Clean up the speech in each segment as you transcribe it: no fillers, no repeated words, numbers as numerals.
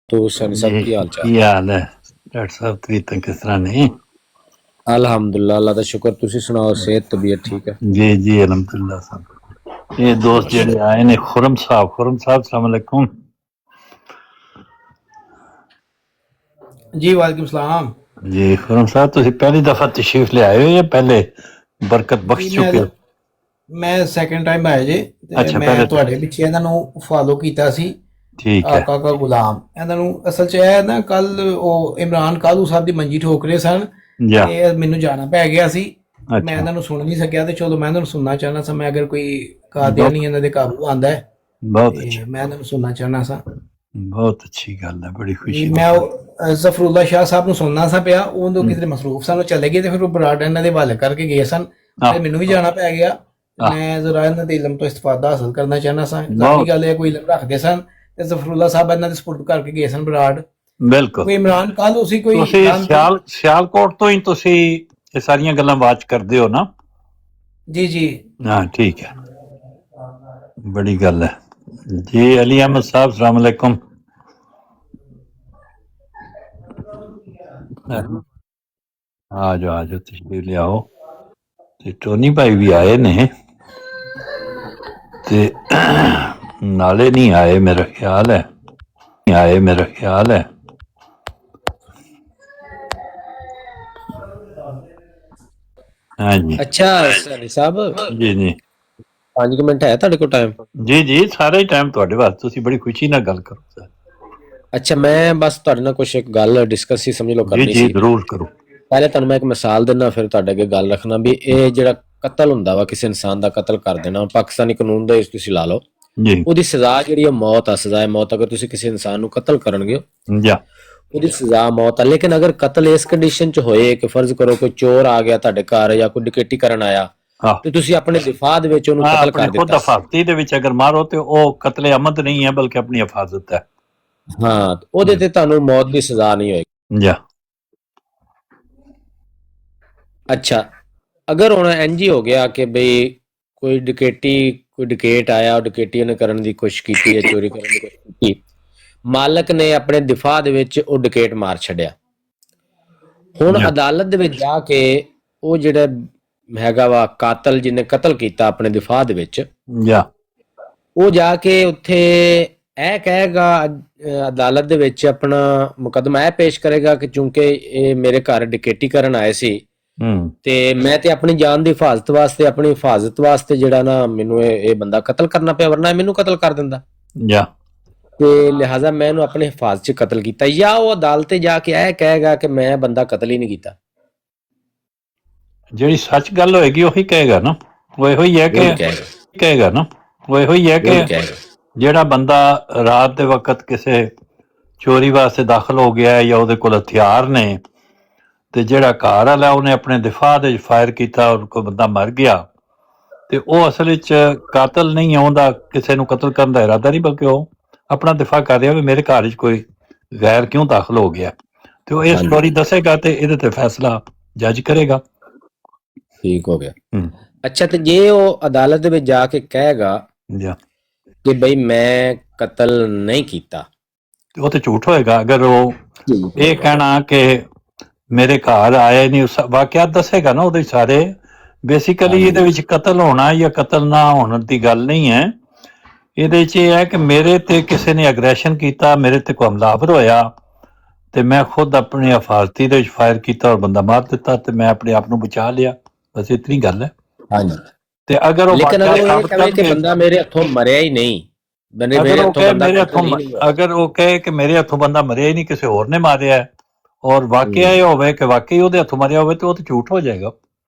तो सर सब जी की हाल चाल? ਕੀ ਹਾਲ ਹੈ ਡਾਕਟਰ ਸਾਹਿਬ ਤੁਸੀਂ ਤਾਂ ਕਿਸ ਤਰ੍ਹਾਂ ਨੇ अल्हम्दुलिल्लाह, अल्लाह दा शुक्र। तुसी सुनाओ, सेहत तबीयत ठीक है? जी अलहमदुल्ला ਸਾਹਿਬ ਇਹ ਦੋਸਤ ਜਿਹੜੇ ਆਏ ਨੇ ਖੁਰਮ ਸਾਹਿਬ ਸਲਾਮ ਅਲੈਕੁਮ जी वालेकुम सलाम। ਜੀ ਖੁਰਮ ਸਾਹਿਬ ਤੁਸੀਂ ਪਹਿਲੀ ਦਫਾ ਤਸ਼ਰੀਫ ਲਿਆਏ ਹੋ ਜਾਂ ਪਹਿਲੇ ਬਰਕਤ जी ਬਖਸ਼ ਚੁੱਕੇ ਹੋ मैं सैकेंड टाइम आया जी ते ਅੱਛਾ मैं ਪਹਿਲੇ ਤੁਹਾਡੇ ਪਿੱਛੇ ਇਹਨਾਂ ਨੂੰ ਫਾਲੋ ਕੀਤਾ ਸੀ। ਠੀਕ ਹੈ ਆਕਾ ਕਾ ਗੁਲਾਮ ਇਹਨਾਂ ਨੂੰ ਅਸਲ 'ਚ ਇਹ ਨਾ ਕੱਲ ਉਹ ਇਮਰਾਨ ਕਾਲੂ ਸਾਹਿਬ ਦੀ ਮੰਜੀ ਠੋਕ ਰਹੇ ਸਨ ਜਾ ਤੇ ਮੈਨੂੰ ਜਾਣਾ ਪੈ ਗਿਆ ਸੀ। ਮੈਂ ਅੱਛਾ ਇਹਨਾਂ ਨੂੰ ਸੁਣ ਨਹੀਂ ਸਕਿਆ ਤੇ ਚਲੋ ਮੈਂ ਇਹਨਾਂ ਨੂੰ ਸੁਣਨਾ ਚਾਹਨਾ ਸਾਂ। ਮੈਂ ਅਗਰ ਕੋਈ ਬਹੁਤ ਕਾਦੀਆਨੀ ਇਹਨਾਂ ਦੇ ਕਾਬੂ ਆਂਦਾ ਹੈ ਬਹੁਤ ਤੇ ਅੱਛਾ ਮੈਂ ਇਹਨਾਂ ਨੂੰ ਸੁਣਨਾ ਚਾਹਨਾ ਸਾਂ। ਬਹੁਤ ਅੱਛੀ ਗੱਲ ਹੈ ਬੜੀ ਜੀ ਖੁਸ਼ੀ ਦੀ ਮੈਂ ਜ਼ਫਰੁल्ला शाह ਸਾਹਿਬ ਨੂੰ ਸੁਣਨਾ ਸਾਂ ਪਿਆ, ਉਹ ਕਿਤੇ ਮਸਰੂਫ ਸਨ, ਉਹ ਚਲੇ ਗਏ ਤੇ ਫਿਰ ਉਹ ਬਰਾਡ ਇਹਨਾਂ ਦੇ ਹਵਾਲੇ ਕਰਕੇ ਗਏ ਸਨ। ਆਹ ਫਿਰ ਮੈਨੂੰ ਵੀ ਜਾਣਾ ਪੈ ਗਿਆ। ਆਹ ਮੈਂ ਜ਼ਰਾ ਇਹਨਾਂ ਦੇ ਇਲਮ ਤੋਂ ਇਸਤਫਾਦਾ ਹਾਸਲ ਕਰਨਾ ਚਾਹਨਾ ਸਾਂ। ਜ਼ਾਹਰੀ ਬਹੁਤ ਗੱਲ ਹੈ ਕੋਈ ਇਲਮ ਰੱਖਦੇ ਸਨ ਤੇ ਜ਼ਫਰੁल्ला ਸਾਹਿਬ ਇਹਨਾਂ ਦੇ ਸਪੁਰਦ ਕਰਕੇ ਗਏ ਸਨ ਬਰਾੜ। ਬਿਲਕੁਲ ਕੋਈ ਇਮਰਾਨ ਕਾਲੂ ਸੀ, ਕੋਈ ਤੁਸੀਂ ਕਾਨਪੁਰ। ਸਿਆਲਕੋਟ ਤੋਂ ਹੀ ਤੁਸੀਂ ਇਹ ਸਾਰੀਆਂ ਗੱਲਾਂ ਬਾਤ ਕਰਦੇ ਹੋ ਨਾ ਜੀ ਜੀ ਹਾਂ ਠੀਕ ਹੈ बड़ी गल है जी अली अहमद साहब सलाम अलैकुम आ जाओ तशरीफ ले आओ ते टोनी भाई भी आए ने ते नाले नहीं आए मेरा ख्याल है नहीं आए मेरा ख्याल है हाँ जी अच्छा सर साहब, जी जी 5 मिनट है ਤੁਹਾਡੇ ਕੋਲ ਟਾਈਮ? जी सारा ही टाइम ਤੁਹਾਡੇ ਵਾਸਤੇ ਤੁਸੀਂ ਬੜੀ ਖੁਸ਼ੀ ਨਾਲ ਗੱਲ ਕਰੋ ਸਰ ਅੱਛਾ, ਮੈਂ ਬਸ ਤੁਹਾਡੇ ਨਾਲ ਕੁਝ ਇੱਕ ਗੱਲ ਡਿਸਕਸ ਹੀ ਸਮਝ ਲਓ ਜੀ ਕਰਨੀ ਜੀ ਸੀ। ਜ਼ਰੂਰ ਕਰੋ ਪਹਿਲੇ ਤੁਹਾਨੂੰ ਮੈਂ ਇੱਕ ਮਿਸਾਲ ਦਿੰਦਾ, ਫਿਰ ਤੁਹਾਡੇ ਅੱਗੇ ਗੱਲ ਰੱਖਣਾ ਵੀ ਇਹ ਜਿਹੜਾ ਕਤਲ ਹੁੰਦਾ ਵਾ, ਕਿਸੇ ਇਨਸਾਨ ਦਾ ਕਤਲ ਕਰ ਦੇਣਾ, ਪਾਕਿਸਤਾਨੀ ਕਾਨੂੰਨ ਦੇ ਵਿੱਚ ਤੁਸੀਂ ਲਾ ਲਓ, ਜੀ ਉਹਦੀ ਸਜ਼ਾ ਜਿਹੜੀ ਹੈ ਮੌਤ ਆ। ਸਜ਼ਾ ਹੈ ਮੌਤ। ਅਗਰ ਤੁਸੀਂ ਕਿਸੇ ਇਨਸਾਨ ਨੂੰ ਕਤਲ ਕਰਨਗੇ ਜਾ ਉਹਦੀ ਸਜ਼ਾ ਮੌਤ ਆ। ਲੇਕਿਨ ਅਗਰ ਕਤਲ ਇਸ ਕੰਡੀਸ਼ਨ 'ਚ ਹੋਏ ਕਿ ਫਰਜ਼ ਕਰੋ ਕੋਈ ਚੋਰ ਆ ਗਿਆ ਤੁਹਾਡੇ ਘਰ ਜਾਂ ਕੋਈ ਡਕੈਤੀ ਕਰਨ ਆਇਆ ਹਾਂ ਤੇ ਤੁਸੀਂ ਆਪਣੇ ਦਿਫਾਅ ਦੇ ਵਿੱਚ ਉਹਨੂੰ ਕਤਲ ਆਪਣੇ ਕਰ ਖੁਦ ਦਿੱਤਾ। ਹਫਾਜ਼ਤੀ ਦੇ ਵਿੱਚ ਅਗਰ ਮਾਰੋ ਤੇ ਉਹ ਕਤਲੇ ਅਮਦ ਨਹੀਂ ਹੈ ਬਲਕਿ ਆਪਣੀ ਹਿਫਾਜ਼ਤ ਹੈ ਹਾਂ, ਉਹਦੇ ਤੇ ਤੁਹਾਨੂੰ ਮੌਤ ਦੀ ਸਜ਼ਾ ਨਹੀਂ ਹੋਏਗੀ। ਜਾ ਅੱਛਾ, ਅਗਰ ਹੁਣ ਇੰਝ ਹੋ ਗਿਆ ਕਿ ਬਈ ਕੋਈ ਡਕੈਟ ਆਇਆ, ਉਹ ਡਕੈਤੀ ਉਹਨੇ ਕਰਨ ਦੀ ਕੋਸ਼ਿਸ਼ ਕੀਤੀ ਜਾਂ ਚੋਰੀ ਕਰਨ ਦੀ ਕੋਸ਼ਿਸ਼ ਕੀਤੀ, ਮਾਲਕ ਨੇ ਆਪਣੇ ਦਿਫਾਅ ਦੇ ਵਿੱਚ ਉਹ ਡਕੈਟ ਮਾਰ ਛੱਡਿਆ। ਹੁਣ ਜਾ ਅਦਾਲਤ ਦੇ ਵਿੱਚ ਜਾ ਕੇ ਉਹ ਜਿਹੜਾ ਹੈਗਾ ਵਾ ਕਾਤਲ ਜਿਹਨੇ ਕਤਲ ਕੀਤਾ ਆਪਣੇ ਦਿਫਾਅ ਦੇ ਵਿੱਚ, ਜਾ ਉਹ ਜਾ ਕੇ ਉੱਥੇ ਇਹ ਕਹੇਗਾ, ਅਦਾਲਤ ਦੇ ਵਿੱਚ ਆਪਣਾ ਮੁਕੱਦਮਾ ਇਹ ਪੇਸ਼ ਕਰੇਗਾ ਕਿ ਚੂੰਕਿ ਇਹ ਮੇਰੇ ਘਰ ਡਕੈਤੀ ਕਰਨ ਆਏ ਸੀ ਹੂੰ ਤੇ ਮੈਂ ਤੇ ਆਪਣੀ ਜਾਨ ਦੀ ਹਿਫਾਜ਼ਤ ਵਾਸਤੇ ਜਿਹੜਾ ਨਾ ਮੈਨੂੰ ਇਹ ਬੰਦਾ ਕਤਲ ਕਰਨਾ ਪਿਆ, ਵਰਨਾ ਇਹ ਮੈਨੂੰ ਕਤਲ ਕਰ ਦਿੰਦਾ ਜਾ ਤੇ ਲਿਹਾਜ਼ਾ ਮੈਂ ਇਹਨੂੰ ਆਪਣੀ ਹਿਫਾਜ਼ਤ 'ਚ ਕਤਲ ਕੀਤਾ। ਜਾਂ ਉਹ ਅਦਾਲਤ ਤੇ ਜਾ ਕੇ ਇਹ ਕਹੇਗਾ ਕਿ ਮੈਂ ਬੰਦਾ ਕਤਲ ਹੀ ਨਹੀਂ ਕੀਤਾ। ਜਿਹੜੀ ਸੱਚ ਗੱਲ ਹੋਏਗੀ ਉਹੀ ਕਹੇਗਾ ਨਾ ਉਹ ਇਹੋ ਹੀ ਹੈ ਉਹ ਨਹੀਂ ਕਿ ਕਹੇਗਾ, ਕਹੇਗਾ ਨਾ ਉਹ ਇਹੋ ਹੀ ਹੈ ਉਹ ਕਿ ਨਹੀਂ ਕਹੇਗਾ। ਜਿਹੜਾ ਬੰਦਾ ਰਾਤ ਦੇ ਵਕਤ ਕਿਸੇ ਚੋਰੀ ਵਾਸਤੇ ਦਾਖਲ ਹੋ ਗਿਆ ਹੈ ਜਾਂ ਉਹਦੇ ਕੋਲ ਹਥਿਆਰ ਨੇ ਤੇ ਜਿਹੜਾ ਘਰ ਵਾਲਾ ਉਹਨੇ ਆਪਣੇ ਦਿਫਾਅ ਦੇ ਫਾਇਰ ਕੀਤਾ ਔਰ ਕੋਈ ਬੰਦਾ ਮਰ ਗਿਆ ਤੇ ਉਹ ਅਸਲ ਵਿੱਚ ਕਾਤਲ ਨਹੀਂ ਆਉਂਦਾ, ਕਿਸੇ ਨੂੰ ਕਤਲ ਕਰਨ ਦਾ ਇਰਾਦਾ ਨਹੀਂ ਬਲਕਿ ਉਹ ਆਪਣਾ ਦਿਫਾਅ ਕਰ ਰਿਹਾ ਵੀ ਮੇਰੇ ਘਰ ਵਿੱਚ ਕੋਈ ਗੈਰ ਕਿਉਂ ਦਾਖਲ ਹੋ ਗਿਆ ਤੇ ਉਹ ਇਹ ਹਾਂਜੀ, ਸਟੋਰੀ ਦੱਸੇਗਾ ਤੇ ਇਹਦੇ ਤੇ ਫੈਸਲਾ ਜੱਜ ਕਰੇਗਾ ਠੀਕ ਹੋ ਗਿਆ। ਹੂੰ ਅੱਛਾ, ਤੇ ਜੇ ਉਹ ਅਦਾਲਤ ਦੇ ਵਿੱਚ ਜਾ ਕੇ ਕਹੇਗਾ ਜਾਂ ਕਿ ਬਈ ਮੈਂ ਕਤਲ ਨਹੀਂ ਕੀਤਾ, ਤੇ ਉਹ ਤੇ ਝੂਠ ਹੋਏਗਾ। ਅਗਰ ਉਹ ਇਹ ਕਹਿਣਾ ਕਿ ਮੇਰੇ ਘਰ ਆਏ ਨਹੀਂ, ਉਸ ਵਾਕਿਆਤ ਦੱਸੇਗਾ ਨਾ ਉਹਦੇ ਸਾਰੇ। ਬੇਸਿਕਲੀ ਇਹਦੇ ਵਿੱਚ ਕਤਲ ਹੋਣਾ ਜਾਂ ਕਤਲ ਨਾ ਹੋਣ ਦੀ ਗੱਲ ਨਹੀਂ ਹੈ, ਇਹਦੇ 'ਚ ਇਹ ਹੈ ਕਿ ਮੇਰੇ ਤੇ ਕਿਸੇ ਨੇ ਅਗਰੈਸ਼ਨ ਕੀਤਾ, ਮੇਰੇ ਤੇ ਕੋਈ ਹਮਲਾਵਰ ਹੋਇਆ ਤੇ ਮੈਂ ਖੁਦ ਆਪਣੀ ਹਿਫਾਜ਼ਤੀ ਦੇ ਵਿੱਚ ਫਾਇਰ ਕੀਤਾ ਔਰ ਬੰਦਾ ਮਾਰ ਦਿੱਤਾ ਤੇ ਮੈਂ ਆਪਣੇ ਆਪ ਨੂੰ ਬਚਾ ਲਿਆ, ਬਸ ਇਤਨੀ ਗੱਲ ਹੈ। ਹਾਂਜੀ। ਤੇ ਅਗਰ ਉਹ ਲੇਕਿਨ ਵਾਕਿਆ ਅਗਰ ਉਹ ਇਹ ਸਾਬਤ ਕਹੇ ਕਿ ਕਰਕੇ ਬੰਦਾ ਮੇਰੇ ਹੱਥੋਂ ਮਰਿਆ ਹੀ ਨਹੀਂ, ਮੇਰੇ ਹੱਥੋਂ ਬੰਦਾ ਕਤਲ ਹੀ ਨਹੀਂ ਹੋਇਆ। ਅਗਰ ਉਹ ਕਹੇ ਕਿ ਮੇਰੇ ਹੱਥੋਂ ਬੰਦਾ ਮਰਿਆ ਹੀ ਨਹੀਂ, ਕਿਸੇ ਹੋਰ ਨੇ ਮਾਰਿਆ ਹੈ ਔਰ ਵਾਕਿਆ ਇਹ ਹੋਵੇ ਕਿ ਵਾਕਈ ਉਹਦੇ ਹੱਥੋਂ ਮਰਿਆ ਹੋਵੇ ਤੇ ਉਹ ਤਾਂ ਝੂਠ ਹੋ ਜਾਏਗਾ।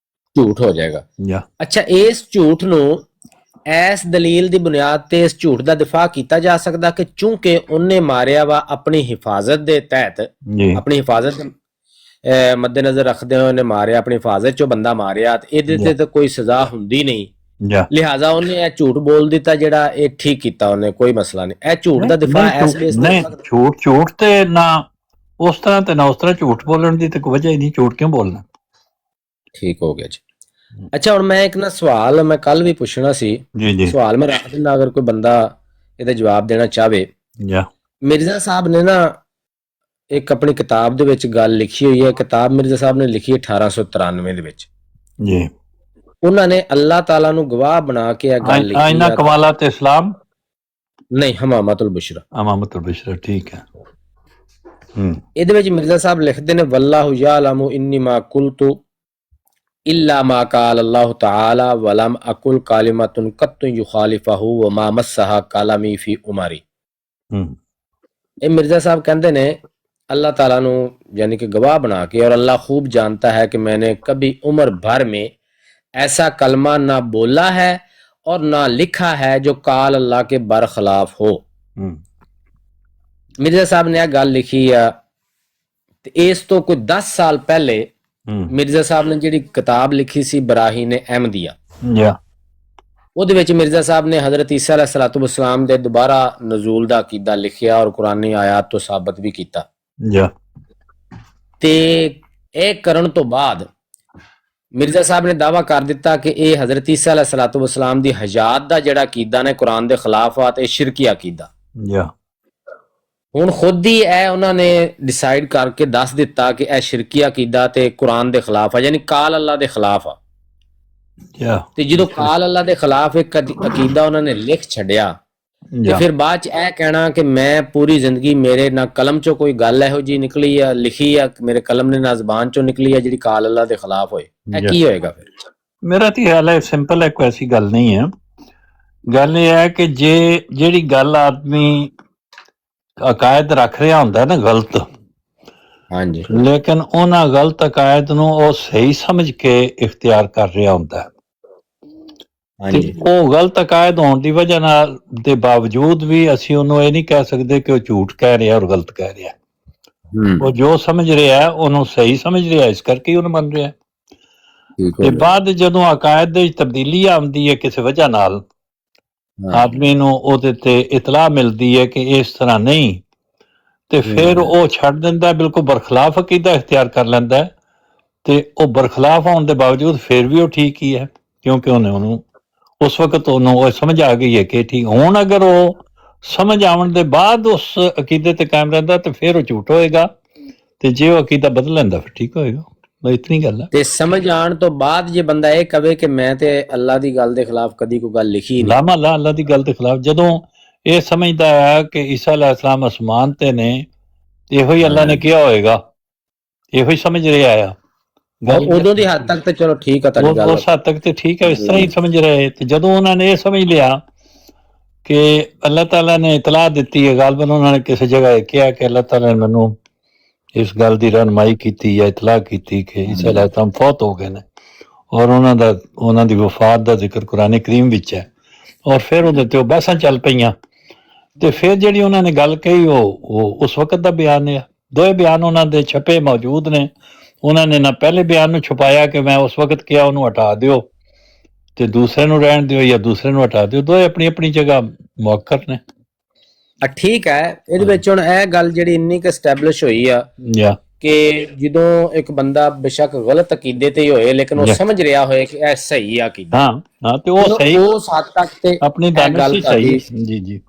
ਝੂਠ ਹੋ ਜਾਏਗਾ। ਜਾਂ ਅੱਛਾ, ਇਸ ਝੂਠ ਨੂੰ ਇਸ ਦਲੀਲ ਦੀ ਬੁਨਿਆਦ ਤੇ ਇਸ ਝੂਠ ਦਾ ਦਿਫਾ ਕੀਤਾ ਜਾ ਸਕਦਾ ਕਿ ਚੂੰਕਿ ਉਹਨੇ ਮਾਰਿਆ ਵਾ ਆਪਣੀ ਹਿਫਾਜ਼ਤ ਦੇ ਤਹਿਤ, ਜੀ ਆਪਣੀ ਹਿਫਾਜ਼ਤ ਮੱਦੇਨਜ਼ਰ ਰੱਖਦੇ ਹੋਏ ਉਹਨੇ ਮਾਰਿਆ, ਆਪਣੀ ਹਿਫਾਜ਼ਤ ਚੋਂ ਬੰਦਾ ਮਾਰਿਆ ਤੇ ਇਹਦੇ ਤੇ ਤਾਂ ਕੋਈ ਸਜ਼ਾ ਹੁੰਦੀ ਨਹੀਂ, ਜਾਂ ਲਿਹਾਜ਼ਾ ਉਹਨੇ ਇਹ ਝੂਠ ਬੋਲ ਦਿੱਤਾ ਜਿਹੜਾ ਇਹ ਠੀਕ ਕੀਤਾ ਉਹਨੇ, ਕੋਈ ਮਸਲਾ ਨਹੀਂ। ਇਹ ਝੂਠ ਦਾ ਦਿਫਾ ਇਸ ਬੇਸ ਤੇ ਨਹੀਂ, ਝੂਠ ਤੇ ਨਾ ਉਸ ਤਰ੍ਹਾਂ ਤੇ ਨਾ ਉਸ ਤਰ੍ਹਾਂ ਝੂਠ ਬੋਲਣ ਦੀ ਤੇ ਕੋਈ ਵਜ੍ਹਾ ਹੀ ਨਹੀਂ, ਝੂਠ ਕਿਉਂ ਬੋਲਣਾ। ਠੀਕ ਹੋ ਗਿਆ ਜੀ। ਅੱਛਾ, ਹੁਣ ਮੈਂ ਇੱਕ ਨਾ ਸਵਾਲ ਮੈਂ ਕੱਲ ਵੀ ਪੁੱਛਣਾ ਸੀ, ਜੀ ਜੀ ਸਵਾਲ ਮੈਂ ਰੱਖ ਦਿੰਦਾ, ਅਗਰ ਕੋਈ ਬੰਦਾ ਇਹਦਾ ਜਵਾਬ ਦੇਣਾ ਚਾਹਵੇ। ਜਾਂ ਮਿਰਜ਼ਾ ਸਾਹਿਬ ਨੇ ਨਾ ਇੱਕ ਆਪਣੀ ਕਿਤਾਬ ਦੇ ਵਿੱਚ ਗੱਲ ਲਿਖੀ ਹੋਈ ਹੈ। ਕਿਤਾਬ ਮਿਰਜ਼ਾ ਸਾਹਿਬ ਨੇ ਲਿਖੀ 1893 ਦੇ ਵਿੱਚ। ਜੀ ਉਹਨਾਂ ਨੇ ਅੱਲਾਹ ਤਾਲਾ ਨੂੰ ਗਵਾਹ ਬਣਾ ਕੇ ਇਹ ਗੱਲ ਲਿਖੀ ਆਇਨਾ ਆ। ਕਮਾਲਾਤ ਇਸਲਾਮ ਨਹੀਂ, ਹਮਾਮਤੁਲ ਬੁਸ਼ਰਾ। ਅਮਾਮਤੁਲ ਬਿਸ਼ਰਾ, ਠੀਕ ਹੈ। ਇਹਦੇ ਵਿੱਚ ਮਿਰਜ਼ਾ ਸਾਹਿਬ ਲਿਖਦੇ ਨੇ ਵੱਲਾਹੁ ਯਅਲਮੁ ਇੰਨੀ ਮਾ ਕੁਲਤੁ ਇਲਾ ਮਾ ਕਾਲ ਅੱਲਾਹੁ ਤਆਲਾ ਵਲਮ ਅਕੁਲ ਕਾਲਿਮਤੁਨ ਕਤੁ ਯੁਖਾਲਿਫਹੁ ਵਮਾ ਮਸਹਾ ਕਲਮੀ ਫੀ ਉਮਰੀ। ਇਹ ਮਿਰਜ਼ਾ ਸਾਹਿਬ ਕਹਿੰਦੇ ਨੇ अल्लाह ताला नु यानी कि गवाह बना के, और अल्लाह खूब जानता है कि मैंने कभी उम्र भर में ऐसा कलमा ना बोला है और ना लिखा है जो काल अल्लाह के बरखिलाफ हो। मिर्जा साहब ने यह गल लिखी है। इस तो कोई 10 साल पहले मिर्जा साहब ने जी किताब लिखी सी बराहीन अहमदिया, ਉਹਦੇ ਵਿੱਚ ਮਿਰਜ਼ਾ ਸਾਹਿਬ ਨੇ ਹਜ਼ਰਤ ਈਸਾ अलैहिस्सलातु वस्सलाम ਦੇ ਦੁਬਾਰਾ ਨਜ਼ੂਲ ਦਾ ਅਕੀਦਾ ਲਿਖਿਆ ਔਰ ਕੁਰਾਨੀ ਆਇਤ ਤੋਂ ਸਾਬਤ ਵੀ ਕੀਤਾ। ਤੇ ਇਹ ਕਰਨ ਤੋਂ ਬਾਅਦ ਮਿਰਜ਼ਾ ਸਾਹਿਬ ਨੇ ਦਾਅਵਾ ਕਰ ਦਿੱਤਾ ਕਿ ਇਹ ਹਜ਼ਰਤ ਈਸਾ अलैहिस्सलातु वस्सलाम ਦੀ ਹਜਾਤ ਦਾ ਜਿਹੜਾ ਅਕੀਦਾ ਨੇ ਕੁਰਾਨ ਦੇ ਖਿਲਾਫ ਆ ਤੇ ਸ਼ਿਰਕੀ ਅਕੀਦਾ। ਹੁਣ ਖੁਦ ਹੀ ਇਹ ਉਹਨਾਂ ਨੇ ਡਿਸਾਈਡ ਕਰਕੇ ਦੱਸ ਦਿੱਤਾ ਕਿ ਇਹ ਸ਼ਿਰਕੀ ਅਕੀਦਾ ਤੇ ਕੁਰਾਨ ਦੇ ਖਿਲਾਫ ਆ, ਯਾਨੀ ਕਾਲ ਅੱਲਾ ਦੇ ਖਿਲਾਫ ਆ। ਤੇ ਜਦੋਂ ਕਾਲ ਅੱਲਾ ਦੇ ਖਿਲਾਫ ਇੱਕ ਅਕੀਦਾ ਉਹਨਾਂ ਨੇ ਲਿਖ ਛੱਡਿਆ ਤੇ ਫਿਰ ਬਾਅਦ ਚ ਇਹ ਕਹਿਣਾ ਕਿ ਮੈਂ ਪੂਰੀ ਜ਼ਿੰਦਗੀ ਮੇਰੇ ਨਾ ਕਲਮ ਚੋਂ ਕੋਈ ਗੱਲ ਇਹੋ ਜੀ ਨਿਕਲੀ ਆ, ਲਿਖੀ ਆ, ਮੇਰੇ ਕਲਮ ਨੇ ਨਾ ਜ਼ਬਾਨ ਚੋਂ ਨਿਕਲੀ ਆ ਜਿਹੜੀ ਕਾਲ ਅੱਲਾ ਦੇ ਖਿਲਾਫ ਹੋਏ, ਇਹ ਕੀ ਹੋਏਗਾ ਫਿਰ? ਮੇਰਾ ਤੇ ਖਿਆਲ ਹੈ ਸਿੰਪਲ ਹੈ, ਕੋਈ ਐਸੀ ਗੱਲ ਨਹੀਂ ਹੈ। ਗੱਲ ਇਹ ਹੈ ਕਿ ਜਿਹੜੀ ਗੱਲ ਆਦਮੀ ਅਕਾਇਦ ਰੱਖ ਰਿਹਾ ਹੁੰਦਾ ਨਾ ਗਲਤ, ਹਾਂਜੀ, ਲੇਕਿਨ ਉਹਨਾਂ ਗਲਤ ਅਕਾਇਦ ਨੂੰ ਉਹ ਸਹੀ ਸਮਝ ਕੇ ਇਖਤਿਆਰ ਕਰ ਰਿਹਾ ਹੁੰਦਾ, ਹਾਂਜੀ, ਉਹ ਗਲਤ ਅਕਾਇਦ ਹੋਣ ਦੀ ਵਜ੍ਹਾ ਨਾਲ ਦੇ ਬਾਵਜੂਦ ਵੀ ਅਸੀਂ ਉਹਨੂੰ ਇਹ ਨਹੀਂ ਕਹਿ ਸਕਦੇ ਕਿ ਉਹ ਝੂਠ ਕਹਿ ਰਿਹਾ ਔਰ ਗਲਤ ਕਹਿ ਰਿਹਾ। ਉਹ ਜੋ ਸਮਝ ਰਿਹਾ ਉਹਨੂੰ ਸਹੀ ਸਮਝ ਰਿਹਾ, ਇਸ ਕਰਕੇ ਉਹਨੂੰ ਮੰਨ ਰਿਹਾ। ਤੇ ਬਾਅਦ ਜਦੋਂ ਅਕਾਇਦ ਦੇ ਵਿੱਚ ਤਬਦੀਲੀ ਆਉਂਦੀ ਹੈ ਕਿਸੇ ਵਜ੍ਹਾ ਨਾਲ, ਆਦਮੀ ਨੂੰ ਉਹਦੇ ਤੇ ਇਤਲਾਹ ਮਿਲਦੀ ਹੈ ਕਿ ਇਸ ਤਰ੍ਹਾਂ ਨਹੀਂ, ਤੇ ਫਿਰ ਉਹ ਛੱਡ ਦਿੰਦਾ, ਬਿਲਕੁਲ ਬਰਖਲਾਫ ਅਕੀਦਾ ਇਖਤਿਆਰ ਕਰ ਲੈਂਦਾ। ਤੇ ਉਹ ਬਰਖਲਾਫ ਹੋਣ ਦੇ ਬਾਵਜੂਦ ਫਿਰ ਵੀ ਉਹ ਠੀਕ ਹੀ ਹੈ, ਕਿਉਂਕਿ ਉਹਨੂੰ ਉਸ ਵਕਤ ਉਹਨੂੰ ਉਹ ਸਮਝ ਆ ਗਈ ਹੈ ਕਿ ਠੀਕ। ਹੁਣ ਅਗਰ ਉਹ ਸਮਝ ਆਉਣ ਦੇ ਬਾਅਦ ਉਸ ਅਕੀਦੇ ਤੇ ਕਾਇਮ ਰਹਿੰਦਾ ਤੇ ਫਿਰ ਉਹ ਝੂਠ ਹੋਏਗਾ, ਤੇ ਜੇ ਉਹ ਅਕੀਦਾ ਬਦਲ ਲੈਂਦਾ ਫਿਰ ਠੀਕ ਹੋਏਗਾ। ਬਸ ਇਤਨੀ ਗੱਲ ਹੈ। ਤੇ ਸਮਝ ਆਉਣ ਤੋਂ ਬਾਅਦ ਜੇ ਬੰਦਾ ਇਹ ਕਵੇ ਕਿ ਮੈਂ ਤੇ ਅੱਲਾ ਦੀ ਗੱਲ ਦੇ ਖਿਲਾਫ ਕਦੀ ਕੋਈ ਗੱਲ ਲਿਖੀ ਨਹੀਂ, ਲਾਮਾ ਅੱਲਾ ਦੀ ਗੱਲ ਦੇ ਖਿਲਾਫ, ਜਦੋਂ ਇਹ ਸਮਝਦਾ ਹੈ ਕਿ ਈਸਾ ਅਲੈਹਿਸਸਲਾਮ ਅਸਮਾਨ ਤੇ ਨੇ, ਇਹੋ ਹੀ ਅੱਲਾ ਨੇ ਕਿਹਾ ਹੋਏਗਾ, ਇਹੋ ਹੀ ਸਮਝ ਰਿਹਾ ਆ। ਉਦੋਂ ਦੀ ਹੱਦ ਤੱਕ ਤੇ ਚਲੋ ਠੀਕ ਆ ਤੁਹਾਡੀ ਗੱਲ, ਉਸ ਹੱਦ ਤੱਕ ਤੇ ਠੀਕ ਹੈ, ਇਸ ਤਰ੍ਹਾਂ ਹੀ ਸਮਝ ਰਹੇ। ਤੇ ਜਦੋਂ ਉਹਨਾਂ ਨੇ ਇਹ ਸਮਝ ਲਿਆ ਕਿ ਅੱਲਾਹ ਤਾਲਾ ਨੇ ਇਤਲਾਹ ਦਿੱਤੀ ਹੈ, ਗਾਲਬਨ ਉਹਨਾਂ ਨੇ ਕਿਸੇ ਜਗ੍ਹਾ ਇਹ ਕਿਹਾ ਕਿ ਅੱਲਾਹ ਤਾਲਾ ਨੇ ਮੈਨੂੰ ਇਸ ਗੱਲ ਦੀ ਰਹਿਨਮਾਈ ਕੀਤੀ ਜਾਂ ਇਤਲਾਹ ਕੀਤੀ ਕਿ ਈਸਾ ਅਲੈਹਿਸਸਲਾਮ ਫੌਤ ਹੋ ਗਏ ਨੇ, ਔਰ ਉਹਨਾਂ ਦੀ ਵਫਾਤ ਦਾ ਜ਼ਿਕਰ ਕੁਰਾਨ ਕਰੀਮ ਵਿੱਚ ਹੈ। ਔਰ ਫਿਰ ਉਹਦੇ ਤੇ ਉਹ ਬਹਿਸਾਂ ਚੱਲ ਪਈਆਂ। ਤੇ ਫਿਰ ਜਿਹੜੀ ਉਹਨਾਂ ਨੇ ਗੱਲ ਕਹੀ ਉਹ ਉਸ ਵਕਤ ਦਾ ਬਿਆਨ ਹੈ। ਦੋਏ ਬਿਆਨ ਉਹਨਾਂ ਦੇ ਛਪੇ ਮੌਜੂਦ ਨੇ। ਉਹਨਾਂ ਨੇ ਨਾ ਪਹਿਲੇ ਬਿਆਨ ਨੂੰ ਛੁਪਾਇਆ ਕਿ ਮੈਂ ਉਸ ਵਕਤ ਕਿਹਾ ਉਹਨੂੰ ਹਟਾ ਦਿਓ ਤੇ ਦੂਸਰੇ ਨੂੰ ਰਹਿਣ ਦਿਓ, ਜਾਂ ਦੂਸਰੇ ਨੂੰ ਹਟਾ ਦਿਓ। ਦੋਏ ਆਪਣੀ ਆਪਣੀ ਜਗ੍ਹਾ ਮੁਅੱਕਰ ਨੇ। ਠੀਕ ਹੈ। ਇਹਦੇ ਵਿੱਚ ਹੁਣ ਇਹ ਗੱਲ ਜਿਹੜੀ ਇੰਨੀ ਕੁ ਐਸਟੈਬਲਿਸ਼ ਹੋਈ ਆ ਕਿ ਜਦੋਂ ਇੱਕ ਬੰਦਾ ਬੇਸ਼ੱਕ ਗਲਤ ਅਕੀਦੇ ਤੇ ਹੀ ਹੋਏ, ਲੇਕਿਨ ਉਹ ਸਮਝ ਰਿਹਾ ਹੋਏ ਕਿ ਇਹ ਸਹੀ ਆ ਅਕੀਦਾ, ਹਾਂ ਤੇ ਉਹ ਸਹੀ, ਉਸ ਹੱਦ ਤੱਕ ਤੇ ਆਪਣੀ ਗੱਲ ਸਹੀ, ਜੀ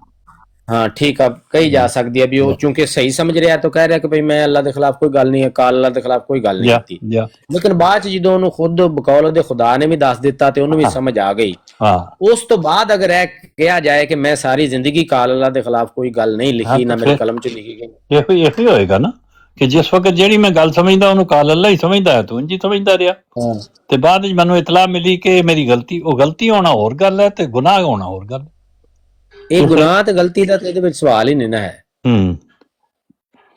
ਹਾਂ ਠੀਕ ਆ, ਕਹੀ ਜਾ ਸਕਦੀ ਹੈ ਵੀ ਉਹ ਚੂੰਕਿ ਸਹੀ ਸਮਝ ਰਿਹਾ ਤਾਂ ਕਹਿ ਰਿਹਾ ਕਿ ਭਈ ਮੈਂ ਅੱਲਾ ਦੇ ਖਿਲਾਫ ਕੋਈ ਗੱਲ ਨਹੀਂ ਹੈ, ਕਾਲ ਅੱਲਾ ਦੇ ਖਿਲਾਫ ਕੋਈ ਗੱਲ ਨਹੀਂ ਕੀਤੀ। ਲੇਕਿਨ ਬਾਅਦ ਚ ਜਦੋਂ ਉਹਨੂੰ ਖੁਦ ਬਕੌਲ ਉਹਦੇ ਖੁਦਾ ਨੇ ਵੀ ਦੱਸ ਦਿੱਤਾ ਤੇ ਉਹਨੂੰ ਵੀ ਸਮਝ ਆ ਗਈ, ਉਸ ਤੋਂ ਬਾਅਦ ਅਗਰ ਇਹ ਕਿਹਾ ਜਾਏ ਕਿ ਮੈਂ ਸਾਰੀ ਜ਼ਿੰਦਗੀ ਕਾਲ ਅੱਲਾ ਦੇ ਖਿਲਾਫ ਕੋਈ ਗੱਲ ਨਹੀਂ ਲਿਖੀ, ਨਾ ਮੇਰੇ ਕਲਮ ਚ ਲਿਖੀ ਗਈ, ਇਹੋ ਹੀ ਹੋਏਗਾ ਨਾ ਕਿ ਜਿਸ ਵਕਤ ਜਿਹੜੀ ਮੈਂ ਗੱਲ ਸਮਝਦਾ ਉਹਨੂੰ ਕਾਲ ਅੱਲਾ ਹੀ ਸਮਝਦਾ ਹੈ, ਤੂੰ ਇੰਝ ਸਮਝਦਾ ਰਿਹਾ। ਤੇ ਬਾਅਦ ਵਿੱਚ ਮੈਨੂੰ ਇਤਲਾਹ ਮਿਲੀ ਕਿ ਮੇਰੀ ਗਲਤੀ, ਉਹ ਗਲਤੀ ਹੋਣਾ ਹੋਰ ਗੱਲ ਹੈ ਤੇ ਗੁਨਾਹ ਹੋਣਾ ਹੋਰ ਗੱਲ। ਇਹ ਗੁਨਾਹ ਤੇ ਗਲਤੀ ਦਾ ਇਹਦੇ ਵਿੱਚ ਸਵਾਲ ਹੀ ਨਹੀਂ ਨਾ ਹੈ।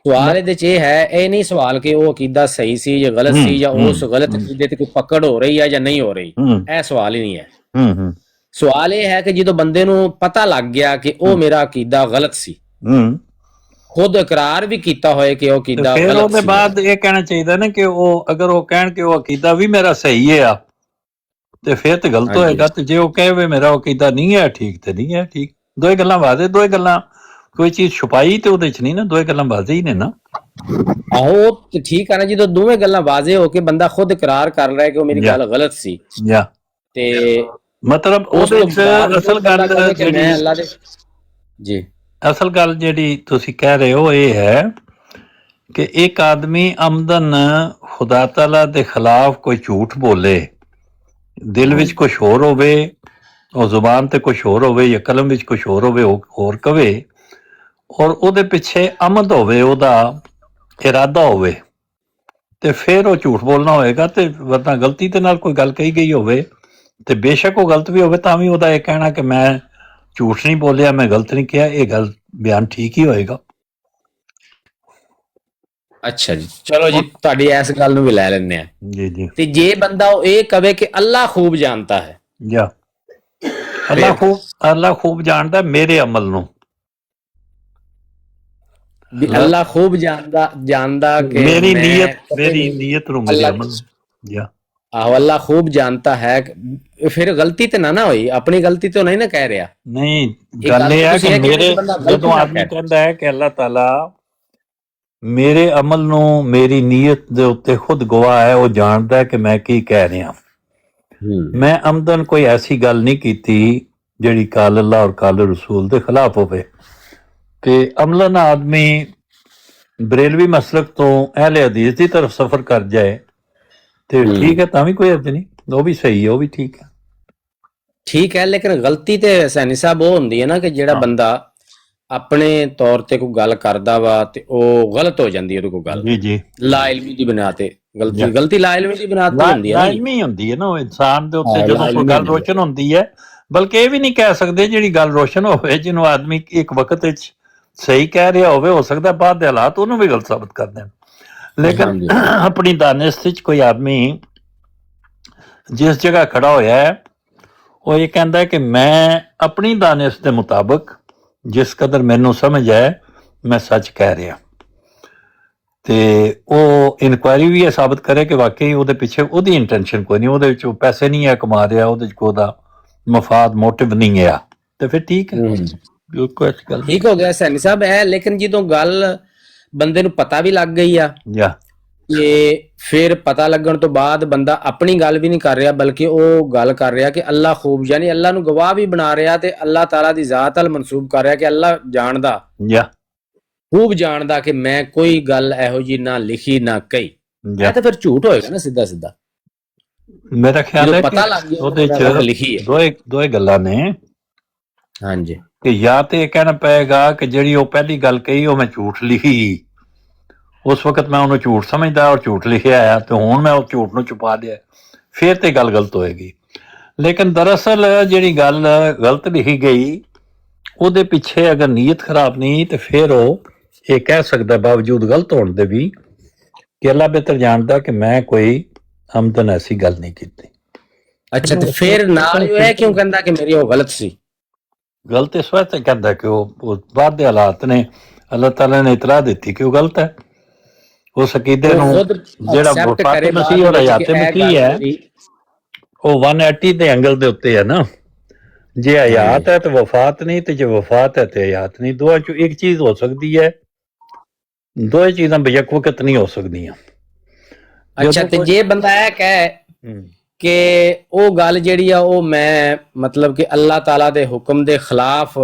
ਸਵਾਲ ਇਹਦੇ ਚ ਇਹ ਹੈ, ਇਹ ਨਹੀਂ ਸਵਾਲ ਕਿ ਉਹ ਅਕੀਦਾ ਸਹੀ ਸੀ ਜਾਂ ਗਲਤ ਸੀ, ਜਾਂ ਉਸ ਗਲਤ ਅਕੀਦੇ ਤੇ ਕੋਈ ਪਕੜ ਹੋ ਰਹੀ ਹੈ ਜਾਂ ਨਹੀਂ ਹੋ ਰਹੀ, ਇਹ ਸਵਾਲ ਹੀ ਨਹੀਂ ਹੈ। ਸਵਾਲ ਇਹ ਹੈ ਕਿ ਜਦੋਂ ਬੰਦੇ ਨੂੰ ਪਤਾ ਲੱਗ ਗਿਆ ਕਿ ਉਹ ਮੇਰਾ ਅਕੀਦਾ ਗਲਤ ਸੀ, ਖੁਦ ਇਕਰਾਰ ਵੀ ਕੀਤਾ ਹੋਏ ਕਿ ਉਹ ਅਕੀਦਾ ਗਲਤ ਸੀ, ਉਹਦੇ ਬਾਅਦ ਇਹ ਕਹਿਣਾ ਚਾਹੀਦਾ ਨਾ ਕਿ ਉਹ ਅਗਰ ਉਹ ਕਹਿਣ ਕਿ ਉਹ ਅਕੀਦਾ ਵੀ ਮੇਰਾ ਸਹੀ ਹੈ ਤੇ ਫਿਰ ਤੇ ਗਲਤ ਹੋਏਗਾ, ਤੇ ਜੇ ਉਹ ਕਹੇ ਮੇਰਾ ਅਕੀਦਾ ਨਹੀਂ ਹੈ ਠੀਕ ਤੇ ਨਹੀਂ ਹੈ ਠੀਕ। ਦੋਏ ਗੱਲਾਂ ਵਾਜ਼ੇ, ਦੋਏ ਗੱਲਾਂ, ਕੋਈ ਚੀਜ਼ ਛੁਪਾਈ ਤੇ ਉਹਦੇ ਚ ਨਹੀਂ ਨਾ, ਦੋਏ ਗੱਲਾਂ ਵਾਜ਼ੇ ਹੀ ਨੇ ਨਾ। ਆਹੋ ਤੇ ਠੀਕ ਹੈ ਨਾ, ਜਦੋਂ ਦੋਵੇਂ ਗੱਲਾਂ ਵਾਜ਼ੇ ਹੋ ਕੇ ਬੰਦਾ ਖੁਦ ਇਕਰਾਰ ਕਰ ਰਿਹਾ ਕਿ ਉਹ ਮੇਰੀ ਗੱਲ ਗਲਤ ਸੀ, ਤੇ ਮਤਲਬ ਉਹਦੇ ਵਿੱਚ ਅਸਲ ਗੱਲ ਜੀ, ਅਸਲ ਗੱਲ ਜਿਹੜੀ ਤੁਸੀਂ ਕਹਿ ਰਹੇ ਹੋ ਇਹ ਹੈ ਕਿ ਇੱਕ ਆਦਮੀ ਆਮਦਨ ਖੁਦਾ ਤਾਲਾ ਦੇ ਖਿਲਾਫ ਕੋਈ ਝੂਠ ਬੋਲੇ, ਦਿਲ ਵਿੱਚ ਕੁਝ ਹੋਰ ਹੋਵੇ, ਉਹ ਜ਼ੁਬਾਨ ਤੇ ਕੁਝ ਹੋਰ ਹੋਵੇ ਜਾਂ ਕਲਮ ਵਿੱਚ ਕੁਝ ਹੋਰ ਹੋਵੇ, ਉਹ ਹੋਰ ਕਵੇ, ਔਰ ਉਹਦੇ ਪਿੱਛੇ ਅਮਦ ਹੋਵੇ, ਉਹਦਾ ਇਰਾਦਾ ਹੋਵੇ, ਤੇ ਫਿਰ ਉਹ ਝੂਠ ਬੋਲਣਾ ਹੋਏਗਾ। ਤੇ ਵਰਨਾ ਗਲਤੀ ਦੇ ਨਾਲ ਕੋਈ ਗੱਲ ਕਹੀ ਗਈ ਹੋਵੇ ਤੇ ਬੇਸ਼ੱਕ ਉਹ ਗਲਤ ਵੀ ਹੋਵੇ, ਤਾਂ ਵੀ ਉਹਦਾ ਇਹ ਕਹਿਣਾ ਕਿ ਮੈਂ ਝੂਠ ਨਹੀਂ ਬੋਲਿਆ, ਮੈਂ ਗਲਤ ਨਹੀਂ ਕਿਹਾ, ਇਹ ਗੱਲ ਬਿਆਨ ਠੀਕ ਹੀ ਹੋਏਗਾ। ਅੱਛਾ ਜੀ, ਚਲੋ ਜੀ, ਤੁਹਾਡੀ ਇਸ ਗੱਲ ਨੂੰ ਵੀ ਲੈ ਲੈਂਦੇ ਆ। ਜੀ ਜੀ ਤੇ ਜੇ ਬੰਦਾ ਉਹ ਇਹ ਕਵੇ ਕਿ ਅੱਲਾ ਖੂਬ ਜਾਣता ਹੈ, ਜਾਂ ਅੱਲਾ ਖੂਬ ਜਾਣਦਾ ਮੇਰੇ ਅਮਲ ਨੂੰ, ਵੀ ਅੱਲਾ ਖੂਬ ਜਾਣਦਾ ਕਿ ਮੇਰੀ ਮੈਂ ਨੀਅਤ ਨੂੰ, ਮੇਰੇ ਅੱਲਾ ਅਮਲ ਨੂੰ। ਜਾਂ ਆਹੋ, ਅੱਲਾ ਖੂਬ ਜਾਣता ਹੈ। ਫਿਰ ਗਲਤੀ ਤੇ ਨਾ ਹੋਈ, ਆਪਣੀ ਗਲਤੀ ਤੋਂ ਨਹੀਂ ਨਾ ਕਹਿ ਰਿਹਾ। ਨਹੀਂ, ਇਹ ਗੱਲ ਗੱਲ ਇਹ ਹੈ ਤੁਸੀਂ ਕਿ ਇਹ ਕਹਿੰਦੇ ਮੇਰੇ ਬੰਦਾ ਗਲਤ ਜਦੋਂ ਨਾ ਆਦਮੀ ਕਰੇ। ਕਹਿੰਦਾ ਹੈ ਕਿ ਅੱਲਾਹ ਤਾਲਾ ਮੇਰੇ ਅਮਲ ਨੂੰ, ਮੇਰੀ ਨੀਅਤ ਦੇ ਉੱਤੇ ਖੁਦ ਗਵਾਹ ਹੈ, ਉਹ ਜਾਣਦਾ ਹੈ ਕਿ ਮੈਂ ਕੀ ਕਹਿ ਰਿਹਾ। ਮੈਂ ਅਮਦਨ ਕੋਈ ਐਸੀ ਗੱਲ ਨਹੀਂ ਕੀਤੀ ਜਿਹੜੀ ਕਾਲ ਅੱਲਾ ਔਰ ਕਾਲ ਰਸੂਲ ਦੇ ਖਿਲਾਫ ਹੋਵੇ। ਤੇ ਅਮਲਨ ਆਦਮੀ ਬਰੇਲਵੀ ਮਸਲਕ ਤੋਂ ਅਹਿਲੇ ਹਦੀਸ ਦੀ ਤਰਫ ਸਫ਼ਰ ਕਰ ਜਾਏ ਤੇ ਠੀਕ ਹੈ, ਤਾਂ ਵੀ ਕੋਈ ਹਰਜ ਨਹੀਂ, ਉਹ ਵੀ ਸਹੀ ਹੈ, ਉਹ ਵੀ ਠੀਕ ਹੈ। ਠੀਕ ਹੈ, ਲੇਕਿਨ ਗਲਤੀ ਤੇ ਸੈਣੀ ਸਾਹਿਬ ਉਹ ਹੁੰਦੀ ਹੈ ਨਾ ਕਿ ਜਿਹੜਾ ਬੰਦਾ ਆਪਣੇ ਤੌਰ ਤੇ ਕੋਈ ਗੱਲ ਕਰਦਾ ਵਾ ਤੇ ਉਹ ਗਲਤ ਹੋ ਜਾਂਦੀ ਹੈ ਉਹਦੇ ਕੋਲ ਗੱਲ, ਜੀ ਜੀ, ਲਾ ਇਲਮੀ ਦੀ ਬਣਾ ਤੇ ਗਲਤੀ ਲਾ ਇਲਮੀ ਦੀ ਬਣਾ ਤੇ ਹੁੰਦੀ ਹੈ ਨਾ। ਲਾਜ਼ਮੀ ਹੁੰਦੀ ਹੈ ਨਾ ਉਹ ਇਨਸਾਨ ਦੇ ਉੱਤੇ ਹਾਂ, ਜਦੋਂ ਕੋਈ ਲਾਜ਼ਮੀ ਗੱਲ ਹੁੰਦੀ ਰੋਸ਼ਨ ਹੁੰਦੀ ਹੈ। ਬਲਕਿ ਇਹ ਵੀ ਨਹੀਂ ਕਹਿ ਸਕਦੇ ਜਿਹੜੀ ਗੱਲ ਰੋਸ਼ਨ ਹੋਵੇ, ਜਿਹਨੂੰ ਆਦਮੀ ਇੱਕ ਵਕਤ ਵਿੱਚ ਸਹੀ ਕਹਿ ਰਿਹਾ ਹੋਵੇ, ਹੋ ਸਕਦਾ ਬਾਅਦ ਦੇ ਹਾਲਾਤ ਉਹਨੂੰ ਵੀ ਗਲਤ ਸਾਬਤ ਕਰ ਦੇਣ। ਲੇਕਿਨ ਆਪਣੀ ਦਾਨਿਸ਼ਤ ਵਿੱਚ ਕੋਈ ਆਦਮੀ ਜਿਸ ਜਗ੍ਹਾ ਖੜਾ ਹੋਇਆ ਹੈ, ਉਹ ਇਹ ਕਹਿੰਦਾ ਹੈ ਕਿ ਮੈਂ ਆਪਣੀ ਦਾਨਿਸ਼ਤ ਦੇ ਮੁਤਾਬਕ ਜਿਸ ਕਦਰ ਮੈਨੂੰ ਸਮਝ ਹੈ ਮੈਂ ਸੱਚ ਕਹਿ ਰਿਹਾ, ਤੇ ਉਹ ਇਨਕੁਆਇਰੀ ਵੀ ਇਹ ਸਾਬਤ ਕਰੇ ਕਿ ਵਾਕਈ ਉਹਦੇ ਪਿੱਛੇ ਉਹਦੀ ਇੰਟੈਂਸ਼ਨ ਕੋਈ ਨਹੀਂ, ਉਹਦੇ ਵਿੱਚ ਉਹ ਪੈਸੇ ਨਹੀਂ ਹੈ ਕਮਾ ਰਿਹਾ, ਉਹਦੇ 'ਚ ਕੋਈ ਉਹਦਾ ਮਫਾਦ ਮੋਟਿਵ ਨਹੀਂ ਹੈ, ਤੇ ਫਿਰ ਠੀਕ ਹੈ, ਕੋਈ ਐਸੀ ਗੱਲ ਠੀਕ ਹੋ ਗਿਆ ਸੈਣੀ ਸਾਹਿਬ ਹੈ। ਲੇਕਿਨ ਜਦੋਂ ਗੱਲ ਬੰਦੇ ਨੂੰ ਪਤਾ ਵੀ ਲੱਗ ਗਈ ਆ ਜਾਂ ਕਿ ਫਿਰ ਪਤਾ ਲੱਗਣ ਤੋਂ ਬਾਅਦ ਬੰਦਾ ਆਪਣੀ ਗੱਲ ਵੀ ਨਹੀਂ ਕਰ ਰਿਹਾ, ਬਲਕਿ ਉਹ ਗੱਲ ਕਰ ਰਿਹਾ ਕਿ ਅੱਲਾ ਖੂਬ, ਯਾਨੀ ਅੱਲਾ ਨੂੰ ਗਵਾਹ ਵੀ ਬਣਾ ਰਿਹਾ ਤੇ ਅੱਲਾਹ ਤਾਲਾ ਦੀ ਜ਼ਾਤ ਅਲ ਮਨਸੂਬ ਕਰ ਰਿਹਾ ਕਿ ਅੱਲਾ ਜਾਣਦਾ, ਜਾਂ ਖੂਬ ਜਾਣਦਾ ਕਿ ਮੈਂ ਕੋਈ ਗੱਲ ਇਹੋ ਜੀ ਨਾ ਲਿਖੀ ਨਾ ਕਹੀ। ਇਹ ਤਾਂ ਫਿਰ ਝੂਠ ਹੋਏਗਾ ਨਾ ਸਿੱਧਾ ਸਿੱਧਾ। ਮੇਰਾ ਖਿਆਲ ਹੈ ਪਤਾ ਲੱਗ ਗਿਆ ਉਹਦੇ ਚ ਲਿਖੀ ਹੈ। ਦੋਏ ਗੱਲਾਂ ਨੇ ਹਾਂਜੀ, ਕਿ ਜਾਂ ਤੇ ਇਹ ਕਹਿਣਾ ਪਏਗਾ ਕਿ ਜਿਹੜੀ ਉਹ ਪਹਿਲੀ ਗੱਲ ਕਹੀ ਉਹ ਮੈਂ ਝੂਠ ਲਿਖੀ, ਉਸ ਵਕਤ ਮੈਂ ਉਹਨੂੰ ਝੂਠ ਸਮਝਦਾ ਔਰ ਝੂਠ ਲਿਖਿਆ ਆ, ਤੇ ਹੁਣ ਮੈਂ ਉਹ ਝੂਠ ਨੂੰ ਛੁਪਾ ਲਿਆ, ਫਿਰ ਤੇ ਗੱਲ ਗਲਤ ਹੋਏਗੀ। ਲੇਕਿਨ ਦਰਅਸਲ ਜਿਹੜੀ ਗੱਲ ਗਲਤ ਲਿਖੀ ਗਈ ਉਹਦੇ ਪਿੱਛੇ ਅਗਰ ਨੀਅਤ ਖਰਾਬ ਨਹੀਂ ਤੇ ਫਿਰ ਉਹ ਇਹ ਕਹਿ ਸਕਦਾ ਬਾਵਜੂਦ ਗਲਤ ਹੋਣ ਦੇ ਵੀ ਕਿ ਅੱਲਾ ਬਿਹਤਰ ਜਾਣਦਾ ਕਿ ਮੈਂ ਕੋਈ ਹਮਦਨ ਐਸੀ ਗੱਲ ਨਹੀਂ ਕੀਤੀ। ਅੱਛਾ, ਤੇ ਫਿਰ ਨਾਲ ਹੀ ਇਹ ਕਿਉਂ ਕਹਿੰਦਾ ਕਿ ਮੇਰੀ ਉਹ ਗਲਤ ਸੀ? ਗਲਤ ਇਸ ਵਾਸਤੇ ਕਹਿੰਦਾ ਕਿ ਉਹ ਬਾਅਦ ਦੇ ਹਾਲਾਤ ਨੇ ਅੱਲਾਹ ਤਾਲਾ ਨੇ ਇਤਲਾਹ ਦਿੱਤੀ ਕਿ ਉਹ ਗਲਤ ਹੈ। ਉਸ ਅਕੀਦੇ ਨੂੰ ਜਿਹੜਾ ਵਫਾਤ ਮਸੀਹ ਔਰ ਹਯਾਤ ਮਸੀਹ ਹੈ ਉਹ 180 ਦੇ ਐਂਗਲ ਦੇ ਉੱਤੇ ਹੈ ਨਾ। ਜੇ ਹਯਾਤ ਹੈ ਤੇ ਵਫਾਤ ਨਹੀਂ, ਤੇ ਜੇ ਵਫਾਤ ਹੈ ਤੇ ਹਯਾਤ ਨਹੀਂ। ਦੋਹਾਂ ਚੋਂ ਇੱਕ ਚੀਜ਼ ਹੋ ਸਕਦੀ ਹੈ, ਦੋਏ ਚੀਜ਼ਾਂ ਬੇਸ਼ੱਕ ਵਕਤ ਨਹੀਂ ਹੋ ਸਕਦੀਆਂ। ਅੱਛਾ, ਤੇ ਜੇ ਬੰਦਾ ਇਹ ਕਹੇ ਕਿ ਉਹ ਗੱਲ ਜਿਹੜੀ ਆ ਉਹ ਮੈਂ ਮਤਲਬ ਕਿ ਅੱਲਾਹ ਤਾਲਾ ਦੇ ਹੁਕਮ ਦੇ ਖਿਲਾਫ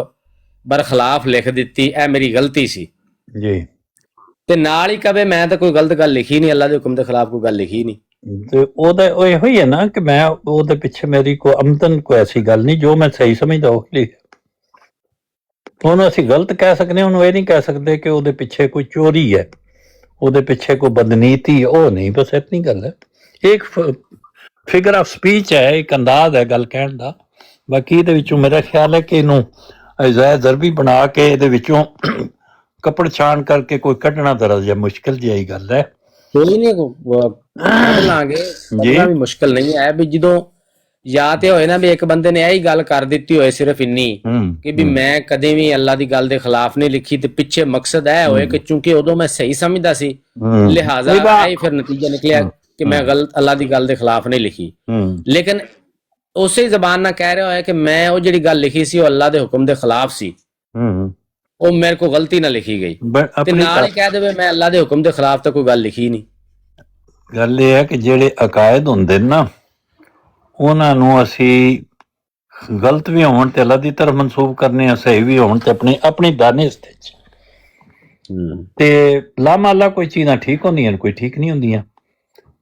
ਬਰਖਲਾਫ ਲਿਖ ਦਿੱਤੀ, ਇਹ ਮੇਰੀ ਗਲਤੀ ਸੀ ਜੀ, ਤੇ ਨਾਲ ਹੀ ਕਵੇ ਮੈਂ ਤਾਂ ਕੋਈ ਗਲਤ ਗੱਲ ਲਿਖੀ ਨਹੀਂ, ਅੱਲਾਹ ਦੇ ਹੁਕਮ ਦੇ ਖਿਲਾਫ ਕੋਈ ਗੱਲ ਲਿਖੀ ਨਹੀਂ, ਤੇ ਉਹਦਾ ਉਹ ਇਹੋ ਹੀ ਹੈ ਨਾ ਕਿ ਮੈਂ ਉਹਦੇ ਪਿੱਛੇ ਮੇਰੀ ਕੋਈ ਆਮਦਨ ਕੋਈ ਐਸੀ ਗੱਲ ਨਹੀਂ, ਜੋ ਮੈਂ ਸਹੀ ਸਮਝਦਾ ਉਹ ਲਿਖਿਆ। ਉਹਨੂੰ ਅਸੀਂ ਗਲਤ ਕਹਿ ਸਕਦੇ, ਉਹਨੂੰ ਇਹ ਨਹੀਂ ਕਹਿ ਸਕਦੇ ਕਿ ਉਹਦੇ ਪਿੱਛੇ ਕੋਈ ਚੋਰੀ ਹੈ, ਉਹਦੇ ਪਿੱਛੇ ਕੋਈ ਬਦਨੀਤੀ ਹੈ, ਉਹ ਨਹੀਂ। ਬਸ ਇਤਨੀ ਗੱਲ ਹੈ, ਇੱਕ ਫਿਗਰ ਆਫ ਸਪੀਚ ਹੈ, ਇੱਕ ਅੰਦਾਜ਼ ਹੈ ਗੱਲ ਕਹਿਣ ਦਾ। ਬਾਕੀ ਇਹਦੇ ਵਿੱਚੋਂ ਮੇਰਾ ਖਿਆਲ ਹੈ ਕਿ ਇਹਨੂੰ ਅਜਾਇ ਜ਼ਰਬੀ ਬਣਾ ਕੇ ਇਹਦੇ ਵਿੱਚੋਂ ਕੱਪੜ ਛਾਣ ਕਰਕੇ ਕੋਈ ਕੱਢਣਾ ਜ਼ਰਾ ਜਿਹਾ ਮੁਸ਼ਕਿਲ ਜਿਹੀ ਗੱਲ ਹੈ। ਕੋਈ ਨਹੀਂ ਕੱਢ ਲਾਂਗੇ, ਕੱਢਣਾ ਵੀ ਮੁਸ਼ਕਿਲ ਨਹੀਂ ਹੈ। ਵੀ ਜਦੋਂ ਜਾਂ ਤੇ ਹੋਏ ਨਾ ਵੀ ਇੱਕ ਬੰਦੇ ਨੇ ਇਹੀ ਗੱਲ ਕਰ ਦਿੱਤੀ ਹੋਏ ਸਿਰਫ ਇੰਨੀ ਕਿ ਵੀ ਮੈਂ ਕਦੇ ਵੀ ਅੱਲਾ ਦੀ ਗੱਲ ਦੇ ਖਿਲਾਫ ਨਹੀਂ ਲਿਖੀ, ਤੇ ਪਿੱਛੇ ਮਕਸਦ ਇਹ ਹੋਏ ਕਿ ਚੂੰਕਿ ਉਦੋਂ ਮੈਂ ਸਹੀ ਸਮਝਦਾ ਸੀ, ਲਿਹਾਜ਼ਾ ਇਹ ਫਿਰ ਨਤੀਜਾ ਨਿਕਲਿਆ ਕਿ ਮੈਂ ਗਲਤ ਅੱਲਾ ਦੀ ਗੱਲ ਦੇ ਖਿਲਾਫ ਨਹੀਂ ਲਿਖੀ। ਲੇਕਿਨ ਉਸੇ ਜ਼ਬਾਨ ਨਾਲ ਕਹਿ ਰਿਹਾ ਹੋਇਆ ਕਿ ਮੈਂ ਉਹ ਜਿਹੜੀ ਗੱਲ ਲਿਖੀ ਸੀ ਉਹ ਅੱਲਾ ਦੇ ਹੁਕਮ ਦੇ ਖਿਲਾਫ ਸੀ, ਉਹ ਮੇਰੇ ਕੋਲ ਗਲਤੀ ਨਾਲ ਲਿਖੀ ਗਈ, ਤੇ ਨਾਲ ਹੀ ਕਹਿ ਦੇਵੇ ਮੈਂ ਅੱਲਾ ਦੇ ਹੁਕਮ ਦੇ ਖਿਲਾਫ ਤਾਂ ਕੋਈ ਗੱਲ ਲਿਖੀ ਨਹੀਂ। ਗੱਲ ਇਹ ਹੈ ਕਿ ਜਿਹੜੇ ਅਕਾਇਦ ਹੁੰਦੇ ਨੇ ਨਾ, ਉਹਨਾਂ ਨੂੰ ਅਸੀਂ ਗਲਤ ਵੀ ਹੋਣ ਤੇ ਅੱਲਾ ਦੀ ਤਰਫ ਮਨਸੂਬ ਕਰਨੇ ਆ, ਸਹੀ ਵੀ ਹੋਣ ਤੇ ਆਪਣੀ ਦਾਨਿਸ਼ਤ ਵਿੱਚ। ਤੇ ਲਾਮਾਲਾ ਕੋਈ ਚੀਜ਼ਾਂ ਠੀਕ ਹੁੰਦੀਆਂ ਨੇ, ਕੋਈ ਠੀਕ ਨਹੀਂ ਹੁੰਦੀਆਂ।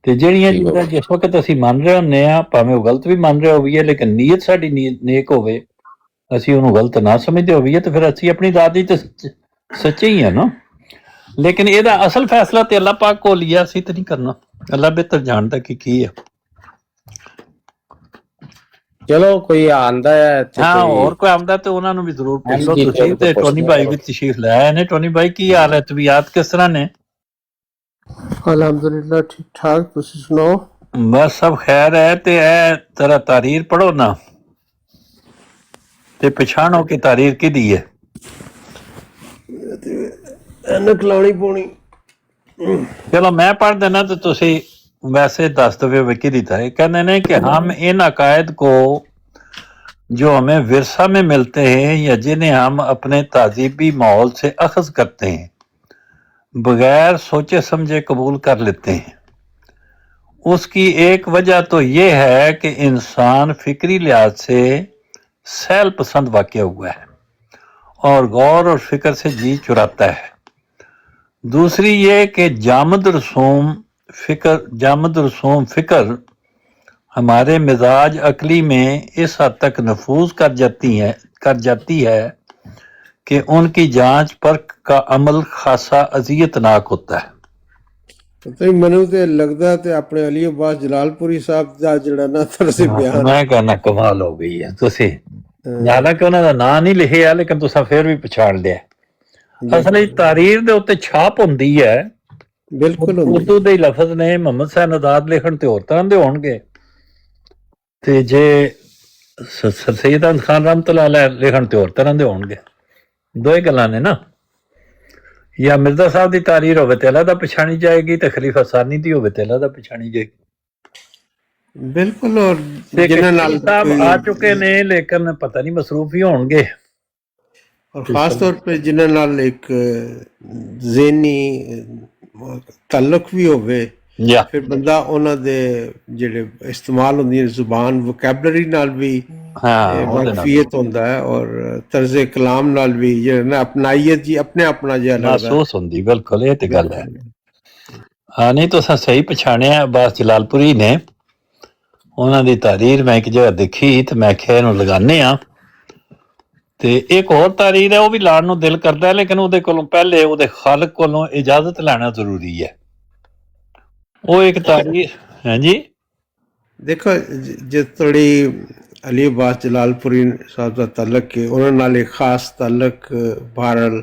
ਤੇ ਜਿਹੜੀਆਂ ਠੀਕ ਚੀਜ਼ਾਂ ਜਿਸ ਵਕਤ ਅਸੀਂ ਮੰਨ ਰਹੇ ਹੁੰਦੇ ਆ, ਭਾਵੇਂ ਉਹ ਗਲਤ ਵੀ ਮੰਨ ਰਹੇ ਹੋਈਏ, ਲੇਕਿਨ ਨੀਅਤ ਸਾਡੀ ਨੇਕ ਹੋਵੇ, ਅਸੀਂ ਉਹਨੂੰ ਗਲਤ ਨਾ ਸਮਝਦੇ ਹੋਈਏ, ਤੇ ਫਿਰ ਅਸੀਂ ਆਪਣੀ ਦਾਦੀ ਤੇ ਸੱਚੇ ਹੀ ਆ ਨਾ। ਲੇਕਿਨ ਇਹਦਾ ਅਸਲ ਫੈਸਲਾ ਤੇ ਅੱਲਾਹ ਪਾਕ ਕੋਲ ਹੀ ਆ, ਅਸੀਂ ਤੇ ਨਹੀਂ ਕਰਨਾ। ਅੱਲਾਹ ਬਿਹਤਰ ਜਾਣਦਾ ਕਿ ਕੀ ਹੈ। ਚਲੋ ਕੋਈ ਆਂਦਾ ਹੈ ਇੱਥੇ, ਹਾਂ, ਕੋਈ ਹੋਰ ਕੋਈ ਆਉਂਦਾ ਤੇ ਉਹਨਾਂ ਨੂੰ ਵੀ ਜ਼ਰੂਰ ਪੁੱਛ ਲਓ ਹਾਂਜੀ, ਤੁਸੀਂ। ਤੇ ਟੋਨੀ ਭਾਈ ਵੀ ਤਸ਼ਰੀਫ ਲੈ ਆਏ ਨੇ। ਟੋਨੀ ਭਾਈ ਕੀ ਹਾਲ ਹੈ, ਤਬੀਅਤ ਕਿਸ ਤਰ੍ਹਾਂ ਨੇ? ਅਲਹਮਦੁਲਿਲਾ ਠੀਕ ਠਾਕ, ਤੁਸੀਂ ਸੁਣਾਓ? ਬਸ ਸਭ ਖੈਰ ਹੈ। ਤੇ ਇਹ ਤੇਰਾ ਤਾਰੀਰ ਪੜੋ ਨਾ, ਤੇ ਪਛਾਣੋ ਕਿ ਤਾਰੀਰ ਕਿਹਦੀ ਹੈ। ਐਨਕ ਲਾਉਣੀ ਪਉਣੀ। चलो मैं पढ़ देना तो तुसी वैसे दस दवे किहदी था। कहते हैं कि हम इन अकायद को जो हमें विरसा में मिलते हैं या जिन्हें हम अपने तहजीबी माहौल से अखज़ करते हैं, बगैर सोचे समझे कबूल कर लेते हैं। उसकी एक वजह तो ये है कि इंसान फिक्री लिहाज से सैल पसंद वाक़या हुआ है और गौर और फिक्र से जी चुराता है। दूसरी ये कि जामद रसूम फिक्र हमारे मिजाज अकली में इस हद तक नफूज कर जाती है कि उनकी जांच परख का अमल खासा अजियतनाक होता है। ਤੇ ਮੈਨੂੰ ਤੇ ਲੱਗਦਾ ਤੇ ਆਪਣੇ ਅਲੀ ਅब्बास ਜਲਾਲਪੁਰੀ ਸਾਹਿਬ ਦਾ ਜਿਹੜਾ ਨਾ ਤਰਸੇ ਬਿਆਨ, मैं कहना कमाल हो गई है। तुसी हालांकि उन्हों का नाम नहीं लिखिया, लेकिन तुसा फिर भी पछाण लिया। ਅਸਲ ਵਿੱਚ ਤਾਰੀਰ ਦੇ ਉੱਤੇ ਛਾਪ ਹੁੰਦੀ ਹੈ। ਬਿਲਕੁਲ ਉਰਦੂ ਦੇ ਲਫ਼ਜ਼ ਨੇ ਮੁਹੰਮਦ ਸਾਹਿਬ ਨਦਾਦ ਲਿਖਣ ਤੇ ਹੋਰ ਤਰ੍ਹਾਂ ਦੇ ਹੋਣਗੇ, ਤੇ ਜੇ ਸੈਯਦ ਅਹਿਮਦ ਖਾਨ ਰਹਿਮਤੁல்லாਹ ਅਲੈਹ ਲਿਖਣ ਤੇ ਹੋਰ ਤਰ੍ਹਾਂ ਦੇ ਹੋਣਗੇ। ਦੋਏ ਗੱਲਾਂ ਨੇ ਨਾ। ਜਾਂ ਮਿਰਜ਼ਾ ਸਾਹਿਬ ਦੀ ਤਾਰੀਰ ਹੋਵੇ ਤੇ ਅਲੱਗਾ ਪਛਾਣੀ ਜਾਏਗੀ, ਤੇ ਖਲੀਫਾ ਸਾਨੀ ਦੀ ਹੋਵੇ ਤੇ ਅਲੱਗਾ ਪਛਾਣੀ ਜਾਏਗੀ। ਬਿਲਕੁਲ। ਔਰ ਜਿਨ੍ਹਾਂ ਨਾਲ ਸਾਹਿਬ ਆ ਚੁੱਕੇ ਨੇ, ਲੇਕਿਨ ਪਤਾ ਨਹੀਂ ਮਸਰੂਫ ਹੀ ਹੋਣਗੇ। और ख़ास तौर पे जिन्हें नाल एक ज़हनी ताल्लुक भी होवे, या फिर बंदा उन्हां दे जिहड़े इस्तेमाल हुंदी ज़ुबान वोकैबलरी नाल भी वाकफियत होंदा है, और तर्ज़े कलाम नाल भी जिहड़ा ना अपनाइयत जी अपने अपना जिहा लगदा महसूस होंदी। बिल्कुल ये ते गल है। हाँ, नहीं तो सही पछाणिया अब्बास जलालपुरी ने। उन्हां दी तारीर मैं एक जगह देखी ते मैं आखिया इहनूं लगाने आ। ਤੇ ਇੱਕ ਹੋਰ ਤਾਰੀਰ ਹੈ, ਉਹ ਵੀ ਲਾਣ ਨੂੰ ਦਿਲ ਕਰਦਾ ਹੈ, ਲੇਕਿਨ ਉਹਦੇ ਕੋਲੋਂ ਪਹਿਲੇ ਉਹਦੇ ਖਾਲਕ ਕੋਲੋਂ ਇਜਾਜ਼ਤ ਲੈਣਾ ਜ਼ਰੂਰੀ ਹੈ। ਉਹ ਇੱਕ ਤਾਰੀਰ ਹੈ ਜੀ। देखो जिस थोड़ी अली अब्बास जलालपुरी साहब का ताल्लुक है, उन्होंने नाल एक खास ताल्लुक बहरहाल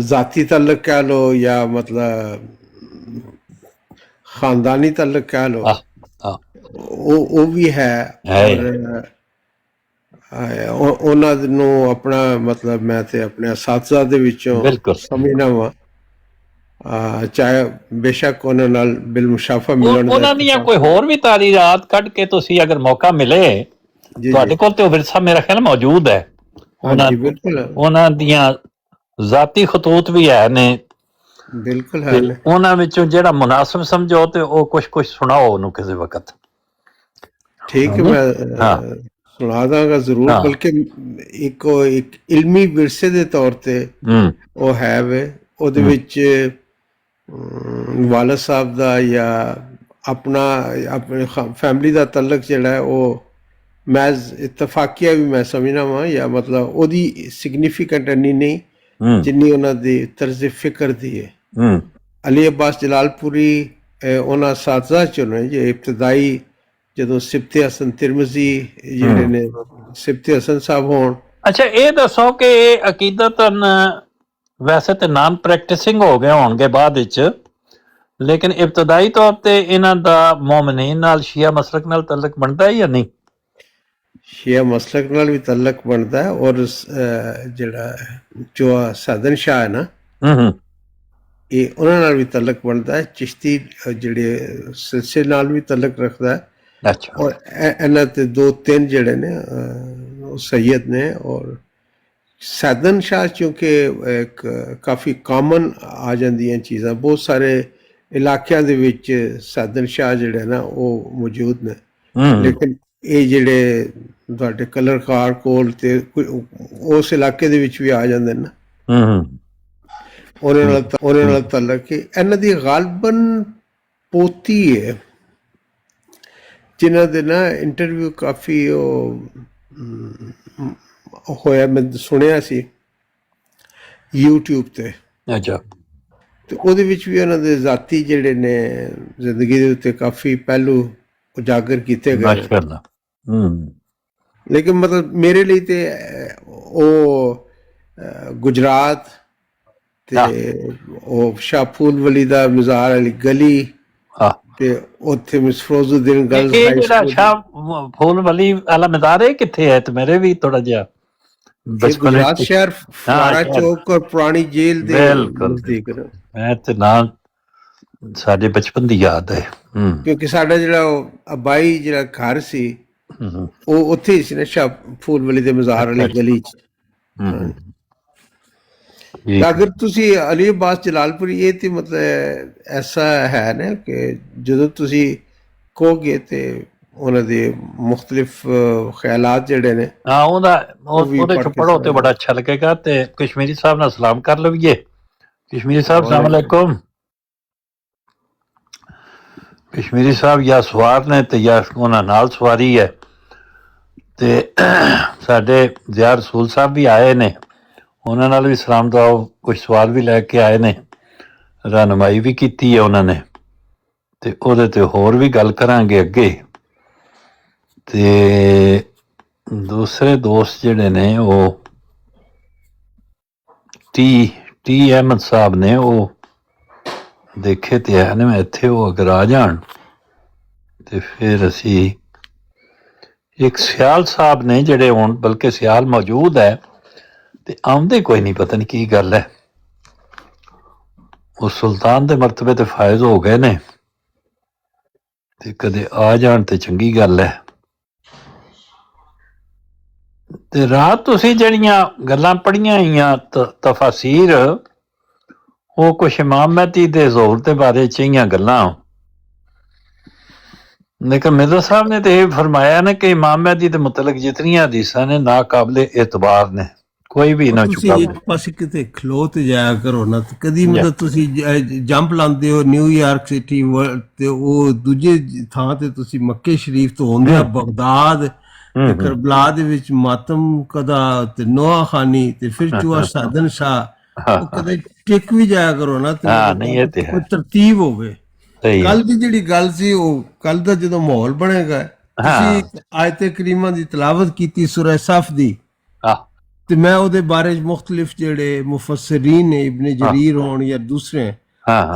ज़ाती ताल्लुक कह लो या मतलब खानदानी ताल्लुक कह लो, वो भी है। और ਉਹਨਾਂ ਨੂੰ ਆਪਣਾ ਮਤਲਬ ਮੈਂ ਤੇ ਆਪਣੇ ਅਸਾਤਜ਼ਾ ਦੇ ਵਿੱਚੋਂ ਸਮਝਣਾ ਵਾ, ਚਾਹੇ ਬੇਸ਼ੱਕ ਉਹਨਾਂ ਨਾਲ ਬਿਲਮੁਸ਼ਾਫਾ ਮਿਲਣ ਦਾ। ਉਹਨਾਂ ਦੀਆਂ ਕੋਈ ਹੋਰ ਵੀ ਤਾਰੀਰਾਤ ਕੱਢ ਕੇ ਤੁਸੀਂ ਅਗਰ ਮੌਕਾ ਮਿਲੇ, ਤੁਹਾਡੇ ਕੋਲ ਤੇ ਉਹ ਵਿਰਸਾ ਮੇਰਾ ਖਿਆਲ ਮੌਜੂਦ ਹੈ। ਉਹਨਾਂ ਦੀਆਂ ਜ਼ਾਤੀ ਖਤੂਤ ਵੀ ਹੈ ਨੇ। ਬਿਲਕੁਲ ਹੈ। ਉਹਨਾਂ ਵਿੱਚੋਂ ਜਿਹੜਾ ਮੁਨਾਸਿਬ ਸਮਝੋ ਤੇ ਉਹ ਕੁਛ ਸੁਣਾਓ ਉਹਨੂੰ ਕਿਸੇ ਵਕਤ। ਠੀਕ ਹੈ, ਮੈਂ ਸੁਣਾ ਦਾਂਗਾ ਜ਼ਰੂਰ। ਬਲਕਿ ਇੱਕ ਇਲਮੀ ਵਿਰਸੇ ਦੇ ਤੌਰ ਤੇ ਉਹ ਹੈ ਵੇ। ਉਹਦੇ ਵਿੱਚ ਵਾਲਦ ਸਾਹਿਬ ਦਾ ਜਾਂ ਆਪਣੇ ਫੈਮਿਲੀ ਦਾ ਤਾਲੁਕ ਜਿਹੜਾ ਹੈ, ਉਹ ਮੈਜ਼ ਇਤਫਾਕੀਆ ਵੀ ਮੈਂ ਸਮਝਣਾ ਵਾਂ, ਜਾਂ ਮਤਲਬ ਉਹਦੀ ਸਿਗਨੀਫਿਕੈਂਟ ਇੰਨੀ ਨਹੀਂ ਜਿੰਨੀ ਉਹਨਾਂ ਦੀ ਤਰਜ਼ ਫਿਕਰ ਦੀ ਹੈ। ਅਲੀ ਅब्बास ਜਲਾਲਪੁਰੀ ਉਹਨਾਂ ਸਾਥੀਆਂ ਚੋਂ ਨੇ ਜੇ ਇਬਤਦਾਈ ਜਦੋਂ ਸਿਬਤੇ ਹਸਨ ਤਿਰਮਜ਼ੀ ਜਿਹੜੇ ਨੇ ਸਿਬਤੇ ਹਸਨ ਸਾਹਿਬ ਹੋਣ। ਅੱਛਾ, ਇਹ ਦੱਸੋ ਕਿ ਇਹ ਅਕੀਦਤਨ ਵੈਸੇ ਤੇ ਨਾਨ ਪ੍ਰੈਕਟਿਸਿੰਗ ਹੋ ਗਏ ਹੋਣਗੇ ਬਾਅਦ ਵਿੱਚ, ਲੇਕਿਨ ਇਬਤਦਾਈ ਤੌਰ ਤੇ ਇਹਨਾਂ ਦਾ ਮੋਮਨੀਨ ਨਾਲ ਸ਼ੀਆ ਮਸਲਕ ਨਾਲ ਤਾਲੁਕ ਬਣਦਾ ਹੈ ਜਾਂ ਨਹੀਂ? ਸ਼ੀਆ ਮਸਲਕ ਨਾਲ ਵੀ ਤਾਲੁਕ ਬਣਦਾ ਹੈ, ਔਰ ਜਿਹੜਾ ਜੋ ਸਾਦਨ ਸ਼ਾਹ ਹੈ ਨਾ, ਇਹ ਉਹਨਾਂ ਨਾਲ ਵੀ ਤਾਲੁਕ ਬਣਦਾ ਹੈ। ਚਿਸ਼ਤੀ ਜਿਹੜੇ ਸਿਲਸਿਲੇ ਨਾਲ ਵੀ ਤਾਲੁਕ ਰੱਖਦਾ ਹੈ। ਔਰ ਇਹਨਾਂ ਤੇ 2-3 ਜਿਹੜੇ ਨੇ ਉਹ ਸੈਯਦ ਨੇ। ਔਰ ਸਾਦਨ ਸ਼ਾਹ ਕਿਉਂਕਿ ਇੱਕ ਕਾਫੀ ਕਾਮਨ ਆ ਜਾਂਦੀਆਂ ਚੀਜ਼ਾਂ, ਬਹੁਤ ਸਾਰੇ ਇਲਾਕਿਆਂ ਦੇ ਵਿੱਚ ਸਾਦਨ ਸ਼ਾਹ ਜਿਹੜੇ ਨਾ ਉਹ ਮੌਜੂਦ ਨੇ, ਲੇਕਿਨ ਇਹ ਜਿਹੜੇ ਤੁਹਾਡੇ ਕਲਰਕਾਰ ਕੋਲ ਤੇ ਉਸ ਇਲਾਕੇ ਦੇ ਵਿੱਚ ਵੀ ਆ ਜਾਂਦੇ ਨੇ ਨਾ। ਉਹਦੇ ਨਾਲ ਤਲਕ ਹੈ। ਇਹਨਾਂ ਦੀ ਗਾਲਬਨ ਪੋਤੀ ਹੈ, ਜਿਨ੍ਹਾਂ ਦੇ ਨਾ ਇੰਟਰਵਿਊ ਕਾਫੀ ਹੋਇਆ, ਮੈਂ ਸੁਣਿਆ ਸੀ YouTube ਤੇ। ਅੱਛਾ। ਤੇ ਉਹਦੇ ਵਿੱਚ ਵੀ ਉਹਨਾਂ ਦੇ ਜ਼ਾਤੀ ਜਿਹੜੇ ਨੇ ਜ਼ਿੰਦਗੀ ਦੇ ਉੱਤੇ ਕਾਫੀ ਪਹਿਲੂ ਉਜਾਗਰ ਕੀਤੇ ਗਏ। ਮਾਸ਼ਾਅੱਲਾ। ਲੇਕਿਨ ਮਤਲਬ ਮੇਰੇ ਲਈ ਤੇ ਉਹ ਗੁਜਰਾਤ ਤੇ ਉਹ ਸ਼ਾਹ ਫੂਲਵਲੀ ਦਾ ਮਜ਼ਾਰ ਵਾਲੀ ਗਲੀ ਤੇ ਉੱਥੇ ਮਿਸ ਫਿਰੋਜ਼ੁਦੀਨ ਗਰਲਜ਼ ਇਹ ਹਾਈ ਜਿਹੜਾ ਸਕੂਲ, ਸ਼ਾਹ ਫੂਲਵਲੀ ਵਾਲਾ ਮਜ਼ਾਰ ਹੈ ਕਿੱਥੇ ਹੈ? ਤੇ ਮੇਰੇ ਵੀ ਥੋੜਾ ਜਿਹਾ ਗੁਜਰਾਤ ਸ਼ਹਿਰ ਫੁਆਰਾ ਚੌਕ ਔਰ ਪੁਰਾਣੀ ਜੇਲ੍ਹ ਦੇ ਨਜ਼ਦੀਕ। ਮੈਂ ਤੇ ਨਾਂ ਸਾਡੇ ਬਚਪਨ ਦੀ ਯਾਦ ਹੈ। ਕਿਉਂਕਿ ਸਾਡਾ ਜਿਹੜਾ ਉਹ ਅਬਾਈ ਜਿਹੜਾ ਘਰ ਸੀ ਉਹ ਉੱਥੇ ਹੀ ਸੀ ਨਾ, ਸ਼ਾਹ ਫੂਲਵਲੀ ਦੇ ਮਜ਼ਾਰ ਵਾਲੀ ਗਲੀ 'ਚ। ਅਗਰ ਤੁਸੀਂ ਅਲੀ ਅਬਾਸ ਜਲਾਲਪੁਰੀ, ਇਹ ਤੇ ਮਤਲਬ ਐਸਾ ਹੈ ਨਾ ਕਿ ਜਦੋਂ ਤੁਸੀਂ ਕਹੋਗੇ ਤੇ ਉਹਨਾਂ ਦੇ ਮੁਖਤਲਿਫ ਖਿਆਲਾਤ ਜਿਹੜੇ ਨੇ ਉਹਦੇ ਚ ਪੜ੍ਹੋ ਤੇ ਬੜਾ ਅੱਛਾ ਲੱਗੇਗਾ। ਤੇ ਕਸ਼ਮੀਰੀ ਸਾਹਿਬ ਨਾਲ ਸਲਾਮ ਕਰ ਲਈਏ। ਕਸ਼ਮੀਰੀ ਸਾਹਿਬ ਸਲਾਮ ਅਲੈਕੁਮ। ਕਸ਼ਮੀਰੀ ਸਾਹਿਬ ਜਾਂ ਸਵਾਰ ਨੇ ਤੇ ਜਾਂ ਉਹਨਾਂ ਨਾਲ ਸਵਾਰੀ ਹੈ। ਤੇ ਸਾਡੇ ਜ਼ਿਆ ਰਸੂਲ ਸਾਹਿਬ ਵੀ ਆਏ ਨੇ, ਉਹਨਾਂ ਨਾਲ ਵੀ ਸਲਾਮ ਦੁਆਓ, ਕੁਝ ਸਵਾਲ ਵੀ ਲੈ ਕੇ ਆਏ ਨੇ, ਰਹਿਨੁਮਾਈ ਵੀ ਕੀਤੀ ਹੈ ਉਹਨਾਂ ਨੇ। ਤੇ ਉਹਦੇ ਤੇ ਹੋਰ ਵੀ ਗੱਲ ਕਰਾਂਗੇ ਅੱਗੇ। ਤੇ ਦੂਸਰੇ ਦੋਸਤ ਜਿਹੜੇ ਨੇ ਉਹ ਟੀ ਅਹਿਮਦ ਸਾਹਿਬ ਨੇ, ਉਹ ਦੇਖੇ ਤੇ ਹੈ ਨੇ, ਮੈਂ ਇੱਥੇ ਉਹ ਅਗਰ ਆ ਜਾਣ ਤੇ ਫਿਰ ਅਸੀਂ ਇੱਕ ਸਿਆਲ ਸਾਹਿਬ ਨੇ ਜਿਹੜੇ ਹੁਣ, ਬਲਕਿ ਸਿਆਲ ਮੌਜੂਦ ਹੈ ਤੇ ਆਉਂਦੇ ਕੋਈ ਨਹੀਂ, ਪਤਾ ਨਹੀਂ ਕੀ ਗੱਲ ਹੈ। ਉਹ ਸੁਲਤਾਨ ਦੇ ਮਰਤਬੇ ਤੇ ਫਾਇਜ਼ ਹੋ ਗਏ ਨੇ ਤੇ ਕਦੇ ਆ ਜਾਣ ਤੇ ਚੰਗੀ ਗੱਲ ਹੈ। ਤੇ ਰਾਤ ਤੁਸੀਂ ਜਿਹੜੀਆਂ ਗੱਲਾਂ ਪੜ੍ਹੀਆਂ ਹੋਈਆਂ ਤਫਾਸੀਰ, ਉਹ ਕੁਛ ਇਮਾਮ ਮਹਿਦੀ ਦੇ ਜ਼ੋਰ ਦੇ ਬਾਰੇ ਚਹੀਆਂ ਗੱਲਾਂ, ਲੇਕਿਨ ਮਿਰਜ਼ਾ ਸਾਹਿਬ ਨੇ ਤੇ ਇਹ ਫਰਮਾਇਆ ਨਾ ਕਿ ਇਮਾਮ ਮਹਿਦੀ ਦੇ ਮੁਤਲਕ ਜਿਤਨੀਆਂ ਹਦੀਸਾਂ ਨੇ ਨਾਕਾਬਲੇ ਇਤਬਾਰ ਨੇ, ਕੋਈ ਵੀ ਨਾ ਤੁਸੀਂ ਇੱਕ ਪਾਸੇ ਕਿਤੇ ਖਲੋ ਤੇ ਜਾਇਆ ਕਰੋ ਨਾ। ਕਦੀ ਮਤਲਬ ਤੁਸੀਂ ਜੰਪ ਲਾਉਂਦੇ ਹੋ ਨਿਊਯਾਰਕ ਸਿਟੀ ਤੇ ਉਹ ਦੂਜੇ ਥਾਂ ਤੇ ਤੁਸੀਂ ਮੱਕੇ ਸ਼ਰੀਫ ਤੋਂ ਆਉਂਦੇ ਆ ਬਗਦਾਦ ਤੇ ਕਰਬਲਾ ਦੇ ਵਿੱਚ ਮਾਤਮ ਕਦਾ ਤੇ ਨੋਆ ਖਾਨੀ ਤੇ ਫਿਰ ਚੂਆ ਸਾਧਨ ਸ਼ਾਹ, ਉਹ ਕਦੇ ਟਿਕ ਵੀ ਜਾਇਆ ਕਰੋ ਨਾ। ਤੇ ਕੋਈ ਤਰਤੀਬ ਹੋਵੇ। ਕੱਲ ਦੀ ਜਿਹੜੀ ਗੱਲ ਸੀ, ਉਹ ਕੱਲ ਦਾ ਜਦੋਂ ਮਾਹੌਲ ਬਣੇਗਾ, ਤੁਸੀਂ ਆਇਤ ਕਰੀਮਾ ਦੀ ਤਲਾਵਤ ਕੀਤੀ ਸੂਰਾ ਸਫ ਦੀ, ਤੇ ਮੈਂ ਉਹਦੇ ਬਾਰੇ ਮੁਖਤਲਿਫ ਜਿਹੜੇ ਮੁਫੱਸਿਰੀਨ ਨੇ, ਇਬਨ ਜਰੀਰ ਹੋਣ ਜਾਂ ਦੂਸਰੇ,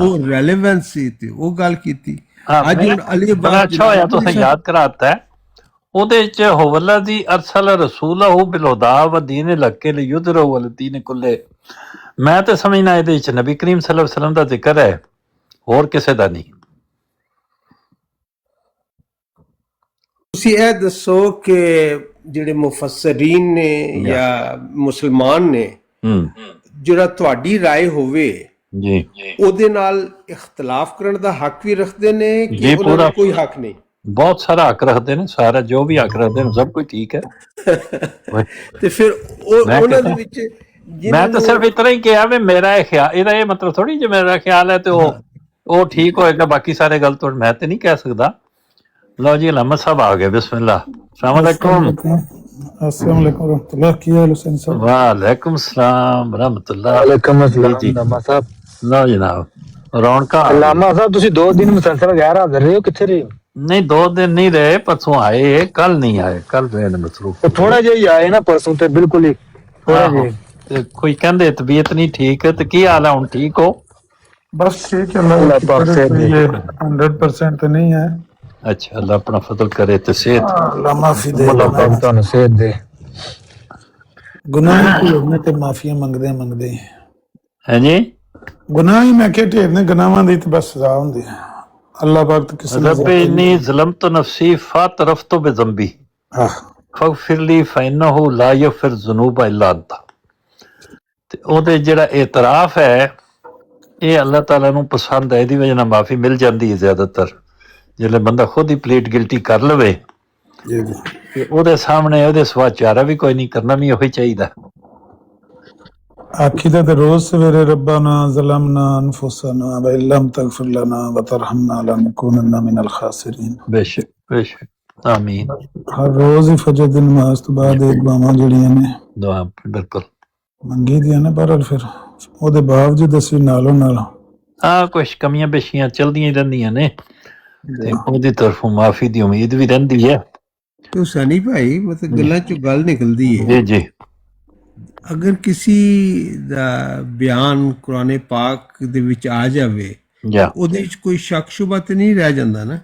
ਉਹ ਰੈਲੇਵੈਂਸ ਸੀ ਤੇ ਉਹ ਗੱਲ ਕੀਤੀ। ਅੱਜ ਅਲੀ ਬੜਾ ਅੱਛਾ ਹੋਇਆ ਤੁਸੀਂ ਯਾਦ ਕਰਾਤਾ ਹੈ। ਉਹਦੇ ਚ ਹੁਵੱਲਾ ਦੀ ਅਰਸਲ ਰਸੂਲਹੁ ਬਿਲਹੁਦਾ ਵ ਦੀਨ ਲੱਕੇ ਲਿਯੁਧਿਰਹੁ ਅਲਾ ਦੀਨ ਕੁੱਲੇ। ਮੈਂ ਤਾਂ ਸਮਝਣਾ ਇਹਦੇ ਚ ਨਬੀ ਕਰੀਮ ਸੱਲੱਲਾਹੁ ਅਲੈਹਿ ਵਸੱਲਮ ਦਾ ਜ਼ਿਕਰ ਹੈ, ਹੋਰ ਕਿਸੇ ਦਾ ਨਹੀਂ। ਤੁਸੀਂ ਇਹ ਦੱਸੋ ਕਿ ਜਿਹੜੇ ਮੁਫੱਸਰੀਨ ਨੇ ਜਾਂ ਮੁਸਲਮਾਨ ਨੇ, ਜਿਹੜਾ ਤੁਹਾਡੀ ਰਾਏ ਹੋਵੇ ਜੀ, ਉਹਦੇ ਨਾਲ ਇਖਤਲਾਫ ਕਰਨ ਦਾ ਹੱਕ ਵੀ ਰੱਖਦੇ ਨੇ ਕਿ ਉਹਨਾਂ ਦਾ ਕੋਈ ਹੱਕ ਨਹੀਂ? ਬਹੁਤ ਸਾਰਾ ਹੱਕ ਰੱਖਦੇ ਨੇ, ਸਾਰਾ ਜੋ ਵੀ ਹੱਕ ਰੱਖਦੇ ਨੇ ਸਭ ਕੁਝ ਠੀਕ ਹੈ। ਤੇ ਫਿਰ ਉਹਨਾਂ ਦੇ ਵਿੱਚ ਮੈਂ ਤਾਂ ਸਿਰਫ ਇਤਨਾ ਹੀ ਕਿਹਾ ਵੀ ਮੇਰਾ ਇਹ ਖਿਆਲ, ਇਹਦਾ ਇਹ ਮਤਲਬ ਥੋੜੀ ਜੇ ਮੇਰਾ ਖਿਆਲ ਹੈ ਤੇ ਉਹ ਠੀਕ ਹੋਏਗਾ, ਬਾਕੀ ਸਾਰੇ ਗਲਤ ਹੋਣ, ਮੈਂ ਤੇ ਨਹੀਂ ਕਹਿ ਸਕਦਾ। ਲਓ ਜੀ ਅਲਹਮਦ ਸਾਹਿਬ ਆ ਗਏ, ਬਿਸਮਿल्लाह। अस्सलाम वालेकुम। अस्सलाम वालेकुम रहमतुल्लाह। की हाल हुसैन साहब? वालेकुम अस्सलाम रहमतुल्लाह। वालेकुम अस्सलाम अल्लामा साहब। ਲਓ ਜਨਾਬ ਰੌਣਕਾਂ। अल्लामा साहब ਤੁਸੀਂ 2 ਦਿਨ ਮੁਸਲਸਲ ਗੈਰ ਹਾਜ਼ਰ ਰਹੇ ਹੋ, ਕਿੱਥੇ ਰਹੇ? ਨਹੀਂ 2 ਦਿਨ ਨਹੀਂ ਰਹੇ, ਪਰਸੋਂ ਆਏ, ਕੱਲ ਨਹੀਂ ਆਏ, ਕੱਲ ਰਹੇ ਨੇ ਮਸਰੂਫ। ਥੋੜਾ ਜਿਹਾ ਹੀ ਆਏ ਨਾ ਪਰਸੋਂ ਤੇ, ਬਿਲਕੁਲ ਹੀ ਥੋੜਾ ਜਿਹਾ। ਤੇ ਕੋਈ ਕਹਿੰਦੇ ਤਬੀਅਤ ਨਹੀਂ ਠੀਕ, ਤੇ ਕੀ ਹਾਲ ਹੈ ਹੁਣ, ਠੀਕ ਹੋ? बस ठीक है, अल्लाह पाक से 100% तो नहीं है। अच्छा, अल्लाह अपना फजल करे ते सेहत, अल्लाह माफी दे, अल्लाह पाक ਤੁਹਾਨੂੰ सेहत दे। गुनाह की होने ते माफिया मंगदे है जी। गुनाह ही मैं क्या ढेर ने गुनाहां दी ते बस सजा हुंदी है। अल्लाह पाक तो किसी रब्बी इन्नी ज़लमतु नफ्सी फ़अतरफ़तु बिज़ंबी फ़ग़फ़िर ली फ़इन्नहु ला यग़फ़िरु ज़ुनूबा इल्ला अंत। ਤੇ ਉਹਦੇ ਜਿਹੜਾ ਇਤਰਾਫ ਹੈ, ਇਹ ਅੱਲਾਹ ਤਾਲਾ ਨੂੰ ਪਸੰਦ ਹੈ, ਇਹਦੀ ਵਜ੍ਹਾ ਨਾਲ ਮਾਫੀ ਮਿਲ ਜਾਂਦੀ ਹੈ ਜ਼ਿਆਦਾਤਰ। ਜਿਹੜੇ ਬੰਦਾ ਖੁਦ ਹੀ ਪਲੀਟ ਗਿਲਟੀ ਕਰ ਲਵੇ ਤੇ ਉਹਦੇ ਸਾਹਮਣੇ ਉਹਦੇ ਸਵਾ ਚਾਰਾ ਵੀ ਕੋਈ ਨਹੀਂ, ਕਰਨਾ ਵੀ ਉਹੀ ਚਾਹੀਦਾ। आखिदा ते रोज सवेरे रब्बाना ज़लमना अनफुसना व इल्लम तगफिर लना व तरहमना लनकुनन्ना मिनल खासिरीन। बेशक बेशक आमीन। हर रोज ही फजर दी नमाज तो बाद एक दुआवां जड़ियां ने दुआ बिल्कुल मंगी दियां ने, पर फिर ਉਹਦੇ ਬਾਵਜੂਦ ਅਸੀਂ ਨਾਲੋਂ ਨਾਲ ਕੁਛ ਕਮੀਆਂ ਪੇਸ਼ੀਆਂ ਚਲਦੀਆਂ ਹੀ ਰਹਿੰਦੀਆਂ ਨੇ ਤੇ ਉਹਦੀ ਤਰਫੋਂ ਮਾਫੀ ਦੀ ਉਮੀਦ ਵੀ ਰਹਿੰਦੀ ਹੈ। ਤੇ ਹੁਸੈਨੀ ਭਾਈ ਮਤਲਬ ਗੱਲਾਂ ਚੋਂ ਗੱਲ ਨਿਕਲਦੀ ਹੈ, ਜੀ ਜੀ ਅਗਰ ਕਿਸੇ ਦਾ ਬਿਆਨ ਕੁਰਾਨ ਪਾਕ ਦੇ ਵਿੱਚ ਆ ਜਾਵੇ ਜਾਂ ਉਹਦੇ ਵਿੱਚ ਕੋਈ ਸ਼ੱਕ ਸ਼ੁਬਾ ਤੇ ਨਹੀਂ ਰਹਿ ਜਾਂਦਾ ਨਾ?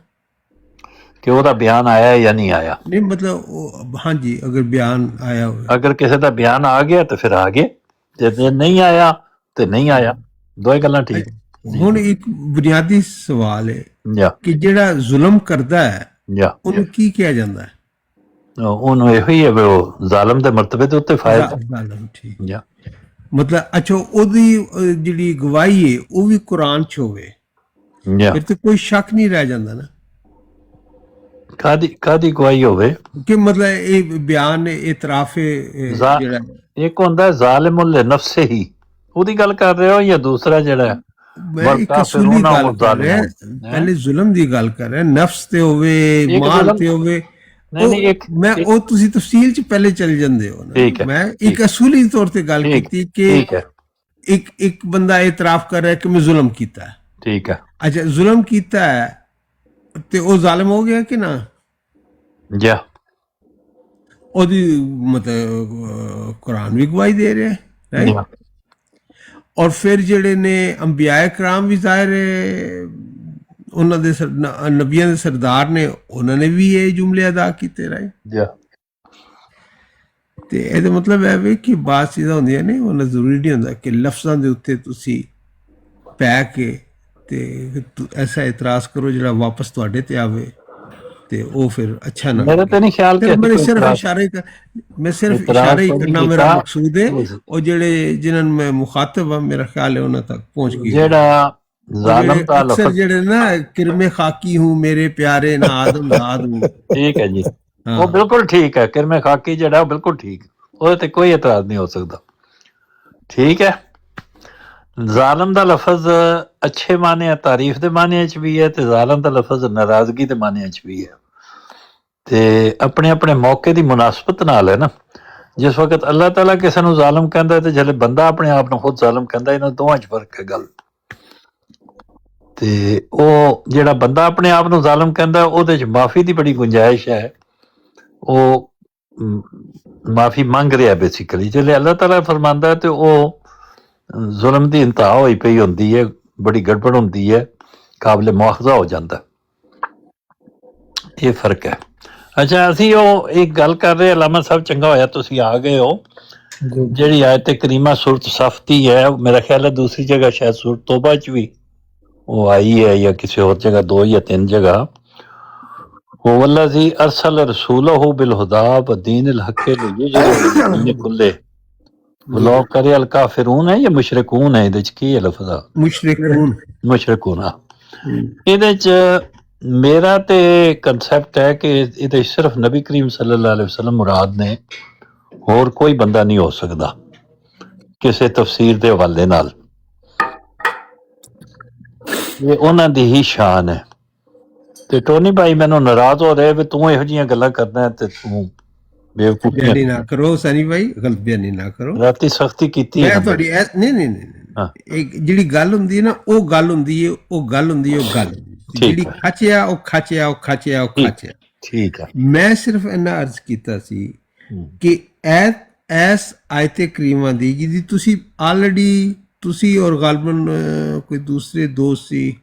ਕਿ ਉਹਦਾ ਬਿਆਨ ਆਇਆ ਜਾਂ ਨਹੀਂ ਆਇਆ। ਨਹੀਂ ਮਤਲਬ ਹਾਂਜੀ, ਅਗਰ ਬਿਆਨ ਆਇਆ ਹੋਵੇ, ਅਗਰ ਕਿਸੇ ਦਾ ਬਿਆਨ ਆ ਗਿਆ ਤਾਂ ਫਿਰ ਆ ਗਿਆ, ਜੇ ਨਹੀਂ ਆਇਆ ਤੇ ਨਹੀਂ ਆਇਆ, ਦੋਏ ਗੱਲਾਂ ਠੀਕ। ਹੁਣ ਇੱਕ ਬੁਨਿਆਦੀ ਸਵਾਲ ਹੈ ਜਾਂ ਕਿ ਜਿਹੜਾ ਜ਼ੁਲਮ ਕਰਦਾ ਹੈ ਜਾਂ ਉਹਨੂੰ ਕੀ ਕਿਹਾ ਜਾਂਦਾ ਹੈ? ਉਹਨੂੰ ਇਹੋ ਹੀ ਹੈ ਵੀ ਉਹ ਜ਼ਾਲਮ ਦੇ ਮਰਤਬੇ ਦੇ ਉੱਤੇ ਫਾਇਦਾ ਜ਼ਾਲਮ, ਠੀਕ। ਜਾਂ ਮਤਲਬ ਅੱਛਾ, ਉਹਦੀ ਜਿਹੜੀ ਗਵਾਹੀ ਹੈ ਉਹ ਵੀ ਕੁਰਾਨ 'ਚ ਹੋਵੇ ਜਾਂ ਫਿਰ ਤੇ ਕੋਈ ਸ਼ੱਕ ਨਹੀਂ ਰਹਿ ਜਾਂਦਾ ਨਾ ਕਾਦੀ ਗਵਾਹੀ ਹੋਵੇ ਕਿ ਮਤਲਬ ਇਹ ਬਿਆਨ ਇਤਰਾਫ ਜਿਹੜਾ ਇੱਕ ਹੁੰਦਾ ਜ਼ਾਲਿਮੁਲ ਨਫਸੇ ਹੀ, ਉਹਦੀ ਗੱਲ ਕਰ ਰਹੇ ਹੋ, ਜਾਂ ਦੂਸਰਾ ਜਿਹੜਾ ਮੈਂ ਇੱਕ ਅਸੂਲੀ ਗੱਲ ਕਰ ਰਿਹਾ, ਪਹਿਲੇ ਜ਼ੁਲਮ ਦੀ ਗੱਲ ਕਰ ਰਿਹਾ, ਨਫਸ ਤੇ ਹੋਵੇ, ਮਾਲ ਤੇ ਹੋਵੇ। ਮੈਂ ਉਹ ਤੁਸੀਂ ਤਫਸੀਲ 'ਚ ਪਹਿਲੇ ਚਲੇ ਜਾਂਦੇ ਹੋ ਨਾ, ਮੈਂ ਇੱਕ ਅਸੂਲੀ ਤੌਰ ਤੇ ਗੱਲ ਕੀਤੀ ਕਿ ਇੱਕ ਬੰਦਾ ਇਤਰਾਫ ਕਰ ਰਿਹਾ ਕਿ ਮੈਂ ਜ਼ੁਲਮ ਕੀਤਾ ਹੈ। ਠੀਕ ਹੈ, ਅੱਛਾ, ਜ਼ੁਲਮ ਕੀਤਾ ਹੈ ਤੇ ਉਹ ਜ਼ਾਲਿਮ ਹੋ ਗਿਆ ਕਿ ਨਾ? ਜਾਂ ਉਹਦੀ ਮਤਲਬ ਕੁਰਾਨ ਵੀ ਗਵਾਹੀ ਦੇ ਰਿਹਾ ਹੈ, ਔਰ ਫਿਰ ਜਿਹੜੇ ਨੇ ਅੰਬਿਆ ਕਰਾਮ ਵੀ ਜ਼ਾਹਿਰ ਉਹਨਾਂ ਦੇ ਨਬੀਆਂ ਦੇ ਸਰਦਾਰ ਨੇ, ਉਹਨਾਂ ਨੇ ਵੀ ਇਹ ਜੁਮਲੇ ਅਦਾ ਕੀਤੇ ਰਹੇ। ਤੇ ਇਹਦਾ ਮਤਲਬ ਹੈ ਵੀ ਕਿ ਬਾਤ ਚੀਜ਼ਾਂ ਹੁੰਦੀਆਂ ਨੇ, ਉਹਨਾਂ ਜ਼ਰੂਰੀ ਨਹੀਂ ਹੁੰਦਾ ਕਿ ਲਫ਼ਜ਼ਾਂ ਦੇ ਉੱਤੇ ਤੁਸੀਂ ਪੈ ਕੇ ਤੇ ਐਸਾ ਇਤਰਾਜ਼ ਕਰੋ ਜਿਹੜਾ ਵਾਪਸ ਤੁਹਾਡੇ ਤੇ ਆਵੇ ਤੇ ਉਹ ਫਿਰ ਅੱਛਾ ਨਾ। ਮੇਰਾ ਤਾਂ ਨਹੀਂ ਖਿਆਲ ਕਿ ਮੈਂ ਸਿਰਫ ਇਸ਼ਾਰੇ ਕਰਨਾ ਮੇਰਾ ਮਕਸੂਦ ਹੈ। ਉਹ ਜਿਹੜੇ ਜਿਨ੍ਹਾਂ ਨੂੰ ਮੈਂ ਮੁਖਾਤਬ ਹਾਂ, ਮੇਰਾ ਖਿਆਲ ਹੈ ਉਹਨਾਂ ਤੱਕ ਪਹੁੰਚ ਗਈ। ਜਿਹੜਾ ਜ਼ਾਲਮ ਦਾ ਅਕਸਰ ਜਿਹੜੇ ਨਾ ਕਿਰਮੇ ਖਾਕੀ ਹੂੰ ਮੇਰੇ ਪਿਆਰੇ ਨਾ ਆਦਮ ਜ਼ਾਦ ਹੂੰ, ਠੀਕ ਹੈ ਜੀ, ਉਹ ਬਿਲਕੁਲ ਠੀਕ ਹੈ। ਕਿਰਮੇ ਖਾਕੀ ਜਿਹੜਾ ਉਹ ਬਿਲਕੁਲ ਠੀਕ, ਉਹਦੇ ਤੇ ਕੋਈ ਇਤਰਾਜ਼ ਨਹੀਂ ਹੋ ਸਕਦਾ। ਠੀਕ ਹੈ, ਜ਼ਾਲਮ ਦਾ ਲਫ਼ਜ਼ ਅੱਛੇ ਮਾਨੇ ਤਾਰੀਫ ਦੇ ਮਾਨੇ 'ਚ ਵੀ ਹੈ ਤੇ ਜ਼ਾਲਮ ਦਾ ਲਫ਼ਜ਼ ਨਾਰਾਜ਼ਗੀ ਦੇ ਮਾਨੇ 'ਚ ਵੀ ਹੈ। ਤੇ ਆਪਣੇ ਆਪਣੇ ਮੌਕੇ ਦੀ ਮੁਨਾਸਬਤ ਨਾਲ ਹੈ ਨਾ। ਜਿਸ ਵਕਤ ਅੱਲਾਹ ਤਾਲਾ ਕਿਸੇ ਨੂੰ ਜ਼ਾਲਮ ਕਹਿੰਦਾ ਤੇ ਜਿਹੜੇ ਬੰਦਾ ਆਪਣੇ ਆਪ ਨੂੰ ਖੁਦ ਜ਼ਾਲਮ ਕਹਿੰਦਾ, ਇਹਨਾਂ ਦੋਵਾਂ 'ਚ ਫਰਕ ਹੈ ਗੱਲ। ਤੇ ਉਹ ਜਿਹੜਾ ਬੰਦਾ ਆਪਣੇ ਆਪ ਨੂੰ ਜ਼ਾਲਮ ਕਹਿੰਦਾ ਉਹਦੇ 'ਚ ਮਾਫੀ ਦੀ ਬੜੀ ਗੁੰਜਾਇਸ਼ ਹੈ, ਉਹ ਮਾਫੀ ਮੰਗ ਰਿਹਾ ਬੇਸਿਕਲੀ। ਜਿਹੜੇ ਅੱਲਾਹ ਤਾਲਾ ਫਰਮਾਂਦਾ ਤੇ ਉਹ ਜ਼ੁਲਮ ਦੀ ਇੰਤਹਾ ਹੋਈ ਪਈ ਹੁੰਦੀ ਹੈ, ਬੜੀ ਗੜਬੜ ਹੁੰਦੀ ਹੈ, ਕਾਬਲੇ ਮੁਆਖਜ਼ਾ ਹੋ ਜਾਂਦਾ। ਇਹ ਫਰਕ ਹੈ। ਅੱਛਾ, ਅਸੀਂ ਉਹ ਇੱਕ ਗੱਲ ਕਰ ਰਹੇ, ਅਲਾਮਾ ਸਾਹਿਬ ਚੰਗਾ ਹੋਇਆ ਤੁਸੀਂ ਆ ਗਏ ਹੋ। ਜਿਹੜੀ ਆਇਤ ਕਰੀਮਾ ਸੂਰਤ ਸਫ ਦੀ ਹੈ, ਮੇਰਾ ਖਿਆਲ ਹੈ ਦੂਸਰੀ ਜਗ੍ਹਾ ਸ਼ਾਇਦ ਸੂਰਤ ਤੋਬਾ 'ਚ ਵੀ ਉਹ ਆਈ ਹੈ ਜਾਂ ਕਿਸੇ ਹੋਰ ਜਗ੍ਹਾ, 2 ਜਾਂ 3 ਜਗ੍ਹਾ। ਉਹ ਵल्लज़ी अरसल रसूलहु बिलहुदा व दीनिल हक़ लियुज़हिरहु कुल्ले वलो करे अल काफिरून है या मुशरिकून है? ਇਹਦੇ 'ਚ ਕੀ ਹੈ ਲਫ਼ਜ਼? ਮੁਸ਼ਰਿਕੂਨ। ਇਹਦੇ 'ਚ ਮੇਰਾ ਤੇ ਕਨਸੈਪਟ ਹੈ ਕਿ ਇਹਦੇ ਸਿਰਫ ਨਬੀ ਕਰੀਮ ਸੱਲੱਲਾਹੁ ਅਲੈਹਿ ਵਸੱਲਮ ਮੁਰਾਦ ਨੇ, ਹੋਰ ਕੋਈ ਬੰਦਾ ਨਹੀਂ ਹੋ ਸਕਦਾ ਕਿਸੇ ਤਫਸੀਰ ਦੇ ਹਵਾਲੇ ਨਾਲ। ਇਹ ਉਹਨਾਂ ਦੀ ਹੀ ਸ਼ਾਨ ਹੈ। ਤੇ ਟੋਨੀ ਭਾਈ ਮੈਨੂੰ ਨਾਰਾਜ਼ ਹੋ ਰਿਹਾ ਵੀ ਤੂੰ ਇਹੋ ਜਿਹੀਆਂ ਗੱਲਾਂ ਕਰਦਾ ਤੇ ਤੂੰ ਬੇਵਕੂਫੀ ਨਾ ਕਰੋ ਸਨੀ ਭਾਈ, ਗਲਤ ਬਿਆਨੀ ਨਾ ਕਰੋ। ਰਾਤੀ ਸਖਤੀ ਕੀਤੀ ਮੈਂ ਤੁਹਾਡੀ ਨਹੀਂ ਜਿਹੜੀ ਗੱਲ ਹੁੰਦੀ ਹੈ ਨਾ, ਉਹ ਗੱਲ ਹੁੰਦੀ ਹੈ, ਉਹ ਗੱਲ ਹੁੰਦੀ ਹੈ, ਉਹ ਗੱਲ ਜਿਹੜੀ ਖਚਿਆ ਉਹ ਖਚਿਆ ਉਹ ਖਚਿਆ ਉਹ ਖਚਿਆ। ਠੀਕ ਹੈ, ਮੈਂ ਸਿਰਫ ਇੰਨਾ ਅਰਜ਼ ਕੀਤਾ ਸੀ ਕਿ ਐਸ ਆਇਤੇ ਕਰੀਮਾਂ ਦੀ ਜਿਹਦੀ ਤੁਸੀਂ ਆਲਰੇਡੀ ਤੁਸੀਂ ਔਰ ਗਾਲਬਨ ਕੋਈ ਦੂਸਰੇ ਦੋਸਤ ਸੀ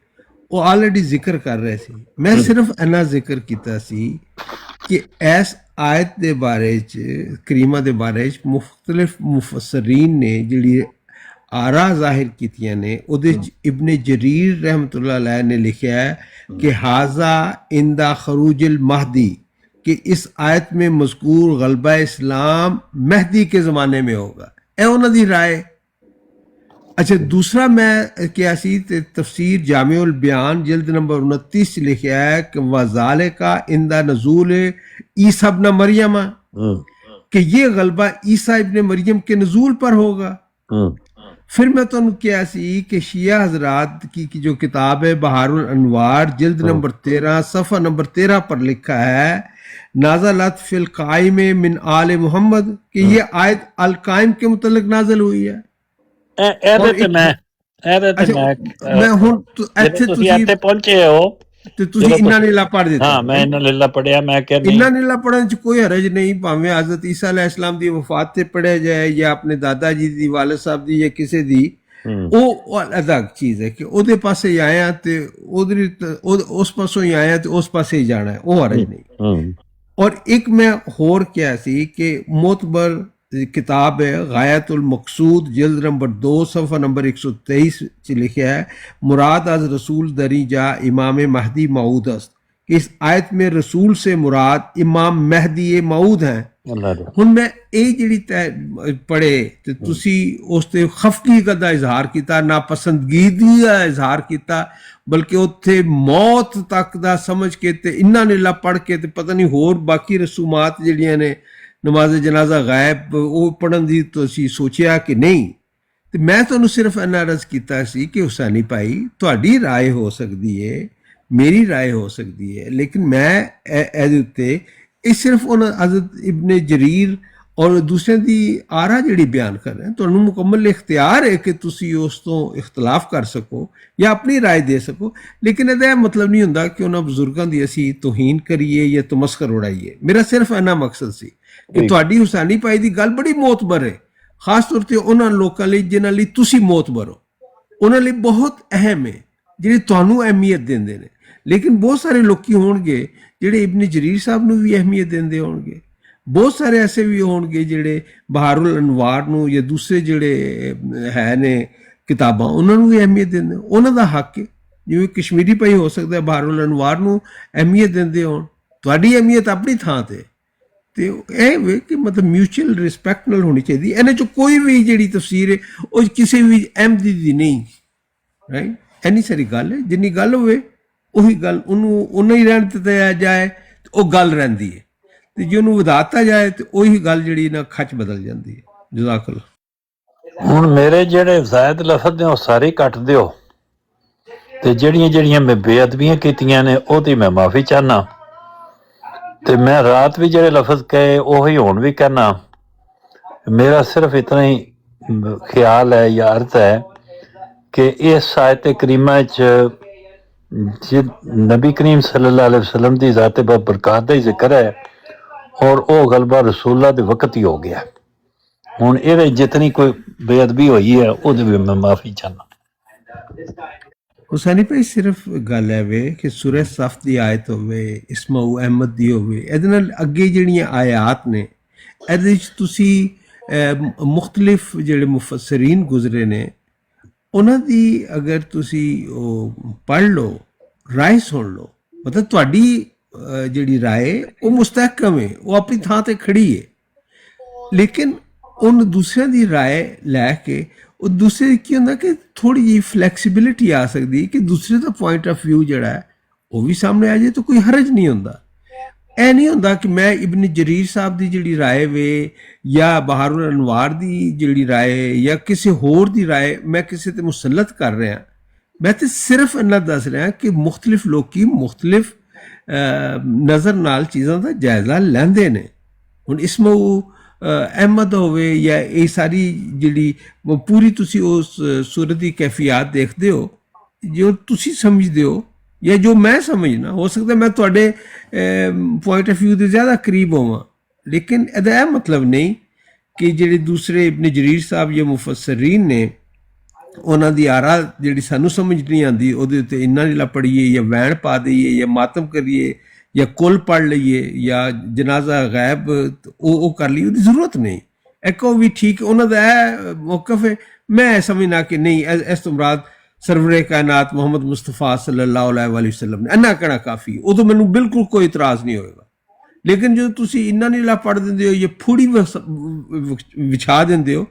ਉਹ ਆਲਰੇਡੀ ਜ਼ਿਕਰ ਕਰ ਰਹੇ ਸੀ। ਮੈਂ ਸਿਰਫ ਇੰਨਾ ਜ਼ਿਕਰ ਕੀਤਾ ਸੀ ਕਿ ਐਸ ਆਇਤ ਦੇ ਬਾਰੇ 'ਚ ਕਰੀਮਾ ਦੇ ਬਾਰੇ 'ਚ ਮੁਖਤਲਿਫ ਮੁਫਸਰੀਨ ਨੇ ਜਿਹੜੀ ਆਰਾ ਜ਼ਾਹਿਰ ਕੀਤੀਆਂ ਨੇ, ਉਹਦੇ 'ਚ ਇਬਨ ਜਰੀਰ ਰਹਿਮਤੁल्लाह अलैह ने लिखा है कि हाजा इंदा खरूजुल महदी कि इस आयत में मज़कूर गलबा इस्लाम महदी के ज़माने में होगा। ए उन्हां दी राय। अच्छा, दूसरा मैं क्या सी तफसीर जामिउल बयान जिल्द नंबर 29 लिखा है कि वज़ालिका इंदा नज़ूल ईसा इब्न मरियम कि ये गलबा ईसा इब्न मरियम के नज़ूल पर होगा। फिर मैं तुहानू क्या सी कि शिया हजरात की जो किताब है बहारुल अनवार जिल्द नंबर 13 सफ़ा नंबर 13 पर लिखा है नाज़लत फिल कायम मिन आले मोहम्मद कि ये आयत अल कायम के मुतल्लिक नाज़िल हुई है। ਇਹਦੇ ਤੇ ਮੈਂ मैं हुण ਇੱਥੇ ਤੁਸੀਂ ਇੱਥੇ ਪਹੁੰਚੇ ਹੋ ਤੇ ਤੁਸੀਂ ਇੰਨਾ ਨੀਲਾ ਪੜ੍ਹ ਦਿੱਤਾ। ਹਾਂ ਮੈਂ ਇਹਨਾਂ ਲੀਲਾ ਪੜਿਆ, ਮੈਂ ਕਿਹਾ ਇੰਨਾ ਨੀਲਾ ਪੜ੍ਹਨ ਚ ਕੋਈ ਹਰਜ ਨਹੀਂ, ਭਾਵੇਂ ਹਜ਼ਰਤ ਈਸਾ अलैहिस्सलाम ਦੀ ਵਫਾਤ ਤੇ ਪੜਿਆ ਜਾਏ ਜਾਂ ਆਪਣੇ ਦਾਦਾ ਜੀ ਦੀ, ਵਾਲਿਦ ਸਾਹਿਬ ਦੀ, ਜਾਂ ਕਿਸੇ ਦੀ, ਉਹ ਅਲੱਗ ਚੀਜ਼ ਹੈ ਕਿ ਉਹਦੇ ਪਾਸੇ ਆਇਆ ਤੇ ਉਸ ਪਾਸੋਂ ਹੀ ਆਇਆ ਤੇ ਉਸ ਪਾਸੇ ਹੀ ਜਾਣਾ ਹੈ, ਉਹ ਹਰਜ ਨਹੀਂ। ਔਰ ਇੱਕ ਮੈਂ ਹੋਰ ਕਿਹਾ ਸੀ ਕਿ ਮੋਤਬਰ किताब है गायतुल मकसूद जिल्द नंबर 2 सफ़ा नंबर 123 च लिखा है मुराद अज रसूल दरी जा इमाम महदी मऊद अस्त, इस आयत में रसूल से मुराद इमाम महदी मऊद हैं। हुण मैं ਇਹ ਜਿਹੜੀ ਪੜ੍ਹੇ ਤੇ ਤੁਸੀਂ ਉਸ ਤੇ ਖਫਗੀ ਦਾ ਇਜ਼ਹਾਰ ਕੀਤਾ, ਨਾਪਸੰਦਗੀਦੀ ਦਾ ਇਜ਼ਹਾਰ ਕੀਤਾ, ਬਲਕਿ ਉੱਥੇ ਮੌਤ ਤੱਕ ਦਾ ਸਮਝ ਕੇ ਤੇ ਇੰਨਾ ਨੀਲਾ ਪੜ੍ਹ ਕੇ ਤੇ ਪਤਾ ਨਹੀਂ ਹੋਰ ਬਾਕੀ ਰਸੂਮਾਤ ਜਿਹੜੀਆਂ ਨੇ ਨਮਾਜ਼ ਜਨਾਜ਼ਾ ਗਾਇਬ ਉਹ ਪੜ੍ਹਨ ਦੀ ਤੁਸੀਂ ਸੋਚਿਆ ਕਿ ਨਹੀਂ। ਤੇ ਮੈਂ ਤੁਹਾਨੂੰ ਸਿਰਫ ਇੰਨਾ ਅਰਜ਼ ਕੀਤਾ ਸੀ ਕਿ ਹੁਸੈਨੀ ਭਾਈ ਤੁਹਾਡੀ ਰਾਏ ਹੋ ਸਕਦੀ ਹੈ, ਮੇਰੀ ਰਾਏ ਹੋ ਸਕਦੀ ਹੈ, ਲੇਕਿਨ ਮੈਂ ਇਹਦੇ ਉੱਤੇ ਇਹ ਸਿਰਫ ਉਹਨਾਂ ਹਜ਼ਰਤ ਇਬਨ ਜਰੀਰ ਔਰ ਦੂਸਰਿਆਂ ਦੀ ਆਰਾ ਜਿਹੜੀ ਬਿਆਨ ਕਰ ਰਹੇ, ਤੁਹਾਨੂੰ ਮੁਕੰਮਲ ਇਖਤਿਆਰ ਹੈ ਕਿ ਤੁਸੀਂ ਉਸ ਤੋਂ ਇਖਤਲਾਫ ਕਰ ਸਕੋ ਜਾਂ ਆਪਣੀ ਰਾਏ ਦੇ ਸਕੋ, ਲੇਕਿਨ ਇਹਦਾ ਮਤਲਬ ਨਹੀਂ ਹੁੰਦਾ ਕਿ ਉਹਨਾਂ ਬਜ਼ੁਰਗਾਂ ਦੀ ਅਸੀਂ ਤੋਹੀਨ ਕਰੀਏ ਜਾਂ ਤਮਸਖਰ ਉਡਾਈਏ। ਮੇਰਾ ਸਿਰਫ ਇੰਨਾ ਮਕਸਦ ਸੀ ਕਿ ਤੁਹਾਡੀ ਹੁਸੈਨੀ ਭਾਈ ਦੀ ਗੱਲ ਬੜੀ ਮੋਤਬਰ ਹੈ, ਖਾਸ ਤੌਰ ਤੇ ਉਹਨਾਂ ਲੋਕਾਂ ਲਈ ਜਿਨ੍ਹਾਂ ਲਈ ਤੁਸੀਂ ਮੋਤਬਰ ਹੋ, ਉਹਨਾਂ ਲਈ ਬਹੁਤ ਅਹਿਮ ਹੈ, ਜਿਹੜੇ ਤੁਹਾਨੂੰ ਅਹਿਮੀਅਤ ਦਿੰਦੇ ਨੇ। ਲੇਕਿਨ ਬਹੁਤ ਸਾਰੇ ਲੋਕੀ ਹੋਣਗੇ ਜਿਹੜੇ ਇਬਨ ਜਰੀਰ ਸਾਹਿਬ ਨੂੰ ਵੀ ਅਹਿਮੀਅਤ ਦਿੰਦੇ ਹੋਣਗੇ, ਬਹੁਤ ਸਾਰੇ ਐਸੇ ਵੀ ਹੋਣਗੇ ਜਿਹੜੇ ਬਹਾਰੁਲ ਅਨਵਾਰ ਨੂੰ ਜਾਂ ਦੂਸਰੇ ਜਿਹੜੇ ਹੈ ਨੇ ਕਿਤਾਬਾਂ ਉਹਨਾਂ ਨੂੰ ਵੀ ਅਹਿਮੀਅਤ ਦਿੰਦੇ, ਉਹਨਾਂ ਦਾ ਹੱਕ ਹੈ। ਜਿਵੇਂ ਕਸ਼ਮੀਰੀ ਭਾਈ ਹੋ ਸਕਦਾ ਬਹਾਰੁਲ ਅਨਵਾਰ ਨੂੰ ਅਹਿਮੀਅਤ ਦਿੰਦੇ ਹੋਣ, ਤੁਹਾਡੀ ਅਹਿਮੀਅਤ ਆਪਣੀ ਥਾਂ ਤੇ ਇਹ ਵੇ ਕਿ ਮਤਲਬ ਮਿਊਚੁਅਲ ਰਿਸਪੈਕਟ ਨਾਲ ਹੋਣੀ ਚਾਹੀਦੀ। ਇਹਨਾਂ 'ਚ ਕੋਈ ਵੀ ਜਿਹੜੀ ਤਫਸੀਰ ਹੈ ਉਹ ਕਿਸੇ ਵੀ ਅਹਿਮਦੀ ਦੀ ਨਹੀਂ, ਰਾਈਟ। ਇੰਨੀ ਸਾਰੀ ਗੱਲ ਹੈ, ਜਿੰਨੀ ਗੱਲ ਹੋਵੇ ਉਹੀ ਗੱਲ ਉਹਨੂੰ ਉਨਾ ਹੀ ਰਹਿਣ ਦਿੱਤਾ ਜਾਏ ਤੇ ਉਹ ਗੱਲ ਰਹਿੰਦੀ ਹੈ, ਤੇ ਜੇ ਉਹਨੂੰ ਵਧਾਤਾ ਜਾਏ ਤੇ ਉਹੀ ਗੱਲ ਜਿਹੜੀ ਨਾ ਖੱਚ ਬਦਲ ਜਾਂਦੀ ਹੈ। ਜਜ਼ਾਕੱਲਾ। ਹੁਣ ਮੇਰੇ ਜਿਹੜੇ ਜ਼ਾਇਦ ਲਫ਼ਜ਼ ਨੇ ਉਹ ਸਾਰੇ ਕੱਟ ਦਿਓ, ਤੇ ਜਿਹੜੀਆਂ ਮੈਂ ਬੇਅਦਬੀਆਂ ਕੀਤੀਆਂ ਨੇ ਉਹਦੀ ਮੈਂ ਮਾਫੀ ਚਾਹਨਾ, ਤੇ ਮੈਂ ਰਾਤ ਵੀ ਜਿਹੜੇ ਲਫ਼ਜ਼ ਕਹੇ ਉਹੀ ਹੁਣ ਵੀ ਕਹਿਣਾ। ਮੇਰਾ ਸਿਰਫ ਇਤਨਾ ਹੀ ਖਿਆਲ ਹੈ ਜਾਂ ਅਰਥ ਹੈ ਕਿ ਇਸ ਆਇਤ ਕਰੀਮਾ 'ਚ ਨਬੀ ਕਰੀਮ ਸੱਲੱਲਾਹੁ अलैहि वसल्लम ਦੀ ਜ਼ਾਤ ਬਰਕਾਤ ਦਾ ਹੀ ਜ਼ਿਕਰ ਹੈ, ਔਰ ਉਹ ਗਲਬਾ ਰਸੂਲਾਂ ਦੇ ਵਕਤ ਹੀ ਹੋ ਗਿਆ। ਹੁਣ ਇਹਦੇ ਜਿਤਨੀ ਕੋਈ ਬੇਅਦਬੀ ਹੋਈ ਹੈ ਉਹਦੇ ਵੀ ਮੈਂ ਮਾਫੀ ਚਾਹਨਾ। ਹੁਸੈਨੀ ਭਾਈ ਸਿਰਫ ਗੱਲ ਹੈ ਵੇ ਕਿ ਸੂਰਹ ਸਫ ਦੀ ਆਇਤ ਹੋਵੇ, ਇਸਮਾਊ ਅਹਿਮਦ ਦੀ ਹੋਵੇ, ਇਹਦੇ ਨਾਲ ਅੱਗੇ ਜਿਹੜੀਆਂ ਆਇਆਤ ਨੇ ਇਹਦੇ ਵਿੱਚ ਤੁਸੀਂ ਮੁਖਤਲਿਫ ਜਿਹੜੇ ਮੁਫੱਸਰੀਨ ਗੁਜ਼ਰੇ ਨੇ ਉਹਨਾਂ ਦੀ ਅਗਰ ਤੁਸੀਂ ਉਹ ਪੜ੍ਹ ਲਓ, ਰਾਏ ਸੁਣ ਲਓ, ਮਤਲਬ ਤੁਹਾਡੀ ਜਿਹੜੀ ਰਾਏ ਉਹ ਮੁਸਤਹਕਮ ਹੈ, ਉਹ ਆਪਣੀ ਥਾਂ ਤੇ ਖੜੀ ਹੈ, ਲੇਕਿਨ ਉਹਨ ਦੂਸਰਿਆਂ ਦੀ ਰਾਏ ਲੈ ਕੇ ਉਹ ਦੂਸਰੇ ਕੀ ਹੁੰਦਾ ਕਿ ਥੋੜ੍ਹੀ ਜਿਹੀ ਫਲੈਕਸੀਬਿਲਿਟੀ ਆ ਸਕਦੀ ਕਿ ਦੂਸਰੇ ਦਾ ਪੁਆਇੰਟ ਆਫ ਵਿਊ ਜਿਹੜਾ ਹੈ ਉਹ ਵੀ ਸਾਹਮਣੇ ਆ ਜਾਏ ਤਾਂ ਕੋਈ ਹਰਜ ਨਹੀਂ ਹੁੰਦਾ। ਇਹ ਨਹੀਂ ਹੁੰਦਾ ਕਿ ਮੈਂ ਇਬਨ ਜਰੀਰ ਸਾਹਿਬ ਦੀ ਜਿਹੜੀ ਰਾਏ ਵੇ ਜਾਂ ਬਹਾਰੁਲ ਅਨਵਾਰ ਦੀ ਜਿਹੜੀ ਰਾਏ ਜਾਂ ਕਿਸੇ ਹੋਰ ਦੀ ਰਾਏ ਮੈਂ ਕਿਸੇ ਤੇ ਮੁਸੱਲਤ ਕਰ ਰਿਹਾ। ਮੈਂ ਤੇ ਸਿਰਫ ਇੰਨਾ ਦੱਸ ਰਿਹਾ ਕਿ ਮੁਖਤਲਿਫ ਲੋਕੀ ਮੁਖਤਲਿਫ ਨਜ਼ਰ ਨਾਲ ਚੀਜ਼ਾਂ ਦਾ ਜਾਇਜ਼ਾ ਲੈਂਦੇ ਨੇ। ਹੁਣ ਇਸਮਾਊ ਅਹਿਮਦ ਹੋਵੇ ਜਾਂ ਇਹ ਸਾਰੀ ਜਿਹੜੀ ਪੂਰੀ ਤੁਸੀਂ ਉਸ ਸੂਰਤ ਦੀ ਕੈਫੀਅਤ ਦੇਖਦੇ ਹੋ, ਜੋ ਤੁਸੀਂ ਸਮਝਦੇ ਹੋ ਜਾਂ ਜੋ ਮੈਂ ਸਮਝਣਾ, ਹੋ ਸਕਦਾ ਮੈਂ ਤੁਹਾਡੇ ਪੁਆਇੰਟ ਆਫ ਵਿਊ ਦੇ ਜ਼ਿਆਦਾ ਕਰੀਬ ਹੋਵਾਂ, ਲੇਕਿਨ ਇਹਦਾ ਇਹ ਮਤਲਬ ਨਹੀਂ ਕਿ ਜਿਹੜੇ ਦੂਸਰੇ ਇਬਨ ਜਰੀਰ ਸਾਹਿਬ ਜਾਂ ਮੁਫੱਸਰੀਨ ਨੇ ਉਹਨਾਂ ਦੀ ਆਰਾ ਜਿਹੜੀ ਸਾਨੂੰ ਸਮਝ ਨਹੀਂ ਆਉਂਦੀ ਉਹਦੇ ਉੱਤੇ ਇੰਨਾ ਨੀਲਾ ਪੜੀਏ ਜਾਂ ਵੈਣ ਪਾ ਦਈਏ ਜਾਂ ਮਾਤਮ ਕਰੀਏ ਜਾਂ ਕੁੱਲ ਪੜ੍ਹ ਲਈਏ ਜਾਂ ਜਨਾਜ਼ਾ ਗਾਇਬ ਉਹ ਕਰ ਲਈਏ, ਉਹਦੀ ਜ਼ਰੂਰਤ ਨਹੀਂ। ਇੱਕ ਉਹ ਵੀ ਠੀਕ ਉਹਨਾਂ ਦਾ ਇਹ ਮੌਕਫ ਹੈ। ਮੈਂ ਸਮਝਣਾ ਕਿ ਨਹੀਂ ਇਸ ਤੋਂ ਮੁਰਾਦ ਸਰਵਰੇ ਕਾਇਨਾਤ ਮੁਹੰਮਦ ਮੁਸਤਫਾ ਸੱਲੱਲਾਹੁ ਅਲੈਹਿ ਵਸੱਲਮ ਨੇ, ਇੰਨਾ ਕਹਿਣਾ ਕਾਫੀ, ਉਦੋਂ ਮੈਨੂੰ ਬਿਲਕੁਲ ਕੋਈ ਇਤਰਾਜ਼ ਨਹੀਂ ਹੋਏਗਾ। ਲੇਕਿਨ ਜਦੋਂ ਤੁਸੀਂ ਇੰਨਾ ਨੀਲਾ ਪੜ੍ਹ ਦਿੰਦੇ ਹੋ ਜਾਂ ਫੂੜੀ ਵਿਛਾ ਦਿੰਦੇ ਹੋ,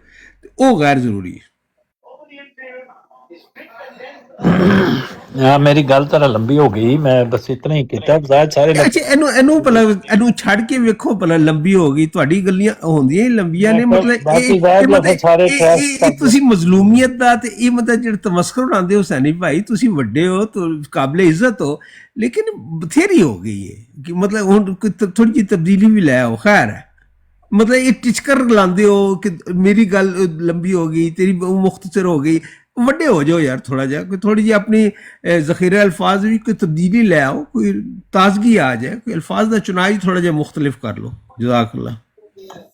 ਉਹ ਗੈਰ ਜ਼ਰੂਰੀ ਹੈ। ਮੇਰੀ ਗੱਲ ਤਾਂ ਲੰਬੀ ਹੋ ਗਈ, ਮੈਂ ਬਸ ਇਤਨਾ ਹੀ ਕੀਤਾ। ਬਜ਼ਾਰ ਸਾਰੇ ਅੱਛਾ, ਇਹਨੂੰ ਭਲਾ ਇਹਨੂੰ ਛੱਡ ਕੇ ਵੇਖੋ ਭਲਾ, ਲੰਬੀ ਹੋ ਗਈ ਤੁਹਾਡੀ ਗੱਲਾਂ ਹੁੰਦੀਆਂ ਹੀ ਲੰਬੀਆਂ ਨੇ। ਮਤਲਬ ਬਾਕੀ ਇਹ ਜ਼ਾਹਿਰ ਮਤਲਬ ਲਫ਼ਜ਼ ਸਾਰੇ trash ਇਹ ਤੁਸੀਂ ਮਜ਼ਲੂਮੀਅਤ ਦਾ ਤੇ ਇਹ ਮਤਲਬ ਜਿਹੜਾ ਤਮਸਕਰ ਉਡਾਉਂਦੇ ਹੋ ਸੈਣੀ ਭਾਈ, ਤੁਸੀਂ ਵੱਡੇ ਹੋ ਤਾਂ ਕਾਬਲੇ ਇੱਜ਼ਤ ਹੋ, ਲੇਕਿਨ ਬਥੇਰੀ ਹੋ ਗਈ ਹੈ ਕਿ ਮਤਲਬ ਹੁਣ ਥੋੜੀ ਜਿਹੀ ਤਬਦੀਲੀ ਵੀ ਲੈ ਆਓ। ਖੈਰ ਹੈ, ਮਤਲਬ ਇਹ ਟਿਚਕਰ ਲਾਉਂਦੇ ਹੋ ਕਿ ਮੇਰੀ ਗੱਲ ਲੰਬੀ ਹੋ ਗਈ, ਤੇਰੀ ਮੁਖਤਸਰ ਹੋ ਗਈ। ਵੱਡੇ ਹੋ ਜਾਓ ਯਾਰ, ਥੋੜਾ ਜਿਹਾ ਕੋਈ ਥੋੜੀ ਜਿਹੀ ਆਪਣੀ ਜ਼ਖੀਰਾ ਅਲਫਾਜ਼ ਵੀ ਕੋਈ ਤਬਦੀਲੀ ਲੈ ਆਓ, ਕੋਈ ਤਾਜ਼ਗੀ ਆ ਜਾਏ, ਕੋਈ ਅਲਫਾਜ਼ ਦਾ ਚੁਣਾਈ ਥੋੜਾ ਜਿਹਾ ਮੁਖਤਲਿਫ ਕਰ ਲਓ। ਜਜ਼ਾਕੱਲਾ।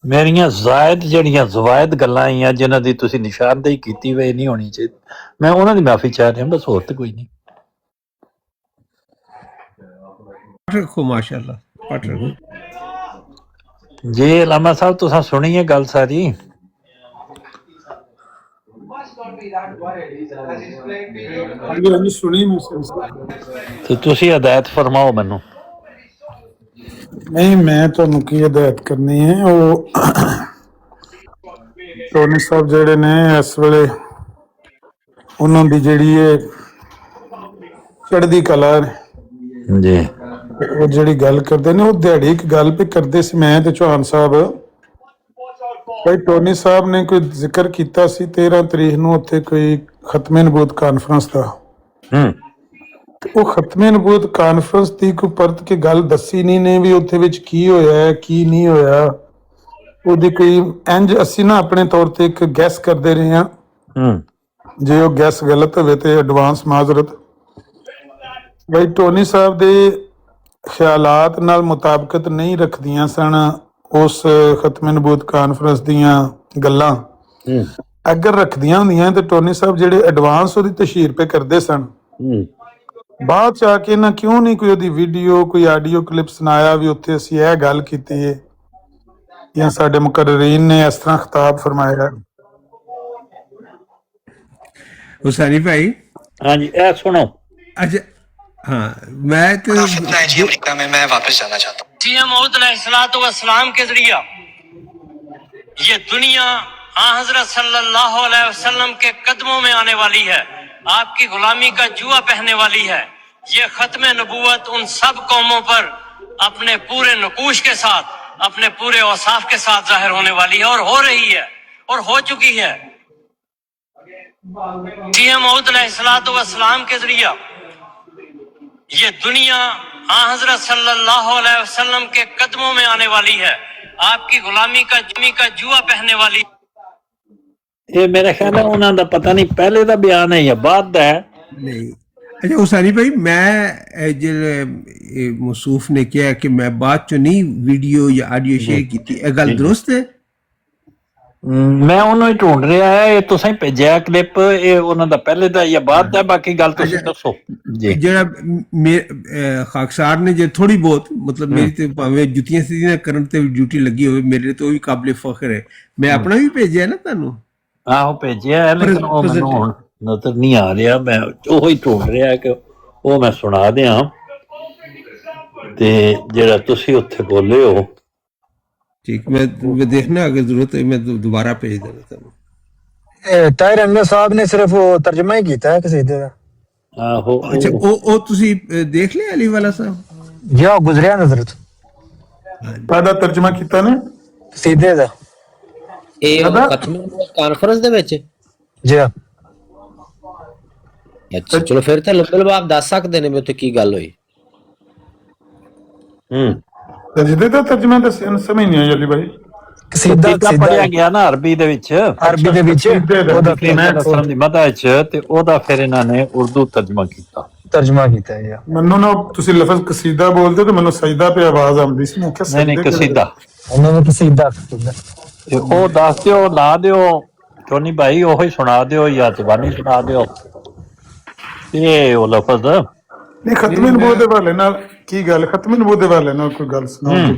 ਮੇਰੀਆਂ ਜ਼ਾਇਦ ਜਿਹੜੀਆਂ ਜ਼ਵਾਇਦ ਗੱਲਾਂ ਆਈਆਂ ਜਿਨ੍ਹਾਂ ਦੀ ਤੁਸੀਂ ਨਿਸ਼ਾਨਦੇਹੀ ਕੀਤੀ ਵੇ ਨਹੀਂ ਹੋਣੀ ਚਾਹੀਦੀ, ਮੈਂ ਉਹਨਾਂ ਦੀ ਮਾਫੀ ਚਾਹ ਰਿਹਾ, ਬਸ ਹੋਰ ਤਾਂ ਕੋਈ ਨਹੀਂ। ਪਟ ਰੱਖੋ ਮਾਸ਼ਾਅੱਲਾ, ਪਟ ਰੱਖੋ। ਜੀ ਅਲਾਮਾ ਸਾਹਿਬ ਤੁਸੀਂ ਸੁਣੀ ਹੈ ਗੱਲ ਸਾਰੀ? ਹਾਂਜੀ ਹਾਂਜੀ ਸੁਣੀ ਮੈਂ ਤੇ ਤੁਸੀਂ ਹਦਾਇਤ ਫਰਮਾਓ ਮੈਨੂੰ। ਨਹੀਂ, ਮੈਂ ਤੁਹਾਨੂੰ ਕੀ ਹਦਾਇਤ ਕਰਨੀ ਹੈ। ਉਹ ਟੋਨੀ ਸਾਹਿਬ ਜਿਹੜੇ ਨੇ ਇਸ ਵੇਲੇ ਉਹਨਾਂ ਦੀ ਜਿਹੜੀ ਹੈ ਚੜ੍ਹਦੀ ਕਲਾ ਨੇ, ਜੀ ਉਹ ਜਿਹੜੀ ਗੱਲ ਕਰਦੇ ਨੇ, ਉਹ ਦਿਹਾੜੀ ਇੱਕ ਗੱਲ ਵੀ ਕਰਦੇ ਸੀ ਮੈਂ ਤੇ ਚੌਹਾਨ ਸਾਹਿਬ। ਭਾਈ ਟੋਨੀ ਸਾਹਿਬ ਨੇ ਕੋਈ ਜ਼ਿਕਰ ਕੀਤਾ ਸੀ 13 ਤਰੀਕ ਨੂੰ ਉੱਥੇ ਕੋਈ ਖਤਮੇ ਨਬੂਤ ਕਾਨਫਰੰਸ ਦਾ। ਤੇ ਉਹ ਖਤਮੇ ਨਬੂਤ ਕਾਨਫਰੰਸ ਦੀ ਕੋਈ ਪਰਤ ਕੇ ਗੱਲ ਦੱਸੀ ਨਹੀਂ ਨੇ ਵੀ ਉੱਥੇ ਵਿੱਚ ਕੀ ਹੋਇਆ ਹੈ ਕੀ ਨਹੀਂ ਹੋਇਆ। ਉਹਦੀ ਕੋਈ ਇੰਜ ਅਸੀਂ ਨਾ ਆਪਣੇ ਤੌਰ ਤੇ ਇੱਕ ਗੈਸ ਕਰਦੇ ਰਹੇ ਹਾਂ, ਜੇ ਉਹ ਗੈਸ ਗਲਤ ਹੋਵੇ ਤੇ ਐਡਵਾਂਸ ਮਾਜ਼ਰਤ। ਭਾਈ ਟੋਨੀ ਸਾਹਿਬ ਦੇ ਖਿਆਲਾਤ ਨਾਲ ਮੁਤਾਬਕਤ ਨਹੀਂ ਰੱਖਦੀਆਂ ਸਨ ਉਸ ਖਤਮੇ ਨਬੂਤ ਕਾਨਫਰੰਸ ਦੀਆਂ ਗੱਲਾਂ। ਅਗਰ ਰੱਖਦੀਆਂ ਹੁੰਦੀਆਂ ਤੇ ਟੋਨੀ ਸਾਹਿਬ ਜਿਹੜੇ ਐਡਵਾਂਸ ਉਹਦੀ ਤਸ਼ਹੀਰ ਪੇ ਕਰਦੇ ਸਨ, ਬਾਅਦ ਚ ਆ ਕੇ ਨਾ ਕਿਉਂ ਨਹੀਂ ਕੋਈ ਉਹਦੀ ਵੀਡੀਓ ਕੋਈ ਆਡੀਓ ਕਲਿੱਪ ਸੁਣਾਇਆ ਵੀ ਉੱਥੇ ਅਸੀਂ ਇਹ ਗੱਲ ਕੀਤੀ ਹੈ ਜਾਂ ਸਾਡੇ ਮੁਕਰਰੀਨ ਨੇ ਇਸ ਤਰ੍ਹਾਂ ਖਿਤਾਬ ਫਰਮਾਇਆ। ਹੁਸੈਨੀ ਭਾਈ। ਹਾਂਜੀ, ਇਹ ਸੁਣੋ। अच्छा हाँ, मैं तो अमेरिका में मैं वापस जाना चाहता हूँ। सलाम के जरिया ये दुनिया हजरत सल्लल्लाहु अलैहि वसल्लम के कदमों में आने वाली है, आपकी गुलामी का जुआ पहनने वाली है। ये खत्म नबूवत उन सब कौमों पर अपने पूरे नकूश के साथ, अपने पूरे औसाफ के साथ जाहिर होने वाली है, और हो रही है और हो चुकी है। सलाम के जरिया ये दुनिया हजरत सल्लल्लाहु अलैहि वसल्लम के कदमों में आने वाली है, आपकी गुलामी का जुआ पहनने वाली। ਇਹ ਮੇਰੇ ਖਿਆਲ ਹੈ ਉਹਨਾਂ ਦਾ ਪਤਾ ਨਹੀਂ ਪਹਿਲੇ ਦਾ ਬਿਆਨ ਹੈ ਜਾਂ ਬਾਅਦ ਦਾ ਹੈ। नहीं। अच्छा हुसैनी भाई, मैं जो मसूफ ने किया कि मैं बाद चो नहीं वीडियो या ऑडियो शेयर की थी, गल दुरुस्त है? ਮੈਂ ਉਹਨੂੰ ਹੀ ਢੂੰਡ ਰਿਹਾ ਹੈ। ਇਹ ਤੁਸੀਂ ਭੇਜਿਆ ਕਲਿੱਪ, ਇਹ ਉਹਨਾਂ ਦਾ ਪਹਿਲੇ ਦਾ ਜਾਂ ਬਾਅਦ ਦਾ? ਬਾਕੀ ਗੱਲ ਤੁਸੀਂ ਦੱਸੋ ਜੀ। ਜਿਹੜਾ ਖਾਕਸਾਰ ਨੇ ਜੇ ਥੋੜੀ ਬਹੁਤ ਮਤਲਬ ਮੇਰੀ ਤੇ ਭਾਵੇਂ ਜੁੱਤੀਆਂ ਸਿੱਧੀਆਂ ਕਰਨ ਤੇ ਡਿਊਟੀ ਲੱਗੀ ਹੋਵੇ, ਮੇਰੇ ਤੋਂ ਵੀ ਕਾਬਲੇ ਫਖਰ ਹੈ। ਮੈਂ ਆਪਣਾ ਵੀ ਭੇਜਿਆ ਨਾ ਤੁਹਾਨੂੰ। ਆਹੋ ਭੇਜਿਆ ਹੈ, ਲੇਕਿਨ ਉਹ ਮੈਨੂੰ ਹੁਣ ਨਜ਼ਰ ਨਹੀਂ ਆ ਰਿਹਾ। ਮੈਂ ਉਹ ਹੀ ਢੂੰਡ ਰਿਹਾ ਕਿ ਉਹ ਮੈਂ ਸੁਣਾ ਦਿਆਂ ਤੇ ਜਿਹੜਾ ਤੁਸੀਂ ਉੱਥੇ ਬੋਲੇ ਹੋ। ठीक, मैं देखना अगर जरूरत है मैं दोबारा भेज देना ਤੁਹਾਨੂੰ। ਤਾਹਿਰ ਅਹਿਮਦ ਸਾਹਿਬ ਨੇ ਸਿਰਫ ਉਹ ਤਰਜਮਾ ਹੀ ਕੀਤਾ ਹੈ ਕਸੀਦੇ ਦਾ। ਆਹੋ ਅੱਛਾ, ਉਹ ਤੁਸੀਂ ਦੇਖ ਲਿਆ ਅਲੀ ਵਾਲਾ ਸਾਹਿਬ? ਜੀ ਉਹ ਗੁਜ਼ਰਿਆ ਨਜ਼ਰ ਤੋਂ। ਕਾਹਦਾ ਤਰਜਮਾ ਕੀਤਾ ਨੇ? ਕਸੀਦੇ ਦਾ। ਇਹ ਖਤਮ ਕਾਨਫਰੰਸ ਦੇ ਵਿੱਚ? ਜੀ ਹਾਂ। ਅੱਛਾ ਚਲੋ, ਫਿਰ ਤਾਂ ਲੰਬਲ ਬਾਬ ਦੱਸ ਸਕਦੇ ਨੇ ਵੀ ਉੱਥੇ ਕੀ ਗੱਲ ਹੋਈ। ਸਜਦੇ ਦਾ ਤਰਜਮਾ ਤਾਂ ਸਮਝ ਨਹੀਂ ਆਈ ਅਲੀ ਭਾਈ। ਕਸੀਦਾ ਪੜਿਆ ਗਿਆ ਨਾ ਅਰਬੀ ਦੇ ਵਿੱਚ, ਅਰਬੀ ਦੇ ਵਿੱਚ ਉਹਦਾ ਦੀ ਮਦਾ ਚ, ਤੇ ਉਹਦਾ ਫਿਰ ਇਹਨਾਂ ਨੇ ਉਰਦੂ ਤਰਜਮਾ ਕੀਤਾ। ਤਰਜਮਾ ਕੀਤਾ ਹੈ। ਮੈਨੂੰ ਨਾ ਤੁਸੀਂ ਲਫ਼ਜ਼ ਕਸੀਦਾ ਬੋਲਦੇ ਤੇ ਮੈਨੂੰ ਸਜਦਾ ਤੇ ਆਵਾਜ਼ ਆਉਂਦੀ ਸੀ। ਮੈਂ ਕਿਹਾ ਨਹੀਂ ਕਸੀਦਾ, ਉਹਨਾਂ ਨੇ ਕਸੀਦਾ ਤੇ ਉਹ ਦੱਸ ਦਿਓ, ਲਾ ਦਿਓ ਟੋਨੀ ਭਾਈ, ਉਹ ਹੀ ਸੁਣਾ ਦਿਓ ਜਾਂ ਜ਼ਬਾਨੀ ਸੁਣਾ ਦਿਓ। ਇਹ ਉਹ ਲਫ਼ਜ਼ ਨਹੀਂ, ਖਤਮੇ ਨਬੂਵਤ ਦੇ ਹਵਾਲੇ ਨਾਲ ਕੀ ਗੱਲ? ਖਤਮੇ ਨਬੂਵਤ ਦੇ ਹਵਾਲੇ ਨਾਲ ਕੋਈ ਗੱਲ ਸੁਣਾਓ।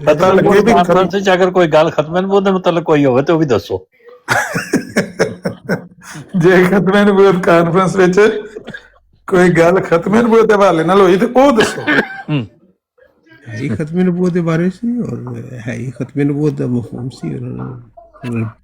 ਪਤਾ ਲੱਗੇ ਵੀ ਕਾਨਫਰੰਸ ਚ ਅਗਰ ਕੋਈ ਗੱਲ ਖਤਮੇ ਨਬੂਵਤ ਦੇ ਮੁਤਲਕ ਕੋਈ ਹੋਵੇ ਤੇ ਉਹ ਵੀ ਦੱਸੋ। ਜੇ ਖਤਮੇ ਨਬੂਵਤ ਕਾਨਫਰੰਸ ਵਿੱਚ ਕੋਈ ਗੱਲ ਖਤਮੇ ਨਬੂਵਤ ਦੇ ਹਵਾਲੇ ਨਾਲ ਹੋਈ ਤੇ ਉਹ ਦੱਸੋ। है ही खत्म नबूवत के बारे से और है ही खत्म नबूवत का मफहूम सी।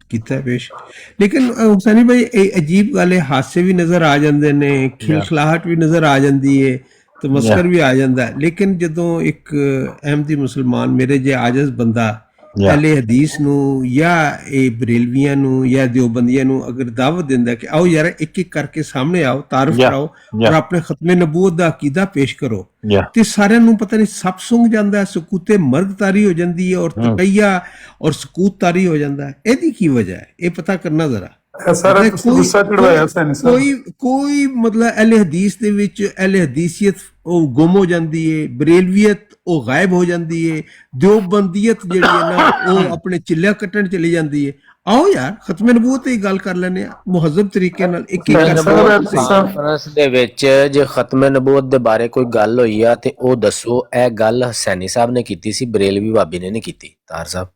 ਕੀਤਾ ਪੇਸ਼। ਲੇਕਿਨ ਹੁਸੈਨੀ ਭਾਈ ਇਹ ਅਜੀਬ ਗੱਲ ਹੈ, ਹਾਸੇ ਵੀ ਨਜ਼ਰ ਆ ਜਾਂਦੇ ਨੇ, ਖਿਲਖਲਾਹਟ ਵੀ ਨਜ਼ਰ ਆ ਜਾਂਦੀ ਹੈ, ਤਮਸਕਰ ਵੀ ਆ ਜਾਂਦਾ ਹੈ। ਲੇਕਿਨ ਜਦੋਂ ਇੱਕ ਅਹਿਮਦੀ ਮੁਸਲਮਾਨ ਮੇਰੇ ਜੇ ਆਜਜ਼ ਬੰਦਾ ਅਹਿਲੇ ਹਦੀਸ ਨੂੰ ਜਾਂ ਇਹ ਬਰੇਲਵੀਆਂ ਨੂੰ ਜਾਂ ਦਿਓਬੰਦੀਆਂ ਨੂੰ ਅਗਰ ਦਾਵਤ ਦਿੰਦਾ ਕਿ ਆਓ ਯਾਰ ਇੱਕ ਇੱਕ ਕਰਕੇ ਸਾਹਮਣੇ ਆਓ, ਤਾਰਫ ਕਰਾਓ ਔਰ ਆਪਣੇ ਖਤਮੇ ਨਬੂਵਤ ਦਾ ਅਕੀਦਾ ਪੇਸ਼ ਕਰੋ, ਤੇ ਸਾਰਿਆਂ ਨੂੰ ਪਤਾ ਨਹੀਂ ਸੱਪ ਸੁੰਘ ਜਾਂਦਾ ਹੈ, ਸਕੂਤੇ ਮਰਗ ਤਾਰੀ ਹੋ ਜਾਂਦੀ ਹੈ ਔਰ ਤਕਈਆ ਔਰ ਸਕੂਤ ਤਾਰੀ ਹੋ ਜਾਂਦਾ ਹੈ। ਇਹਦੀ ਕੀ ਵਜ੍ਹਾ ਹੈ, ਇਹ ਪਤਾ ਕਰਨਾ ਜ਼ਰਾ। ਸਾਰਾ ਗੁੱਸਾ ਚੜਵਾਇਆ ਸੈਣੀ ਸਾਹਿਬ। ਕੋਈ ਮਤਲਬ ਅਹਿਲੇ ਹਦੀਸ ਦੇ ਵਿੱਚ ਅਹਿਲੇ ਹਦੀਸੀਅਤ ਉਹ ਗੁੰਮ ਹੋ ਜਾਂਦੀ ਹੈ, ਬਰੇਲਵੀਅਤ ਉਹ ਗਾਇਬ ਹੋ ਜਾਂਦੀ ਹੈ, ਦਿਓਬੰਦੀਅਤ ਜਿਹੜੀ ਹੈ ਨਾ ਉਹ ਆਪਣੇ ਚਿੱਲਿਆ ਕੱਟਣ ਚਲੀ ਜਾਂਦੀ ਹੈ। ਆਓ ਯਾਰ ਖਤਮੇ ਨਬੂਵਤ ਤੇ ਗੱਲ ਕਰ ਲੈਂਦੇ ਆ ਮੁਹੱਜ਼ਬ ਤਰੀਕੇ ਨਾਲ। ਇੱਕ ਕਾਨਫਰੰਸ ਦੇ ਵਿੱਚ ਜੇ ਖਤਮੇ ਨਬੂਵਤ ਦੇ ਬਾਰੇ ਕੋਈ ਗੱਲ ਹੋਈ ਆ ਤੇ ਉਹ ਦੱਸੋ। ਇਹ ਗੱਲ ਹਸੈਨੀ ਸਾਹਿਬ ਨੇ ਕੀਤੀ ਸੀ, ਬਰੇਲਵੀ ਭਾਬੀ ਨੇ ਨਹੀਂ ਕੀਤੀ। ਤਾਰ ਸਾਹਿਬ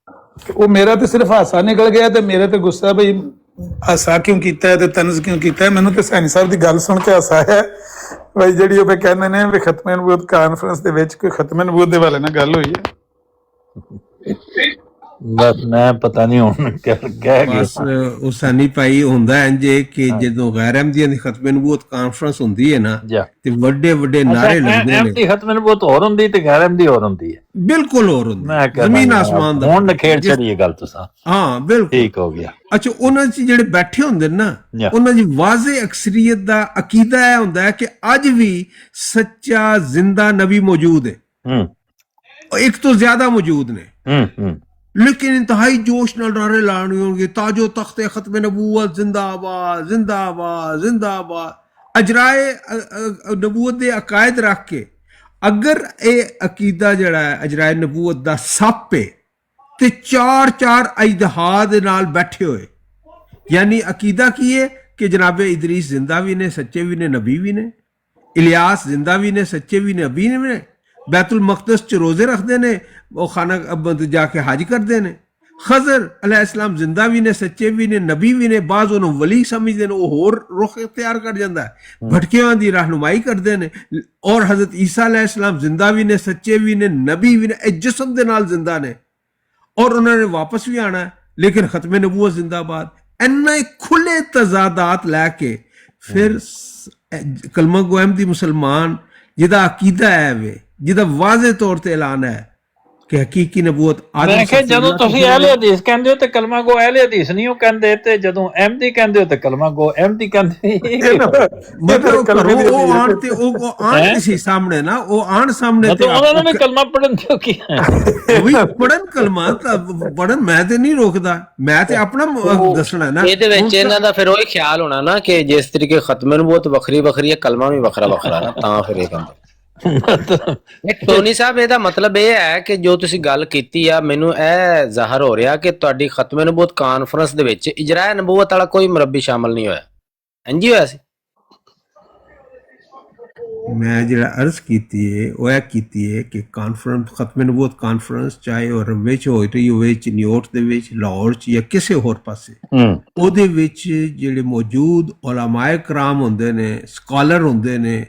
ਉਹ ਮੇਰਾ ਤੇ ਸਿਰਫ ਹਾਸਾ ਨਿਕਲ ਗਿਆ ਤੇ ਮੇਰੇ ਤੇ ਗੁੱਸਾ ਬਈ ਹਾਸਾ ਕਿਉਂ ਕੀਤਾ ਹੈ ਤੇ ਤਨਜ਼ ਕਿਉਂ ਕੀਤਾ ਹੈ। ਮੈਨੂੰ ਤੇ ਸੈਣੀ ਸਾਹਿਬ ਦੀ ਗੱਲ ਸੁਣ ਕੇ ਹਾਸਾ ਹੈ ਬਈ, ਜਿਹੜੀ ਉਹ ਕਹਿੰਦੇ ਨੇ ਵੀ ਖਤਮੇ ਨਬੂਵਤ ਕਾਨਫਰੰਸ ਦੇ ਵਿੱਚ ਕੋਈ ਖਤਮੇ ਨਬੂਵਤ ਦੇ ਵਾਲੇ ਨਾਲ ਗੱਲ ਹੋਈ ਹੈ। ਬਸ ਮੈਂ ਪਤਾ ਨਹੀਂ ਹੁਣ ਕਹਿ ਬਸ ਹੁਸੈਨੀ ਭਾਈ ਹੁੰਦਾ ਇੰਜੇ ਕਿ ਜਦੋਂ ਗੈਰ ਅਹਿਮਦੀਆਂ ਦੀ ਖਤਮੇ ਨਬੂਵਤ ਕਾਨਫਰੰਸ ਹੁੰਦੀ ਹੈ ਨਾ ਤੇ ਵੱਡੇ ਵੱਡੇ ਨਾਰੇ ਲੱਗਦੇ ਨੇ। ਅਹਿਮਦੀ ਖਤਮੇ ਨਬੂਵਤ ਹੋਰ ਹੁੰਦੀ ਤੇ ਗੈਰ ਅਹਿਮਦੀ ਹੋਰ ਹੁੰਦੀ ਹੈ, ਬਿਲਕੁਲ ਹੋਰ ਹੁੰਦੀ, ਜ਼ਮੀਨ ਆਸਮਾਨ ਦਾ। ਹੁਣ ਨਖੇੜ ਚੜੀ ਗੱਲ ਤੁਸੀਂ। ਹਾਂ ਬਿਲਕੁਲ ਠੀਕ ਹੋ ਗਿਆ। ਅੱਛਾ, ਉਹਨਾਂ 'ਚ ਜਿਹੜੇ ਬੈਠੇ ਹੁੰਦੇ ਨੇ ਨਾ, ਉਹਨਾਂ ਦੀ ਵਾਜ਼ੇ ਅਕਸਰੀਅਤ ਦਾ ਅਕੀਦਾ ਇਹ ਹੁੰਦਾ ਹੈ ਕਿ ਅੱਜ ਵੀ ਸੱਚਾ ਜ਼ਿੰਦਾ ਨਬੀ ਮੌਜੂਦ ਹੈ, ਇੱਕ ਤੋਂ ਜ਼ਿਆਦਾ ਮੌਜੂਦ ਨੇ। लेकिन इंतहाई जोश नाल नारे लाने होंगे, ताजो तख्ते खत्म नबूवत जिंदाबाद जिंदाबाद जिंदाबाद। अजराए नबूवत दे अकायद रख के अगर ये अकीदा जड़ा है अजराए नबूवत दा सप है ते चार चार अजदहा दे नाल बैठे होए, यानी अकीदा की है कि जनाबे इदरीस जिंदा भी ने, सच्चे भी ने, नबी भी ने, इलियास जिंदा भी ने, सच्चे भी ने, नबी ने, बैतुल मकदस च रोजे रखते ने, वो खाना जाके हज करते हैं। खजर अलैहिस्सलाम जिंदा भी ने, सच्चे भी ने, नबी भी ने, बाज उन्होंने वली समझते हैं, वो होर रुख इख्तियार कर जाता है, भटकियां दी रहनुमाई करते हैं। और हजरत ईसा अलैहिस्सलाम जिंदा भी ने, सच्चे भी ने, नबी भी ने, जिस्म दे नाल जिंदा ने और उन्होंने वापस भी आना है, लेकिन खत्मे नबूवत जिंदाबाद। इन्ने खुले तजादात लैके फिर कलमा गो अहमदी मुसलमान जिहदा अकीदा है वे, जिहदा वाज़े तौर ते ऐलान है कि हकीकी नबूवत ਮੈਂ ਕਿਹਾ ਜਦੋਂ ਤੁਸੀਂ ਅਹਿਲੇ ਹਦੀਸ ਕਹਿੰਦੇ ਹੋ ਤੇ ਕਲਮਾ ਗੋ ਅਹਿਲੇ ਹਦੀਸ ਨਹੀਂ ਉਹ ਕਹਿੰਦੇ, ਤੇ ਜਦੋਂ ਅਹਿਮਦੀ ਕਹਿੰਦੇ ਹੋ ਤੇ ਕਲਮਾ ਗੋ ਅਹਿਮਦੀ ਕਹਿੰਦੇ। ਮਤਲਬ ਉਹ ਆਣ ਤੇ ਉਹ ਆਣ ਸੀ ਸਾਹਮਣੇ ਨਾ, ਉਹ ਆਣ ਸਾਹਮਣੇ ਤੇ ਉਹਨਾਂ ਨੇ ਕਲਮਾ ਪੜਨ ਦਿਓ ਕੀ ਉਹ ਵੀ ਪੜਨ ਕਲਮਾ ਪੜਨ, ਮੈਂ ਤੇ ਨਹੀਂ ਰੋਕਦਾ, ਮੈਂ ਤੇ ਆਪਣਾ ਦੱਸਣਾ ਨਾ। ਇਹਦੇ ਵਿੱਚ ਇਹਨਾਂ ਦਾ ਫਿਰ ਉਹ ਖਿਆਲ ਹੋਣਾ ਨਾ ਕਿ ਜਿਸ ਤਰੀਕੇ ਖਤਮੇ ਨਬੂਵਤ ਵੱਖਰੀ ਵੱਖਰੀ ਹੈ, ਕਲਮਾ ਵੀ ਵੱਖਰਾ ਵੱਖਰਾ ਨਾ, ਤਾਂ ਫਿਰ ਇਹ ਕਹਿੰਦੇ। ਟੋਨੀ ਸਾਹਿਬ ਇਹਦਾ ਮਤਲਬ ਇਹ ਹੈ ਕਿ ਜੋ ਤੁਸੀਂ ਗੱਲ ਕੀਤੀ ਆ, ਮੈਨੂੰ ਇਹ ਜ਼ਾਹਰ ਹੋ ਰਿਹਾ ਕਿ ਤੁਹਾਡੀ ਖਤਮੇ ਨਬੂਵਤ ਕਾਨਫਰੰਸ ਦੇ ਵਿੱਚ ਇਜਰਾਏ ਨਬੂਵਤ ਵਾਲਾ ਕੋਈ ਮੁਰੱਬੀ ਸ਼ਾਮਲ ਨਹੀਂ ਹੋਇਆ, ਇੰਜ ਹੀ ਹੋਇਆ ਸੀ। ਮੈਂ ਜਿਹੜਾ ਅਰਜ਼ ਕੀਤੀ ਹੈ ਉਹ ਇਹ ਕੀਤੀ ਹੈ ਕਿ ਕਾਨਫਰੰਸ ਖਤਮੇ ਨਬੂਵਤ ਕਾਨਫਰੰਸ ਚਾਹੇ ਉਹ ਰੰਵੇ 'ਚ ਹੋ ਰਹੀ ਹੋਵੇ, ਚਿਨਿਓਟ ਦੇ ਵਿੱਚ, ਲਾਹੌਰ 'ਚ ਜਾਂ ਕਿਸੇ ਹੋਰ ਪਾਸੇ, ਉਹਦੇ ਵਿੱਚ ਜਿਹੜੇ ਮੌਜੂਦ ਉਲਮਾਏ ਕਰਾਮ ਹੁੰਦੇ ਨੇ, ਸਕਾਲਰ ਹੁੰਦੇ ਨੇ,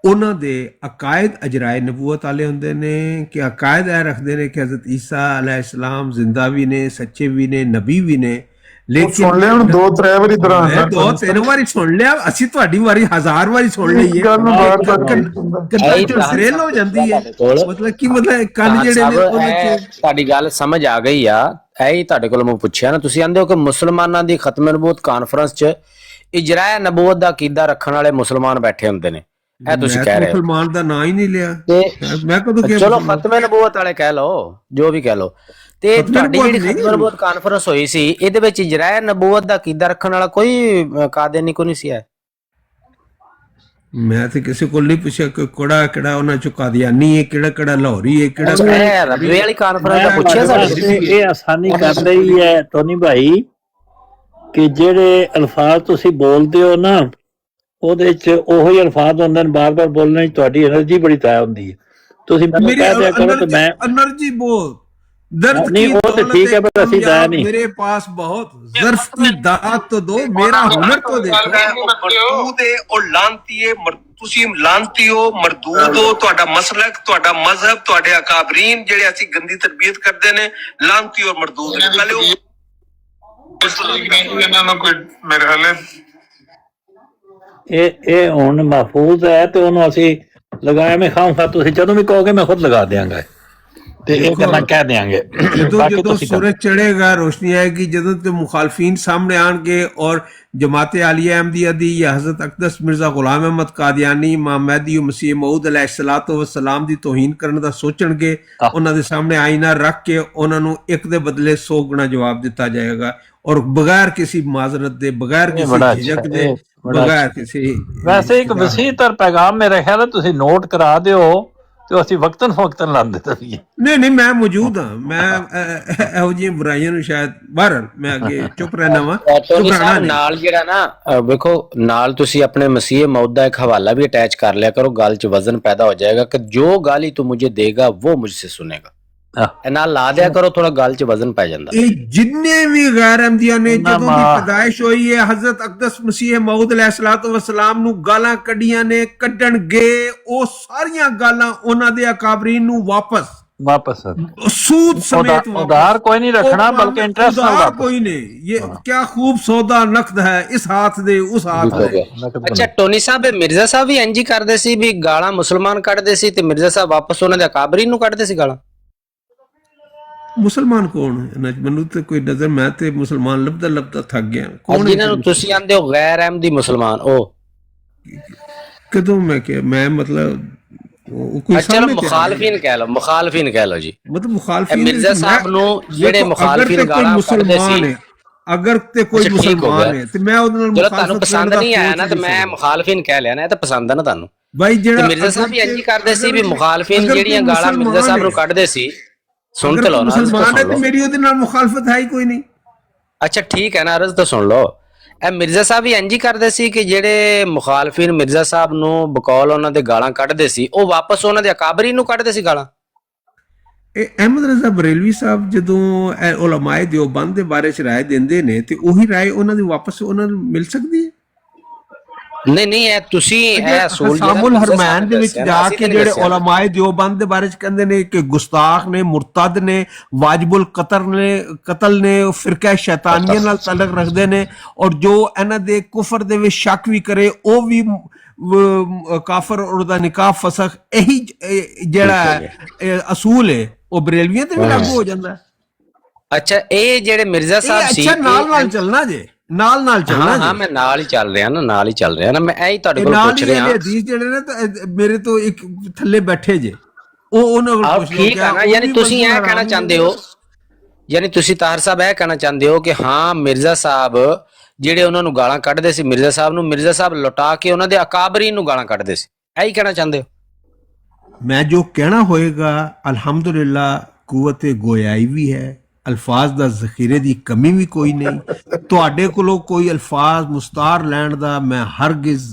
ਉਹਨਾਂ ਦੇ ਅਕਾਇਦ ਅਜਰਾਏ ਨਬੂਵਤ ਵਾਲੇ ਹੁੰਦੇ ਨੇ ਕਿ ਅਕਾਇਦ ਇਹ ਰੱਖਦੇ ਨੇ ਕਿ ਹਜ਼ਰਤ ਈਸਾ ਅਲੈਹਿਸਲਾਮ ਜ਼ਿੰਦਾ ਵੀ ਨੇ, ਸੱਚੇ ਵੀ ਨੇ, ਨਬੀ ਵੀ ਨੇ। ਲੇਕਿਨ ਸੁਣ ਲਿਆ ਹੁਣ 2-3 ਵਾਰੀ ਦੌਰਾਨ, 2-3 ਵਾਰੀ ਸੁਣ ਲਿਆ, ਅਸੀਂ ਤੁਹਾਡੀ ਵਾਰੀ 1000 ਵਾਰੀ ਸੁਣ ਲਈ ਹੈ, ਕੰਨ ਹੋ ਜਾਂਦੀ ਹੈ। ਮਤਲਬ ਕੀ ਮਤਲਬ ਕੰਨ ਜਿਹੜੇ ਨੇ ਉਹਨਾਂ 'ਚ ਤੁਹਾਡੀ ਗੱਲ ਸਮਝ ਆ ਗਈ ਆ। ਇਹ ਹੀ ਤੁਹਾਡੇ ਕੋਲ ਮੈਂ ਪੁੱਛਿਆ ਨਾ, ਤੁਸੀਂ ਕਹਿੰਦੇ ਹੋ ਕਿ ਮੁਸਲਮਾਨਾਂ ਦੀ ਖਤਮੇ ਨਬੂਵਤ ਕਾਨਫਰੰਸ 'ਚ ਇਜਰਾਏ ਨਬੂਵਤ ਦਾ ਅਕੀਦਾ ਰੱਖਣ ਵਾਲੇ ਮੁਸਲਮਾਨ ਬੈਠੇ ਹੁੰਦੇ ਨੇ, ਇਹ ਤੁਸੀਂ ਕਹਿ ਰਹੇ ਹੋ। ਮੁਸਲਮਾਨ ਦਾ ਨਾਂ ਹੀ ਨਹੀਂ ਲਿਆ ਮੈਂ ਕਦੋਂ ਕਿਹਾ। ਚਲੋ ਖਤਮੇ ਨਬੂਵਤ ਵਾਲੇ ਕਹਿ ਲਓ, ਜੋ ਵੀ ਕਹਿ ਲਓ। ਤੇ ਤੁਹਾਡੀ ਜਿਹੜੀ ਖਤਮੇ ਨਬੂਵਤ ਕਾਨਫਰੰਸ ਹੋਈ ਸੀ, ਇਹਦੇ ਵਿੱਚ ਇਜਰਾਏ ਨਬੂਵਤ ਦਾ ਅਕੀਦਾ ਰੱਖਣ ਵਾਲਾ ਕੋਈ ਕਾਦੀਆਨੀ ਕੋਈ ਨਹੀਂ ਸੀ ਆਇਆ। ਮੈਂ ਤੇ ਕਿਸੇ ਕੋਲ ਨਹੀਂ ਪੁੱਛਿਆ ਕਿ ਕਿਹੜਾ ਉਹਨਾਂ ਚੋਂ ਕਾਦੀਆਨੀ ਹੈ, ਕਿਹੜਾ ਲਾਹੌਰੀ ਹੈ, ਕਿਹੜਾ ਰਬੀਏ ਵਾਲੀ ਕਾਨਫਰੰਸ ਦਾ ਪੁੱਛਿਆ ਸਾਡੇ। ਇਹ ਆਸਾਨੀ ਕਰ ਰਹੀ ਹੈ ਟੋਨੀ ਭਾਈ ਕਿ ਜਿਹੜੇ ਅਲਫਾਜ਼ ਤੁਸੀਂ ਬੋਲਦੇ ਹੋ ਨਾ, ਉਹਦੇ ਚ ਉਹੋ ਹੀ ਅਲਫਾਜ਼ ਹੁੰਦੇ ਨੇ, ਬਾਰ-ਬਾਰ ਬੋਲਣ 'ਚ ਤੁਹਾਡੀ એનર્ਜੀ ਬੜੀ ਤਾਇਆ ਹੁੰਦੀ ਹੈ। ਤੁਸੀਂ ਮੈਨੂੰ ਕਹਿ ਦਿਆ ਕਰੋ ਤੇ ਮੈਂ એનર્ਜੀ ਬਹੁਤ दर्द नहीं, वो तो ठीक है, पर ऐसी दाया नहीं। मेरे पास बहुत ज़र्फ की दात तो दो, मेरा हुनर तो देखो। मरदूद है और लानती है, ਤੁਸੀਂ ਲਾਂਤੀ ਹੋ, ਮਰਦੂਦ ਹੋ, ਤੁਹਾਡਾ ਮਸਲਕ, ਤੁਹਾਡਾ ਮਜ਼ਹਬ, ਤੁਹਾਡੇ ਅਕਾਬਰੀਨ ਜਿਹੜੇ ਅਸੀਂ ਗੰਦੀ ਤਰਬੀਅਤ ਕਰਦੇ ਨੇ, ਲਾਂਤੀ ਔਰ ਮਰਦੂਦ ਨੇ। ਪਹਿਲੇ ਇਹਨਾਂ ਨੂੰ ਕੋਈ ਮੇਰੇ ਹਾਲੇ ਇਹ ਹੁਣ ਮਹਿਫੂਜ਼ ਹੈ ਤੇ ਉਹਨੂੰ ਅਸੀਂ ਲਗਾਇਆ ਮੈਂ ਖਾਊਂਗਾ, ਤੁਸੀਂ ਜਦੋਂ ਵੀ ਕਹੋਗੇ ਮੈਂ ਖੁਦ ਲਗਾ ਦਿਆਂਗਾ ਤੇ ਇਹ ਗੱਲਾਂ ਕਹਿ ਦਿਆਂਗੇ। ਜਦੋਂ ਸੂਰਜ ਚੜੇਗਾ ਰੋਸ਼ਨੀ ਆएगी, ਜਦੋਂ ਤੇ ਮੁਖਾਲਫੀਨ ਸਾਹਮਣੇ ਆਣਗੇ ਔਰ जमात आलिया अहमदिया दी या हज़रत अक़दस मिर्ज़ा गुलाम अहमद कादियानी इमाम महदी मसीह मऊद अलैहिस्सलातो वस्सलाम दी तौहीन करन दा सोचणगे, उन्हां दे सामने आईना रख के उन्हां नूं एक दे बदले 100 गुना जवाब दिता जाएगा और बगैर किसी माजरत दे, बगैर किसी झिझक दे, बगैर किसी। वैसे एक वसी तर पैगाम मेरा ख्याल है तुसी नोट करा दिओ ਤੇ ਅਸੀਂ ਵਕਤਨ ਫਕਤਨ ਲਾਉਂਦੇ ਤਵੀਏ। ਨਹੀਂ ਮੈਂ ਮੌਜੂਦ ਹਾਂ, ਮੈਂ ਇਹੋ ਜਿਹੀਆਂ ਬੁਰਾਈਆਂ ਨੂੰ ਸ਼ਾਇਦ ਬਾਹਰ ਮੈਂ ਅੱਗੇ ਚੁੱਪ ਰਹਿਣਾ ਵਾ। ਨਾਲ ਜਿਹੜਾ ਨਾ ਵੇਖੋ ਨਾਲ ਤੁਸੀਂ ਆਪਣੇ ਮਸੀਹ ਮੌਦ ਦਾ ਇੱਕ ਹਵਾਲਾ ਵੀ ਅਟੈਚ ਕਰ ਲਿਆ ਕਰੋ, ਗੱਲ 'ਚ ਵਜ਼ਨ ਪੈਦਾ ਹੋ ਜਾਏਗਾ ਕਿ ਜੋ गाली तू मुझे देगा वो मुझसे सुनेगा, ਨਾਲ ਲਾ ਦਿਆ ਕਰੋ, ਥੋੜਾ ਗੱਲ 'ਚ ਵਜ਼ਨ ਪੈ ਜਾਂਦਾ। ਇਹ ਜਿੰਨੇ ਵੀ ਗੈਰ ਅਹਿਮਦੀਆਂ ਨੇ ਜਦੋਂ ਦੀ ਪੈਦਾਇਸ਼ ਹੋਈ ਹੈ ਹਜ਼ਰਤ ਅਕਦਸ ਮਸੀਹ ਮਊਦ अलैहिस्सलातो वस्सलाम ਨੂੰ ਗਾਲਾਂ ਕੱਢੀਆਂ ਨੇ, ਕੱਢਣਗੇ ਉਹ ਸਾਰੀਆਂ ਗਾਲਾਂ ਉਹਨਾਂ ਦੇ ਅਕਾਬਰੀਨ ਨੂੰ ਵਾਪਸ सूद समेत उधार कोई नहीं रखना बल्कि इंटरेस्ट उधार कोई नहीं। ये क्या खूब सौदा नकद है, इस हाथ दे उस हाथ दे। अच्छा टोनी साहब मिर्जा साहब भी इंज ही करदे सी भी गाला मुसलमान कढ़दे सी ते मिर्जा साहब वापस उन्हां दे अकाबरीन नूं कढ़दे सी गाला। मुसलमान कौन है? मैनू तो कोई नजर, मैं ते मुसलमान लभदा लभदा थक गया। कौन जिन्हां नूं तुसीं आंदे हो गैर अहमदी मुसलमान ओ कदों मैं क्या मैं मतलब चलो मुखालफिन कह लो, मुखालफिन कह लो जी, मतलब मुखालफिन मिर्जा साहब नु जेड़े मुखालफिन गाला कढ़दे सी, अगर ते कोई मुसलमान है ते मैं ओदे नाल चलो तानू पसंद नहीं आया ना ते मैं मुखालफिन कह लिया ना, ते पसंद है ना तानू भाई जेड़ा मिर्जा साहब भी इंज करदे सी भी मुखालफिन जेड़ियां गाला मिर्जा साहब नु कढ़दे सी। सुन तो लो ना, मुसलमान है ते मेरी ओदे नाल मुखालफत है ही कोई नहीं। अच्छा ठीक है ना, अर्ज तो सुन लो। मिर्जा साहब भी इंज ही करदे सी कि जेड़े मुखालफिन मिर्जा साहब नु बकौल उन्हां दे गालां कढ़दे सी ओ वापस उन्हां दे अकाबरी नु कढ़दे सी गालां। अहमद रज़ा बरेलवी साहब जदों उलमाए देवबंद दे बारे च राय देंदे ने ते ओही राय उन्हां दी वापस उन्हां नूं मिल सकदी है? नहीं नहीं है तुसी है असूल सामुल हरमैन दे विच जाके जेड़े उलमाए देवबंद दे बारे च कहंदे ने कि गुस्ताख ने, मुर्तद ने, वाजिबुल कतल ने, फिरका शैतानिया नाल ताल्लुक रखदे ने और जो इन्हां दे कुफर दे विच शक भी करे ओ भी काफर और दा निकाह फसख, यही जेड़ा असूल है ओ बरेलवियां ते भी लागू हो जांदा है। अच्छा ए जेड़े मिर्जा साहब सी, अच्छा नाल चलना जे नाल चलना। हाँ मैं नाल ही चल रहा ना, नाल ही चल रहा ना, मैं यही तुहाडे कोल पूछ रहा। हदीस जेड़े ने तो मेरे तो एक थल्ले बैठे जे ओ उन्हां कोल पुछ लो ठीक है ना, यानी तुसी ये कहना चाहते हो, यानी तुसी ताहिर साहब ये कहना चाहते हो कि हाँ मिर्जा साहब जेड़े उन्हां नूं गालां कढ़दे सी मिर्जा साहब नूं, मिर्जा साहब लुटा के उन्हां दे अकाबरीन नूं गालां कढ़दे सी, यही कहना चाहते हो? मैं जो कहना होएगा अल्हम्दुलिल्लाह कुव्वत गोयाई भी है, अल्फाज दा ज़खीरे दी कमी भी कोई नहीं। तुहाडे कोलों कोई अल्फाज मुस्तार लैण दा मैं हरगिज़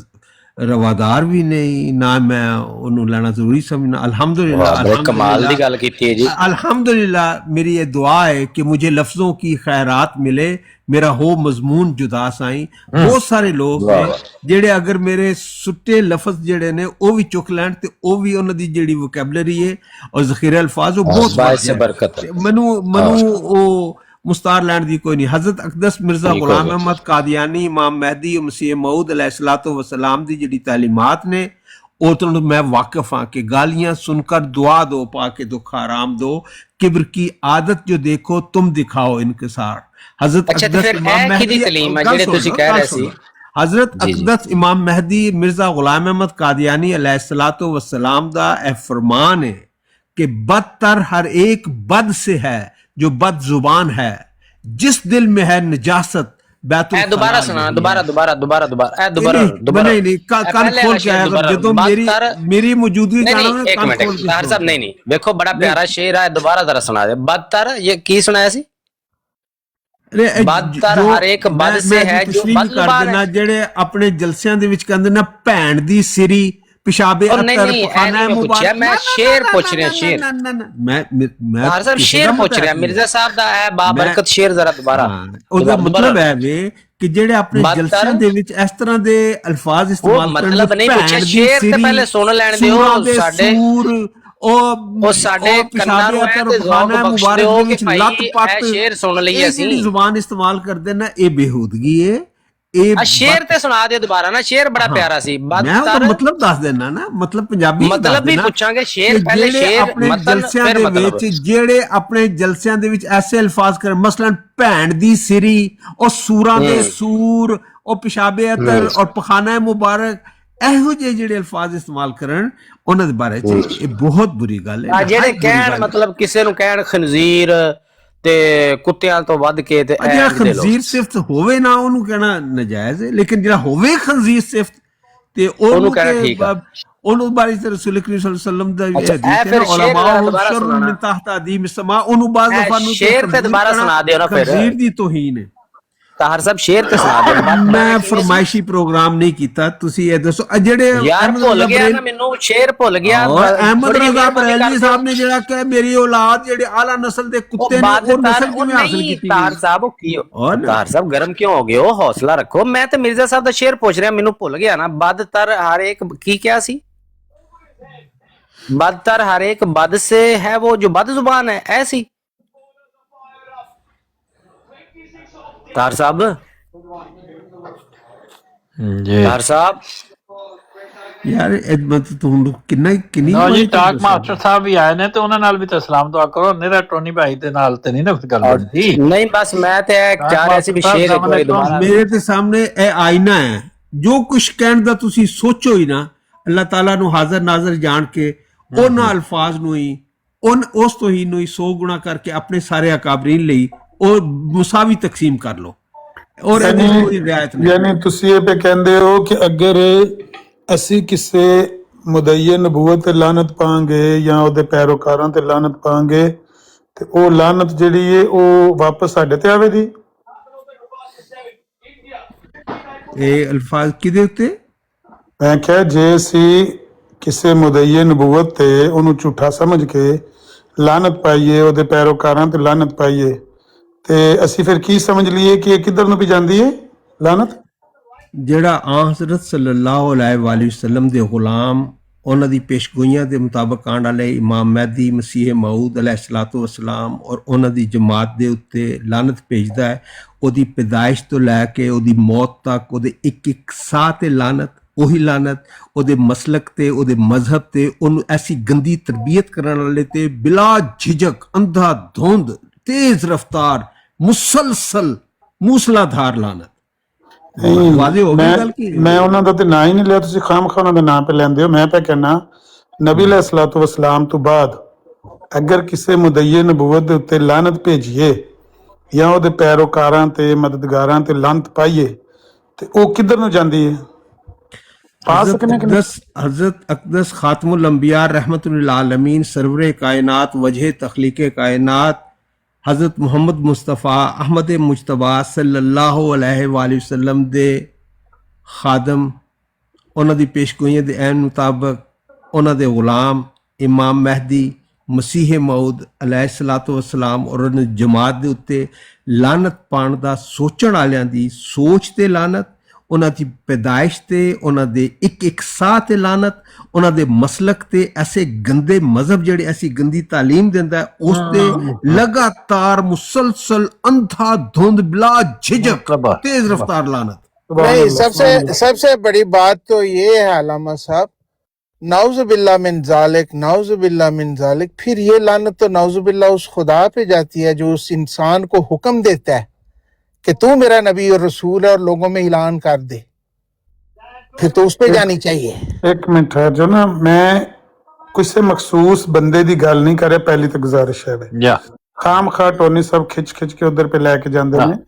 रवादार भी नहीं, ना मैं उन्होंने लेना जरूरी समझना। अल्हम्दुलिल्लाह कमाल दी गल कीती है जी। अल्हम्दुलिल्लाह मेरी ये दुआ है कि मुझे लफ्जों की खैरात मिले, मेरा हो मजमून जुदा साई। बहुत सारे लोग ने जेड़े अगर मेरे सुट्टे लफ्ज जेड़े ने ओ भी चुक लैण ते ओ भी उन्हां दी जेड़ी वोकैबुलरी है और ज़खीरे अल्फाज वो बहुत बरकत मनु ओ मुस्तार लैंड दी कोई नहीं। हजरत अकदस मिर्जा गुलाम अहमद कादियानी, इमाम महदी मसीह मऊद अलैहिस्सलातो वस्सलाम दी जेड़ी तालीमात ने ओ तो मैं वाकिफ हाँ कि गालियां सुनकर दुआ दो पाके दुख आराम दो, किब्र की आदत जो देखो तुम दिखाओ इनकिसार। हजरत हजरत अकदस इमाम महदी मिर्जा गुलाम अहमद कादियानी अलैहिस्सलातो वस्सलाम दा फरमान है कि बदतर हर एक बद से है जो बद जुबान है, जिस दिल में है नजासत दोबारा सुना, दोबारा नहीं कान खोल के आया अगर जदों मेरी मौजूदगी जाना एक मिनट ताहिर साहब नहीं देखो बड़ा प्यारा शेर है, दोबारा जरा सुना दे। बदतर ये की सुनाया सी? बदतर हर एक बद से है जो बद जुबान है। जेड़े अपने जलसियां दे विच कहंदे ना भैन दी सिरी पिशाबे अत्तर पखाना मुबारक। मैं शेर पूछ रहा, शेर मैं साहब शेर पूछ रहा, मिर्जा साहब दा है बाबरकत शेर जरा दोबारा। ਉਹਦਾ मतलब है वे कि जेड़े अपने जलसियां दे विच इस तरह दे अल्फाज इस्तेमाल करन, मतलब नहीं पूछा शेर ते पहले सुन लेने दियो साडे ਉਹ ਸਾਡੇ ਕੰਨਾਂ ਨੂੰ ਐ ਤੇ ਜ਼ੌਕ ਬਖਸ਼ ਦਿਓ ਕਿ ਭਾਈ ਇਹ ਸ਼ੇਰ ਸੁਣ ਲਈ ਅਸੀਂ। ਜਿਹੜੀ ਜ਼ੁਬਾਨ ਇਸਤੇਮਾਲ ਕਰਦੇ ਨੇ ਇਹ ਬੇਹੂਦਗੀ ਹੈ। ਇਹ ਸ਼ੇਰ ਤੇ ਸੁਣਾ ਦਿਓ ਦੁਬਾਰਾ ਨਾ, ਸ਼ੇਰ ਬੜਾ ਪਿਆਰਾ ਸੀ। ਮੈਂ ਉਹਦਾ ਮਤਲਬ ਦੱਸ ਦੇਣਾ ਨਾ, ਮਤਲਬ ਪੰਜਾਬੀ ਮਤਲਬ ਵੀ ਪੁੱਛਾਂਗੇ। ਸ਼ੇਰ ਪਹਿਲੇ ਸ਼ੇਰ ਆਪਣੇ ਜਲਸਿਆਂ ਦੇ ਵਿੱਚ, ਜਿਹੜੇ ਆਪਣੇ ਜਲਸਿਆਂ ਦੇ ਵਿੱਚ ਐਸੇ ਅਲਫਾਜ਼ ਕਰ, ਮਸਲਨ ਭੈਣ ਦੀ ਸਿਰੀ, ਉਹ ਸੂਰਾਂ ਦੇ ਸੂਰ, ਉਹ ਪਿਸ਼ਾਬੇ ਅਤਰ ਔਰ ਪਖਾਨਾ ਮੁਬਾਰਕ, ਇਹੋ ਜਿਹੇ ਜਿਹੜੇ ਅਲਫਾਜ਼ ਇਸਤੇਮਾਲ ਕਰਨ ਉਹਨਾਂ ਦੇ ਬਾਰੇ ਚ ਇਹ ਬਹੁਤ ਬੁਰੀ ਗੱਲ ਹੈ। ਜਿਹੜੇ ਕਹਿਣ ਮਤਲਬ ਕਿਸੇ ਨੂੰ ਕਹਿਣ ਖਨਜ਼ੀਰ ਤੇ ਕੁੱਤਿਆਂ ਤੋਂ ਵੱਧ ਕੇ ਤੇ ਜਿਹੜਾ ਖਨਜ਼ੀਰ ਸਿਫਤ ਹੋਵੇ ਨਾ ਉਹਨੂੰ ਕਹਿਣਾ ਨਜਾਇਜ਼ ਹੈ, ਲੇਕਿਨ ਜਿਹੜਾ ਹੋਵੇ ਖਨਜ਼ੀਰ ਸਿਫਤ ਤੇ ਉਹਨੂੰ ਕਹਿਣਾ ਠੀਕ ਹੈ। ਉਹਨੂੰ ਬਾਰੇ ਤੇ ਰਸੂਲ ਕਰੀਮ ਸੱਲੱਲਾਹੁ ਅਲੈਹਿ ਵਸੱਲਮ ਦਾ ਇਹ ਹਦੀਸ ਹੈ, ਉਲਮਾ ਸ਼ੁਰ ਮਿਨ ਤਹਤ ਅਦੀਮ ਸਮਾ, ਉਹਨੂੰ ਬਾਜ਼ ਦਫਾ ਨੂੰ ਸ਼ੇਰ ਤੇ ਦੁਬਾਰਾ ਸੁਣਾ ਦਿਓ ਨਾ ਫਿਰ। ਖਨਜ਼ੀਰ ਦੀ ਤੋਹੀਨ ਹੈ। ਤਾਹਰ ਸਾਹਿਬ ਸ਼ੇਰ ਤੇ ਸੁਣਾ ਦਿਓ। ਮੈਂ ਫਰਮਾਇਸ਼ੀ ਪ੍ਰੋਗਰਾਮ ਨਹੀਂ ਕੀਤਾ, ਤੁਸੀਂ ਇਹ ਦੱਸੋ। ਜਿਹੜੇ ਯਾਰ ਭੁੱਲ ਗਿਆ ਨਾ, ਮੈਨੂੰ ਸ਼ੇਰ ਭੁੱਲ ਗਿਆ। ਅਹਿਮਦ ਰਜ਼ਾ ਬਰੇਲਵੀ ਸਾਹਿਬ ਨੇ ਜਿਹੜਾ ਕਿ ਮੇਰੀ ਔਲਾਦ ਜਿਹੜੇ ਆਲਾ ਨਸਲ ਦੇ ਕੁੱਤੇ ਨੇ ਉਹ ਨਸਲ ਕਿਵੇਂ ਹਾਸਲ ਕੀਤੀ? ਤਾਹਰ ਸਾਹਿਬ ਤਾਹਰ ਸਾਹਿਬ ਗਰਮ ਕਿਉਂ ਹੋ ਗਏ ਹੋ? ਹੌਸਲਾ ਰੱਖੋ। ਮੈਂ ਤੇ ਮਿਰਜ਼ਾ ਸਾਹਿਬ ਦਾ ਸ਼ੇਰ ਪੁੱਛ ਰਿਹਾ, ਮੈਨੂੰ ਭੁੱਲ ਗਿਆ ਨਾ। ਬਦਤਰ ਹਰ ਇੱਕ ਕੀ ਕਿਹਾ ਸੀ? बदतर हर एक बद से है वो जो बद जुबान है, ऐसी। तार साहब तार साहब ਯਾਰ ਮਤਲਬ ਤੁਹਾਨੂੰ ਕਿੰਨੀ ਨਾ ਜੀ, ਟਾਕ ਮਾਸਟਰ ਸਾਹਿਬ ਵੀ ਆਏ ਨੇ ਤੇ ਉਹਨਾਂ ਨਾਲ ਵੀ ਤਾਂ ਸਲਾਮ ਦੁਆ ਕਰੋ। ਨਿਹਰਾ ਟੋਨੀ ਭਾਈ ਦੇ ਨਾਲ ਤੇ ਨਹੀਂ ਨਾ ਫਿਰ ਗੱਲ ਬਣਦੀ। ਨਹੀਂ ਬਸ ਮੈਂ ਤੇ ਚਾਹ ਰਿਹਾ ਸੀ ਵੀ ਸ਼ੇਰ ਇੱਕ ਵਾਰੀ ਦੁਬਾਰਾ। ਮੇਰੇ ਤੇ ਸਾਹਮਣੇ ਇਹ ਆਇਨਾ ਹੈ, ਜੋ ਕੁਝ ਕਹਿਣ ਦਾ ਤੁਸੀਂ ਸੋਚੋ ਹੀ ਨਾ, ਅੱਲਾਹ ਤਾਲਾ ਨੂੰ ਹਾਜ਼ਰ ਨਾਜ਼ਰ ਜਾਣ ਕੇ ਉਹਨਾਂ ਅਲਫਾਜ਼ ਨੂੰ ਹੀ ਉਸ ਤੋਂ ਹੀ ਨੂੰ 100 ਗੁਣਾ ਕਰਕੇ ਆਪਣੇ ਸਾਰੇ ਅਕਾਬਰੀਨ ਲਈ ਉਹ ਮੁਸਾਵੀ ਤਕਸੀਮ ਕਰ ਲਓ। ਔਰ ਕੋਈ ਰਿਆਇਤ ਨਹੀਂ। ਯਾਨੀ ਤੁਸੀਂ ਇਹ ਪੇ ਕਹਿੰਦੇ ਹੋ ਕਿ ਅਗਰ ਅਸੀਂ ਕਿਸੇ ਮੁਦਈਏ ਨਬੂਵਤ ਤੇ ਲਾਨਤ ਪਾਵਾਂਗੇ ਜਾਂ ਉਹਦੇ ਪੈਰੋਕਾਰਾਂ ਤੇ ਲਾਨਤ ਪਾਵਾਂਗੇ ਤੇ ਉਹ ਲਾਨਤ ਜਿਹੜੀ ਹੈ ਉਹ ਵਾਪਸ ਸਾਡੇ ਤੇ ਆਵੇਗੀ। ਇਹ ਅਲਫਾਜ਼ ਕਿਹਦੇ ਉੱਤੇ? ਮੈਂ ਕਿਹਾ ਜੇ ਅਸੀਂ ਕਿਸੇ ਮੁਦਈਏ ਨਬੂਵਤ ਤੇ ਉਹਨੂੰ ਝੂਠਾ ਸਮਝ ਕੇ ਲਾਨਤ ਪਾਈਏ, ਉਹਦੇ ਪੈਰੋਕਾਰਾਂ ਤੇ ਲਾਨਤ ਪਾਈਏ, ਤੇ ਅਸੀਂ ਫਿਰ ਕੀ ਸਮਝ ਲਈਏ ਕਿ ਇਹ ਕਿੱਧਰ ਨੂੰ ਵੀ ਜਾਂਦੀ ਹੈ ਲਾਨਤ? ਜਿਹੜਾ ਆ ਹਜ਼ਰਤ ਸੱਲੱਲਾਹੁ ਅਲੈਹਿ ਵਸੱਲਮ ਦੇ ਗੁਲਾਮ, ਉਹਨਾਂ ਦੀ ਪੇਸ਼ਗੋਈਆਂ ਦੇ ਮੁਤਾਬਕ ਆਉਣ ਵਾਲੇ ਇਮਾਮ ਮਹਿਦੀ ਮਸੀਹ ਮਊਦ ਅਲੈਹਿਸਸਲਾਤੁ ਵਸਲਾਮ ਔਰ ਉਹਨਾਂ ਦੀ ਜਮਾਤ ਦੇ ਉੱਤੇ ਲਾਨਤ ਭੇਜਦਾ ਹੈ। ਉਹਦੀ ਪੈਦਾਇਸ਼ ਤੋਂ ਲੈ ਕੇ ਉਹਦੀ ਮੌਤ ਤੱਕ ਉਹਦੇ ਇੱਕ ਇੱਕ ਸਾਹ ਤੇ ਲਾਨਤ, ਉਹੀ ਲਾਨਤ ਉਹਦੇ ਮਸਲਕ ਤੇ, ਉਹਦੇ ਮਜ਼ਹਬ ਤੇ, ਉਹਨੂੰ ਐਸੀ ਗੰਦੀ ਤਰਬੀਅਤ ਕਰਨ ਵਾਲੇ ਤੇ ਬਿਲਾ ਝਿਜਕ, ਅੰਧਾ ਧੁੰਦ, ਤੇਜ਼ ਰਫ਼ਤਾਰ, ਮੁਸਲਸਲ ਮੂਸਲਾਧਾਰ ਲਾਨਤ। ਮੈਂ ਉਹਨਾਂ ਦਾ ਤੇ ਨਾਂ ਹੀ ਨਹੀਂ ਲਿਆ, ਤੁਸੀਂ ਖਾਮਖਾ ਉਹਨਾਂ ਦਾ ਨਾਂ ਪੇ ਲੈਂਦੇ ਹੋ। ਮੈਂ ਤਾਂ ਕਹਿਣਾ ਨਬੀ अलैहिस्सलातु वस्सलाम ਤੋਂ ਬਾਅਦ ਅਗਰ ਕਿਸੇ ਮੁਦਈਏ ਨਬੂਵਤ ਦੇ ਉੱਤੇ ਲਾਨਤ ਭੇਜੀਏ ਜਾਂ ਉਹਦੇ ਪੈਰੋਕਾਰਾਂ ਤੇ ਮਦਦਗਾਰਾਂ ਤੇ ਲਾਨਤ ਪਾਈਏ ਤੇ ਉਹ ਕਿੱਧਰ ਨੂੰ ਜਾਂਦੀ ਹੈ? हजरत अक़दस खातमुल अंबिया रहमतुल आलमीन सरवरे कायनात वजह तख्लीक़े कायनात हजरत मोहम्मद मुस्तफ़ा अहमद मुजतबा सल्लल्लाहु अलैहि वसल्लम दे खादम, उन्हां दी पेशगोइयां दे ऐन मुताबक उन्हां दे गुलाम इमाम महदी मसीह मऊद अलैहिस्सलातु वस्सलाम और उन्हां दी जमात दे उत्ते लानत पाण दा सोचण वालियां दी सोच ते लानत, ਉਹਨਾਂ ਦੀ ਪੈਦਾਇਸ਼ ਤੇ, ਉਹਨਾਂ ਦੇ ਇੱਕ ਇੱਕ ਸਾਹ ਤੇ ਲਾਨਤ, ਉਹਨਾਂ ਦੇ ਮਸਲਕ ਤੇ, ਐਸੇ ਗੰਦੇ ਮਜ਼ਹਬ ਜਿਹੜੇ ਐਸੀ ਗੰਦੀ ਤਾਲੀਮ ਦਿੰਦਾ ਉਸ ਤੇ ਲਗਾਤਾਰ ਮੁਸਲਸਲ अंधा धुंध बिला झिझक तेज रफ्तार लानत। नहीं, सबसे बड़ी बात तो ये है अल्लामा साहब, नाउज़ुबिल्लाह मिन ज़ालिक, नाउज़ुबिल्लाह मिन ज़ालिक। फिर ये लानत तो नाउज़ुबिल्लाह उस खुदा पे जाती है जो उस इंसान को हुक्म देता है कि तू मेरा नबी और रसूल है और लोगों में ऐलान कर दे, फिर तो उस पे जानी चाहिए। एक मिनट है जो ना, मैं किसी मखसूस बंदे दी गल नहीं कर रहा, पहली तो गुजारिश है खाम खा टोनी सब खिच खिच के उधर पे लेके जाते हैं।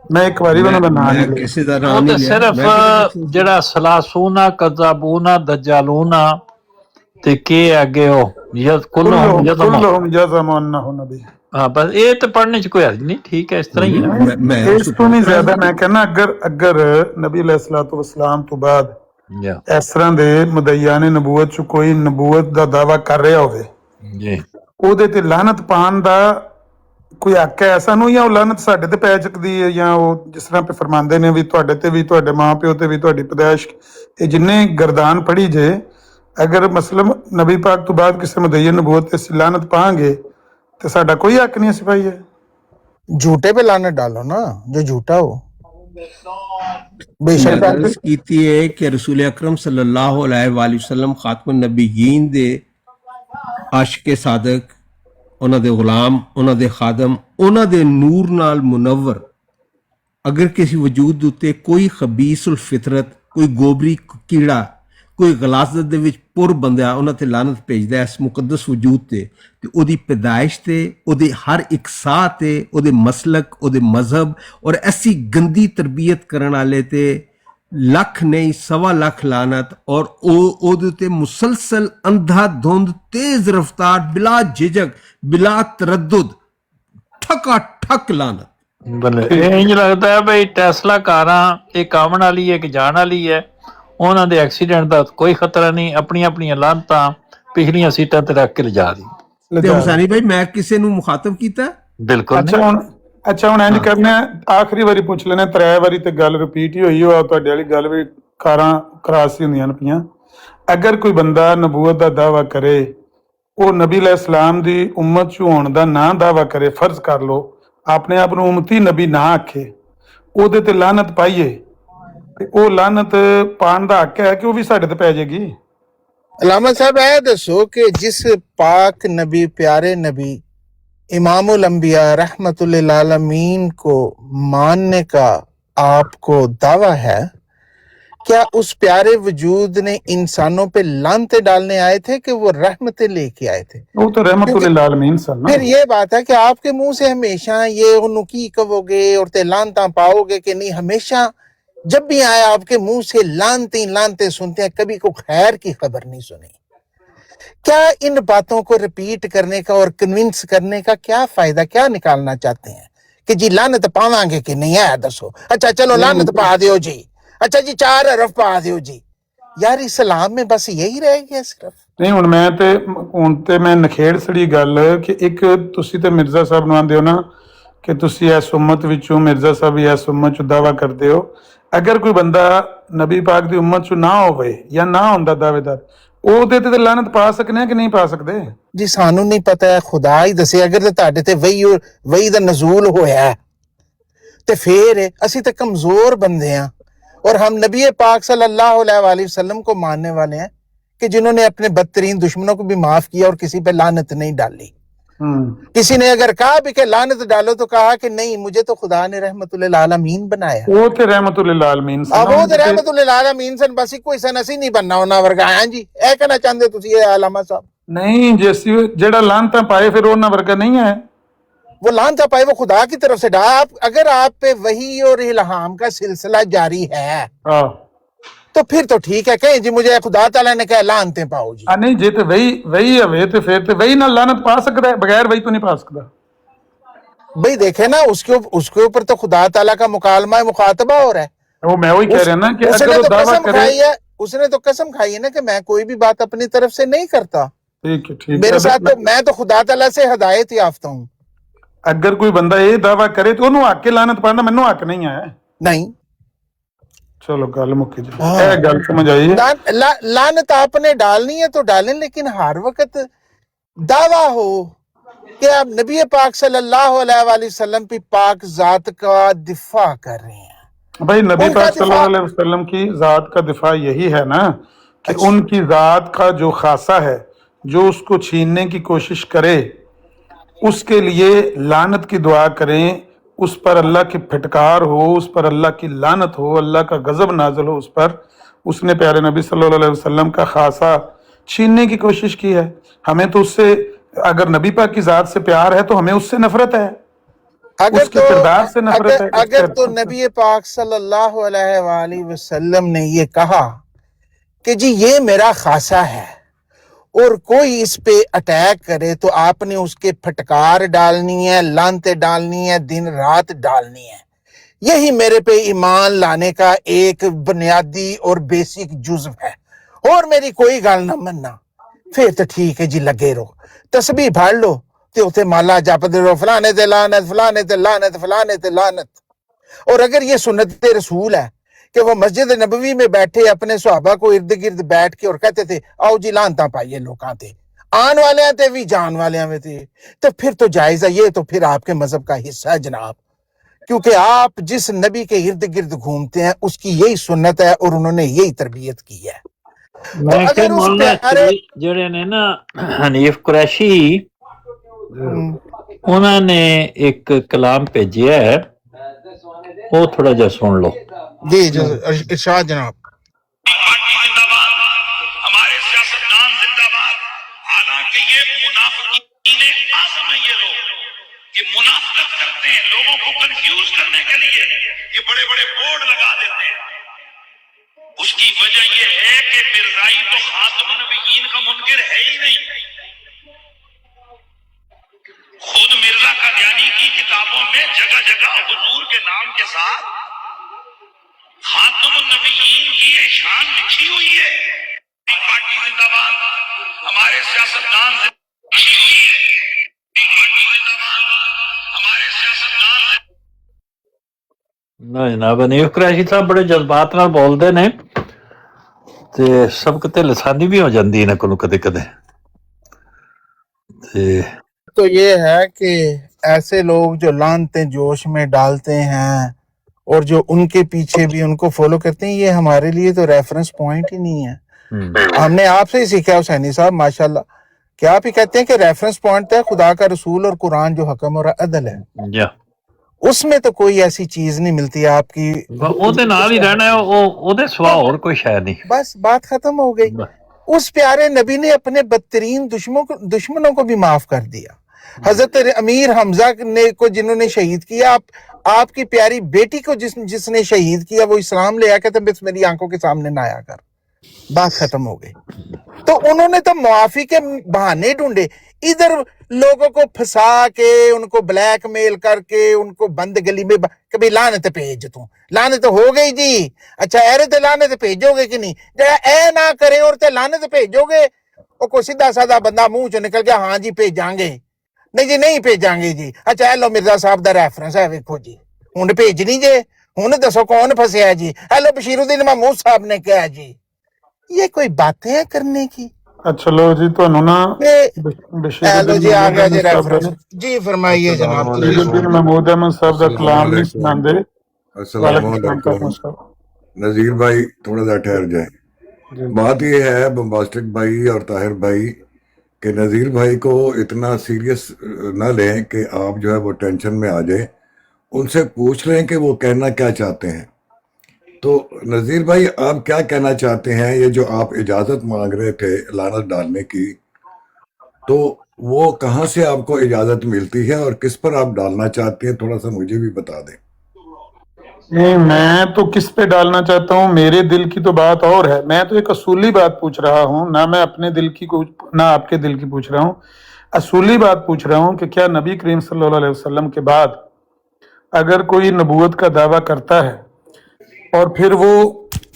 मैं एक बारी उन्होंने बना नहीं किसी दा नाम नहीं लिया, सिर्फ जेड़ा सलासूना कज़ाबूना दज्जालूना ते के आगे हो कुल्लुहुम यज़मून नबी। हाँ बस ये तो पढ़ने च कोई हर्ज नहीं, ठीक है, इस तरह ही है। मैं इस तो नहीं ज्यादा मैं कहना अगर नबी अलैहिस्सलातु वस्सलाम तो बाद इस तरह दे मुदईयान नबूवत च कोई नबूवत दा दावा कर रहा होवे जी, ਉਹਦੇ ਤੇ ਲਾਨਤ ਪਾਣ ਦਾ ਕੋਈ ਹੱਕ ਹੈ? ਐਸਾ ਨੂੰ ਜਾਂ ਉਹ ਲਾਨਤ ਸਾਡੇ ਤੇ ਪੈ ਚੁੱਕਦੀ ਹੈ, ਜਾਂ ਉਹ ਜਿਸ ਤਰ੍ਹਾਂ ਪੇ ਫਰਮਾਉਂਦੇ ਨੇ ਵੀ ਤੁਹਾਡੇ ਤੇ ਵੀ, ਤੁਹਾਡੇ ਮਾਂ ਪਿਓ ਤੇ ਵੀ, ਤੁਹਾਡੀ ਪੈਦਾਇਸ਼, ਇਹ ਜਿੰਨੇ ਗਰਦਾਨ ਪੜੀ ਜੇ ਅਗਰ ਮਸਲਮ ਨਬੀ ਪਾਕ ਤੋਂ ਬਾਅਦ ਕਿਸੇ ਮੁਦੱਈਨ ਨਬੂਵਤ ਤੇ ਅਸੀਂ ਲਾਨਤ ਪਾਵਾਂਗੇ ਤੇ ਸਾਡਾ ਕੋਈ ਹੱਕ ਨਹੀਂ ਅਸੀਂ ਪਾਈਏ। झूठे पे लानत डालो ना, जो झूठा हो। बेशक अर्ज ਕੀਤੀ ਹੈ ਕਿ ਰਸੂਲ ਅਕਰਮ ਸੱਲੱਲਾਹੁ ਅਲੈहि ਵਸੱਲਮ ਖਾਤਮੁਨ ਨਬੀयीन ਦੇ ਆਸ਼ਿਕ ਸਾਦਕ, ਉਹਨਾਂ ਦੇ ਗੁਲਾਮ, ਉਹਨਾਂ ਦੇ ਖਾਦਮ, ਉਹਨਾਂ ਦੇ ਨੂਰ ਨਾਲ ਮੁਨੱਵਰ ਅਗਰ ਕਿਸੇ ਵਜੂਦ ਉੱਤੇ ਕੋਈ ਖਬੀਸੁਲ ਫਿਤਰਤ, ਕੋਈ ਗੋਬਰੀ ਕੀੜਾ, ਕੋਈ ਗਲਾਜ਼ਤ ਦੇ ਵਿੱਚ ਪੁਰ ਬੰਦਿਆ ਉਹਨਾਂ ਤੇ ਲਾਨਤ ਭੇਜਦਾ ਹੈ ਇਸ ਮੁਕੱਦਸ ਵਜੂਦ ਤੇ ਉਹਦੀ ਪੈਦਾਇਸ਼ ਤੇ, ਉਹਦੇ ਹਰ ਇੱਕ ਸਾਹ ਤੇ, ਉਹਦੇ ਮਸਲਕ, ਉਹਦੇ ਮਜ਼ਹਬ ਔਰ ਐਸੀ ਗੰਦੀ ਤਰਬੀਅਤ ਕਰਨ ਵਾਲੇ ਤੇ ਲੱਖ ਨਹੀਂ 1.25 ਲੱਖ ਲਾਨਤ, ਔਰ ਉਹਦੇ ਉੱਤੇ ਮੁਸਲਸਲ ਅੰਧਾ ਧੁੰਦ ਤੇਜ਼ ਰਫ਼ਤਾਰ ਬਿਲਾ ਝਿਜਕ ਬਿਲਾ ਤਰੱਦੁਦ ਠਕਾ ਠਕ ਲਾਨਤ। ਬੱਲੇ, ਇਹ ਇੰਜ ਲੱਗਦਾ ਹੈ ਬਈ ਟੈਸਲਾ ਕਾਰਾਂ ਇੱਕ ਆਉਣ ਵਾਲੀ ਹੈ, ਇੱਕ ਜਾਣ ਵਾਲੀ ਹੈ, ਉਹਨਾਂ ਦੇ ਐਕਸੀਡੈਂਟ ਦਾ ਕੋਈ ਖਤਰਾ ਨਹੀਂ, ਆਪਣੀਆਂ ਆਪਣੀਆਂ ਲਾਨਤਾਂ ਪਿਛਲੀਆਂ ਸੀਟਾਂ ਤੇ ਰੱਖ ਕੇ ਲਿਜਾ ਦੀ। ਤੇ ਹੁਸੈਨੀ ਭਾਈ ਮੈਂ ਕਿਸੇ ਨੂੰ ਮੁਖਾਤਬ ਕੀਤਾ? ਬਿਲਕੁਲ ਅੱਛਾ ਹੁਣ ਇੰਜ ਕਰਨਾ, ਆਖਰੀ ਵਾਰੀ ਪੁੱਛ ਲੈਣਾ, 3 ਵਾਰੀ ਤੇ ਗੱਲ ਰਿਪੀਟ ਹੀ ਹੋਈ ਹੋ, ਤੁਹਾਡੇ ਵਾਲੀ ਗੱਲ ਵੀ ਕਾਰਾਂ ਕਰਾਸ ਹੀ ਹੁੰਦੀਆਂ ਨੇ ਪਈਆਂ। ਅਗਰ ਕੋਈ ਬੰਦਾ ਨਬੂਵਤ ਦਾ ਦਾਵਾ ਕਰੇ, ਉਹ ਨਬੀ ਅਲੈਹਿਸ ਸਲਾਮ ਦੀ ਉਮਤ ਚ ਹੋਣ ਦਾ ਨਾ ਦਾਵਾ ਕਰੇ, ਫਰਜ਼ ਕਰ ਲਓ ਆਪਣੇ ਆਪ ਨੂੰ ਉਮਤੀ ਨਬੀ ਨਾ ਆਖੇ, ਉਹਦੇ ਤੇ ਲਾਨਤ ਪਾਈਏ, ਤੇ ਉਹ ਲਾਨਤ ਪਾਣ ਦਾ ਹੱਕ ਹੈ ਕਿ ਉਹ ਵੀ ਸਾਡੇ ਤੇ ਪੈ ਜਾਏਗੀ। अलामा साहब आया दसो कि जिस पाक नबी, प्यारे नबी, इमामुल अंबिया रहमतुल लिल आलमीन को मानने का आपको दावा है, क्या उस प्यारे वजूद ने इंसानों पे लानते डालने आए थे कि वो रहमतें लेके आए थे? वो तो रहमतुल लिल आलमीन सन ना। फिर ये बात है कि आपके मुंह से हमेशा ये नुकी कहोगे और ते लानता पाओगे कि नहीं, हमेशा जब भी आए आपके मुंह से लानते लानते सुनते हैं, कभी को खैर की खबर नहीं सुनी। क्या इन बातों को रिपीट करने का और कन्विंस करने का क्या फायदा, क्या निकालना चाहते हैं कि जी लानत पावांगे कि नहीं? है दसो। अच्छा चलो लानत पा दियो जी, अच्छा जी 4 हरफ पा दियो जी। यार इस्लाम में बस यही रह गया सिर्फ। ਨਹੀਂ ਹੁਣ ਤੇ ਮੈਂ ਨਖੇੜ ਸੜੀ ਗੱਲ ਕਿ ਇੱਕ ਤੁਸੀਂ ਤੇ ਮਿਰਜ਼ਾ ਸਾਹਿਬ ਨੂੰ ਆਂਦੇ ਹੋ ਨਾ ਕਿ ਤੁਸੀਂ ਇਸ ਉਮਤ ਵਿੱਚੋਂ, ਮਿਰਜ਼ਾ ਸਾਹਿਬ ਵੀ ਇਸ ਉਮਤ ਚੋਂ ਦਾਵਾ ਕਰਦੇ ਹੋ। ਅਗਰ ਕੋਈ ਬੰਦਾ ਨਬੀ ਪਾਕ ਦੀ ਉਮਤ ਚੋਂ ਨਾ ਹੋਵੇ ਜਾਂ ਨਾ ਹੁੰਦਾ ਦਾਅਵੇਦਾਰ, ਉਹਦੇ ਤੇ ਲਾਨਤ ਪਾ ਸਕਨੇ ਕਿ ਨਹੀਂ ਪਾ ਸਕਦੇ? ਜੀ ਸਾਨੂੰ ਨਹੀਂ ਪਤਾ ਹੈ, ਖੁਦਾ ਹੀ ਦੱਸੇ। ਅਗਰ ਤੇ ਤੁਹਾਡੇ ਤੇ ਵਹੀ ਦਾ ਨਜ਼ੂਲ ਹੋਇਆ ਤੇ ਫਿਰ ਅਸੀਂ ਤੇ ਕਮਜ਼ੋਰ ਬੰਦੇ हैं और हम नबी पाक सल्लल्लाहु अलैहि वसल्लम को मानने वाले हैं कि जिन्होंने अपने बदतरीन दुश्मनों को भी माफ किया और किसी पे लानत नहीं डाली। किसी ने अगर कहा भी कि लानत डालो तो कहा कि नहीं, मुझे तो खुदा ने रहमतुल लिल आलमीन बनाया। वो तो रहमतुल लिल आलमीन सन, वो तो रहमतुल लिल आलमीन सन, बस कोई सन ਅਸੀਂ ਨਹੀਂ बनना ਉਹਨਾਂ ਵਰਗਾ। ਹਾਂ ਜੀ, ਇਹ ਕਹਿਣਾ ਚਾਹੁੰਦੇ ਤੁਸੀਂ ਇਹ ਆਲਮਾ ਸਾਹਿਬ? नहीं, जैसी जेड़ा लानता पाए फिर ਉਹਨਾਂ ਵਰਗਾ नहीं है। वो लानता पाए वो खुदा की तरफ से डाल। अगर आप पे वही और इल्हाम का सिलसिला जारी है तो फिर तो ठीक है, कहें जी मुझे खुदा ताला ने कहा लानते पाओ जी। नहीं, जे तो वही हवे तो फिर तो वही ना लानत पा सकता है, बगैर वही तो नहीं पा सकता। भाई देखे ना, उसके ऊपर तो खुदा ताला का मुकालमा मुखातबा हो रहा है। वो मैं वही कह रहा ना कि अगर वो दावा करे, उसने तो कसम खाई है ना कि मैं कोई भी बात अपनी तरफ से नहीं करता। ठीक है, मेरे साथ तो मैं तो खुदा ताला से हिदायत याफ्ता हूँ। अगर कोई बंदा ये दावा करे तो ਉਹਨੂੰ ਹੱਕ ਲਾਨਤ ਪਾਣਾ, ਮੈਨੂੰ ਹੱਕ ਨਹੀਂ ਹੈ। नहीं, चलो गल मुक्की जी, ਇਹ ਗੱਲ समझ आई है। लानत आपने डालनी है तो डालें, लेकिन हर वक्त दावा हो कि आप नबी पाक सल्लल्लाहु अलैहि वसल्लम की पाक जात का दिफा कर रहे हैं। भाई नबी पाक सल्लल्लाहु अलैहि वसल्लम की जात का दिफा यही है ना कि उनकी जात का जो खासा है, जो उसको छीनने की कोशिश करे उसके लिए लानत की दुआ करें, उस पर अल्लाह की फटकार हो, उस पर अल्लाह की लानत हो, अल्लाह का गजब नाजल हो उस पर। उसने प्यारे नबी सल्लल्लाहु अलैहि वसल्लम का खासा छीनने की कोशिश की है। हमें तो उससे, अगर नबी पाक की जात से प्यार है तो हमें उससे नफरत है, उसके किरदार से नफरत है। अगर तो नबी पाक सल्लल्लाहु अलैहि वसल्लम ने ये कहा कि जी ये मेरा खासा है और कोई इस पे अटैक करे तो आपने उसके फटकार डालनी है, लानते डालनी है, दिन रात डालनी है। यही मेरे पे ईमान लाने का एक बुनियादी और बेसिक जुज़्व है, और मेरी कोई गल ना मनना फिर तो ठीक है जी, लगे रहो, तस्बीह पढ़ लो ते उथे माला जपदे रहो, फलाने ते लानत, फलाने ते लानत, फलाने ते लानत। और अगर ये सुन्नत रसूल है کہ وہ مسجد نبوی میں بیٹھے اپنے صحابہ کو ارد گرد بیٹھ کے اور کہتے تھے آؤ جی لانتا پائیے لوکاں تے آن والے تے بھی جان والے میں تھے، تو پھر تو جائز ہے، یہ تو پھر آپ کے مذہب کا حصہ ہے جناب، کیونکہ آپ جس نبی کے ارد گرد گھومتے ہیں اس کی یہی سنت ہے اور انہوں نے یہی تربیت کی ہے۔ تو میں کہ اگر اس مولانا پیارے جڑے نے نا حنیف قریشی انہوں نے ایک کلام بھیجیا ہے، وہ تھوڑا جا سن لو۔ جی ارشاد جناب۔ پارٹی زندہ باد، ہمارے سیاستدان زندہ باد۔ حالانکہ یہ منافقین اعظم ہیں، یہ لوگ کہ منافقت کرتے ہیں لوگوں کو کنفیوز کرنے کے لیے، یہ بڑے بڑے بورڈ لگا دیتے ہیں۔ اس کی وجہ یہ ہے کہ مرزائی تو خاتم النبیین کا منکر ہے ہی نہیں۔ خود مرزا قادیانی کی کتابوں میں جگہ جگہ حضور کے نام کے ساتھ خاتم النبیین کی یہ شان لکھی ہوئی ہے۔ پارٹی زندہ باد، ہمارے سیاستدان لکھی ہوئی ہے۔ پارٹی زندہ باد، ہمارے سیاستدان ਨਾ ਜਨਾਬ ਹਨੀਫ ਕੁਰੈਸ਼ੀ ਸਾਹਿਬ ਬੜੇ ਜਜ਼ਬਾਤ ਨਾਲ ਬੋਲਦੇ ਨੇ ਤੇ ਸਬਕ ਤੇ ਲਸਾਨੀ ਵੀ ਹੋ ਜਾਂਦੀ ਇਹਨਾਂ ਕੋਲੋਂ ਕਦੇ ਕਦੇ ਤੇ تو یہ ہے کہ ایسے لوگ جو لانتے جوش میں ڈالتے ہیں اور جو ان کے پیچھے بھی ان کو فالو کرتے ہیں، یہ ہمارے لیے تو ریفرنس پوائنٹ ہی نہیں ہے۔ ہم نے آپ سے ہی سیکھا ہے حسینی صاحب ماشاءاللہ کہ آپ ہی کہتے ہیں کہ ریفرنس پوائنٹ ہے خدا کا رسول اور قرآن جو حکم اور عدل ہے، ਜਾ اس میں تو کوئی ایسی چیز نہیں ملتی آپ کی، ਉਹਦੇ ਨਾਲ ਹੀ ਰਹਿਣਾ ਹੈ ਉਹਦੇ ਸਿਵਾ ਹੋਰ ਕੋਈ ਸ਼ੈ نہیں بس بات ختم ہو گئی۔ اس پیارے نبی نے اپنے بدترین دشمنوں کو بھی معاف کر دیا۔ حضرت امیر حمزہ کو جنہوں نے شہید کیا، آپ کی پیاری بیٹی کو جس نے شہید کیا، وہ اسلام لے آیا، کہتے بس میری آنکھوں کے سامنے نہ آیا کر، بات ختم ہو گئی۔ تو انہوں نے تو معافی کے بہانے ڈھونڈے، ادھر لوگوں کو پھنسا کے ان کو بلیک میل کر کے ان کو بند گلی میں کبھی لانت بھیج تو لانت ہو گئی جی، اچھا اے تے لانت بھیجو گے کہ نہیں؟ جڑا اے نہ کرے اور تے لانت بھیجو گے، وہ کوئی سیدھا سادہ بندہ منہ چ نکل گیا ہاں جی بھیجاں گے، نہیں جی نہیں بھیجاں گے جی، اچھا اے لو مرزا صاحب دا ریفرنس ہے ویکھو جی، ہن بھیجنی جے، ہن دسو کون پھسیا جی، اے لو بشیر الدین محمود صاحب نے کہا جی، یہ کوئی باتیں ہیں کرنے کی؟ اچھا لو جی تانوں نا بشیر اے لو الدین جی آ گیا محمود جی احمد صاحب ریفرنس، نے جی فرمائیے جناب۔ بشیر الدین محمود احمد صاحب دا کلام نہیں سناندے۔ السلام وعلیکم السلام علیکم صاحب۔ نذیر بھائی، تھوڑا سا ٹھہر جائیں۔ بات یہ ہے بمباسٹک بھائی اور طاہر بھائی کہ نذیر بھائی کو اتنا سیریس نہ لیں کہ آپ جو ہے وہ ٹینشن میں آ جائیں، ان سے پوچھ لیں کہ وہ کہنا کیا چاہتے ہیں۔ تو نذیر بھائی آپ کیا کہنا چاہتے ہیں؟ یہ جو آپ اجازت مانگ رہے تھے لعنت ڈالنے کی، تو وہ کہاں سے آپ کو اجازت ملتی ہے اور کس پر آپ ڈالنا چاہتے ہیں؟ تھوڑا سا مجھے بھی بتا دیں۔ نہیں میں تو کس پہ ڈالنا چاہتا ہوں، میرے دل کی تو بات اور ہے، میں تو ایک اصولی بات پوچھ رہا ہوں، نہ میں اپنے دل کی نہ آپ کے دل کی پوچھ رہا ہوں، اصولی بات پوچھ رہا ہوں کہ کیا نبی کریم صلی اللہ علیہ وسلم کے بعد اگر کوئی نبوت کا دعویٰ کرتا ہے اور پھر وہ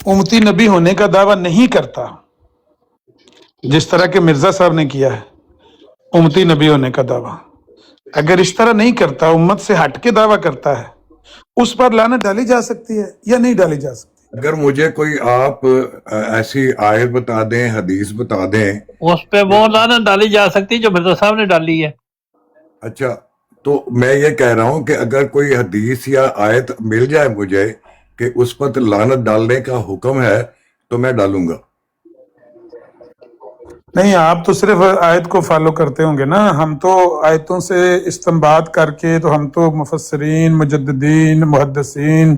امتی نبی ہونے کا دعویٰ نہیں کرتا، جس طرح کہ مرزا صاحب نے کیا ہے امتی نبی ہونے کا دعویٰ، اگر اس طرح نہیں کرتا، امت سے ہٹ کے دعویٰ کرتا ہے، اس پر لعنت ڈالی جا سکتی ہے یا نہیں ڈالی جا سکتی؟ اگر مجھے کوئی آپ ایسی آیت بتا دیں، حدیث بتا دیں۔ اس پہ وہ لعنت ڈالی جا سکتی جو مرزا صاحب نے ڈالی ہے۔ اچھا، تو میں یہ کہہ رہا ہوں کہ اگر کوئی حدیث یا آیت مل جائے مجھے کہ اس پر لعنت ڈالنے کا حکم ہے تو میں ڈالوں گا۔ نہیں آپ تو صرف آیت کو فالو کرتے ہوں گے نا، ہم تو آیتوں سے استنباط کر کے، تو ہم تو مفسرین، مجددین، محدثین،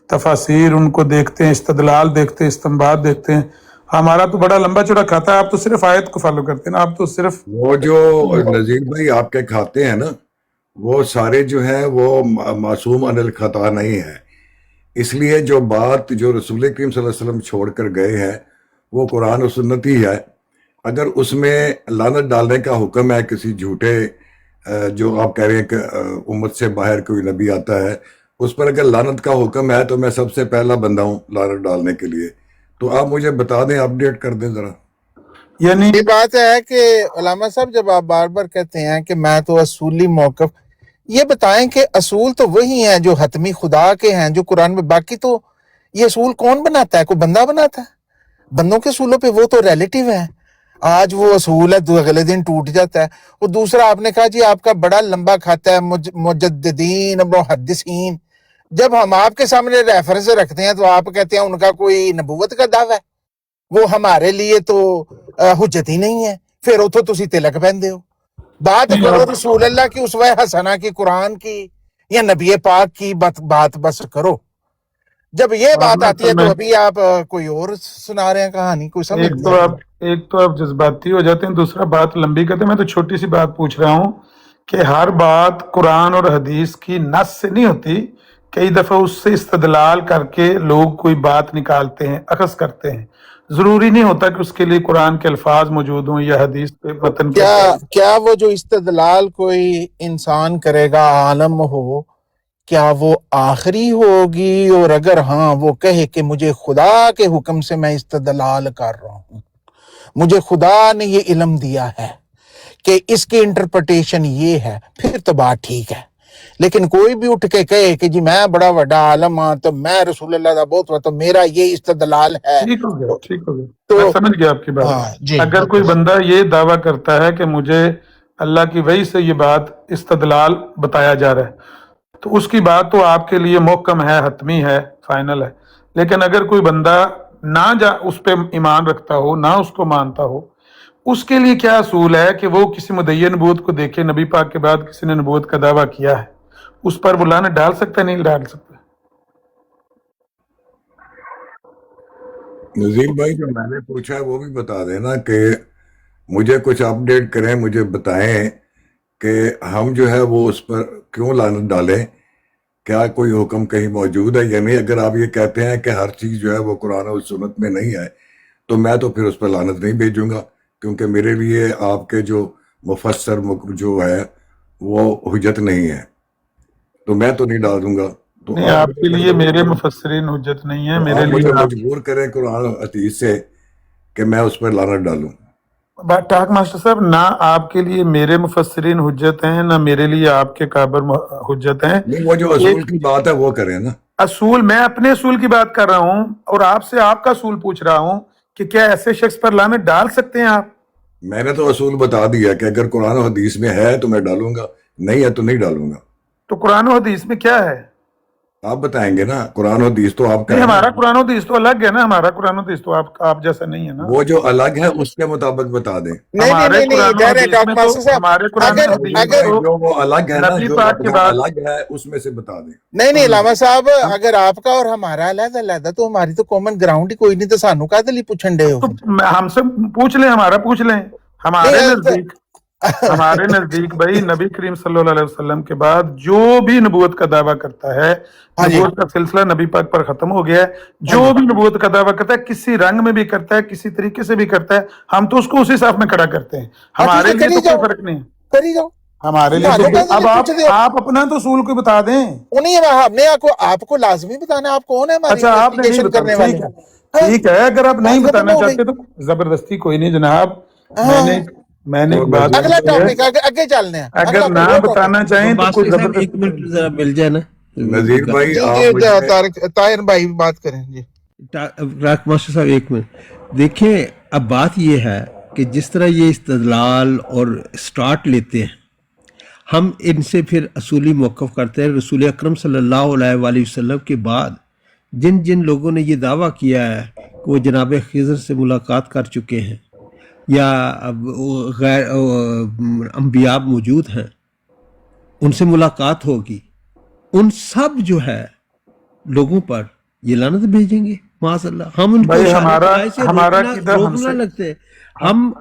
تفاسیر ان کو دیکھتے ہیں، استدلال دیکھتے ہیں، استنباط دیکھتے ہیں، ہمارا تو بڑا لمبا چوڑا کھاتا ہے، آپ تو صرف آیت کو فالو کرتے ہیں نا، آپ تو صرف وہ جو نذیر بھائی آپ کے کھاتے ہیں نا، وہ سارے جو ہیں وہ معصوم عن الخطا نہیں ہے، اس لیے جو بات جو رسول کریم صلی اللہ علیہ وسلم چھوڑ کر گئے ہیں وہ قرآن و سنت ہی ہے۔ اگر اس میں لعنت ڈالنے کا حکم ہے کسی جھوٹے جو آپ کہہ رہے ہیں کہ امت سے باہر کوئی نبی آتا ہے، اس پر اگر لعنت کا حکم ہے تو میں سب سے پہلا بندہ ہوں لعنت ڈالنے کے لیے۔ تو آپ مجھے بتا دیں، اپڈیٹ کر دیں ذرا۔ یعنی یہ بات ہے کہ علامہ صاحب جب آپ بار بار کہتے ہیں کہ میں تو اصولی موقف، یہ بتائیں کہ اصول تو وہی ہیں جو حتمی خدا کے ہیں، جو قرآن میں، باقی تو ये असूल कौन बनाता है? कोई बंदा बनाता है? बंदों के असूलों पे वो तो रिलेटिव है। आज वो असूल है तो अगले दिन टूट जाता है। और दूसरा आपने कहा जी आपका बड़ा लंबा खाता है मुजद्दिदीन मुहद्दिसीन, जब हम आपके सामने रेफरेंस रखते हैं तो आप कहते हैं उनका कोई नबूवत का दावा है, वो हमारे लिए तो हुज्जत ही नहीं है। फिर उतो तुसी तिलक पहनते हो। बात करो रसूल अल्लाह की, उसवा हसना की, कुरान की या नबी पाक की बात बस करो। जब ये बात आती है तो अभी आप कोई और सुना रहे हैं कहानी, कोई समझ एक तो आप जज्बाती हो जाते हैं, दूसरा बात लंबी करते हैं। मैं तो छोटी सी बात पूछ रहा हूँ कि हर बात कुरान और हदीस की नस से नहीं होती, कई दफा उससे इस्तदलाल करके लोग कोई बात निकालते हैं, अखज़ करते हैं। जरूरी नहीं होता कि उसके लिए कुरान के अल्फाज मौजूद हों या हदीस पे मतन क्या वो जो इस्तदलाल कोई इंसान करेगा आलम हो, क्या वो आखिरी होगी? और अगर हाँ वो कहे कि मुझे खुदा के हुक्म से मैं इस्तदलाल कर रहा हूँ, मुझे खुदा ने ये इल्म दिया है कि इसकी इंटरप्रिटेशन ये है, फिर तो बात ठीक है। लेकिन कोई भी उठ के कहे कि जी मैं बड़ा बड़ा आलम हाँ तो मैं रसूल अल्लाह दा बहुत तो मेरा ये इस्तदलाल है, ठीक हो गया, ठीक हो गया। तो मैं समझ गया आपकी बात। हाँ, जी, अगर कोई बंदा ये दावा करता है कि मुझे अल्लाह की वही से ये बात इस्तदलाल बताया जा रहा है, तो उसकी बात तो आपके लिए मुहकम है, हतमी है, फाइनल है। लेकिन अगर कोई बंदा ना उस पर ईमान रखता हो, ना उसको मानता हो, उसके लिए क्या असूल है कि वो किसी मुद्दई नबूवत को देखे, नबी पाक के बाद किसी ने नबूवत का दावा किया है, उस पर वो लानत डाल सकता है? नहीं डाल सकता। नजीर भाई जो मैंने पूछा है वो भी बता देना कि मुझे कुछ अपडेट करें, मुझे बताएं कि हम जो है वो उस पर क्यों लानत डालें, क्या कोई हुक्म कहीं मौजूद है या नहीं। अगर आप ये कहते हैं कि हर चीज़ जो है वो कुरान और सुन्नत में नहीं है, तो मैं तो फिर उस पर लानत नहीं भेजूंगा, क्योंकि मेरे लिए आपके जो मुफस्सर जो है वो हुज्जत नहीं है, तो मैं तो नहीं डाल दूंगा। तो नहीं, आपके लिए मेरे मुफस्सरीन हुज्जत नहीं है, मेरे लिए मजबूर करें कुरान और हदीस से कि मैं उस पर लानत डालूं। टाक मास्टर साहब, ना आपके लिए मेरे मुफस्सरीन हुज्जत हैं, ना मेरे लिए आपके काबर हुज्जत हैं। नहीं, वो जो असूल की बात है वो करें ना। असूल, मैं अपने असूल की बात कर रहा हूँ और आपसे आपका असूल पूछ रहा हूँ कि क्या ऐसे शख्स पर लानत डाल सकते हैं आप? मैंने तो असूल बता दिया कि अगर कुरान और हदीस में है तो मैं डालूंगा, नहीं है तो नहीं डालूंगा। तो कुरान और हदीस में क्या है आप बताएंगे ना। कुरान और हदीस तो आपका, हमारा कुरान और हदीस तो अलग है ना, हमारा कुरान और हदीस तो आप जैसा नहीं है ना। वो जो अलग है उसके मुताबिक बता दें। हमारे जो वो अलग है ना, जो अलग है उसमें से बता दें। नहीं लामा साहब, अगर आपका और हमारा अलग अलग तो हमारी तो कॉमन ग्राउंड ही कोई नहीं, तो सानू का दली पूछन दे हो। हमसे पूछ लें, हमारा पूछ लें। हमारे नजदीक भाई नबी करीम सल्लल्लाहु अलैहि वसल्लम के बाद जो भी नबूवत का दावा करता है, नबूवत का सिलसिला नबी पाक पर खत्म हो गया है। जो भी नबूवत का दावा करता है, किसी रंग में भी करता है, किसी तरीके से भी करता है, हम तो उसको उसी साफ में खड़ा करते हैं। हमारे लिए तो कोई फर्क नहीं है, करी जाओ हमारे लिए तो। अब आप अपना तो असूल को बता दें। नहीं, हमने आपको लाजमी बताना आप कौन है हमारी इन्वेस्टिगेशन करने वाले। ठीक है, अगर आप नहीं बताना चाहते तो जबरदस्ती कोई नहीं जनाब। मैंने एक बात, अगला टॉपिक आगे चलने हैं। अगर ना बताना चाहें तो कोई जबरदस्ती, एक मिनट जरा मिल जाए ना नजीर भाई, ताहिर भाई बात करें जी। राक मास्टर साहब एक मिनट देखें। अब बात ये है कि जिस तरह ये इस्तदलाल और स्टार्ट लेते हैं, हम इनसे फिर असूली मौक़िफ़ करते हैं। रसूल अकरम सल्लल्लाहु अलैहि वसल्लम के बाद जिन जिन लोगों ने ये दावा किया है कि वो जनाब खिज़र से मुलाकात कर चुके हैं या गैर अंबिया मौजूद हैं, उनसे मुलाकात होगी, उन सब जो है लोगों पर ये लानत भेजेंगे माज़अल्लाह। हम उनको रोकना लगते, हम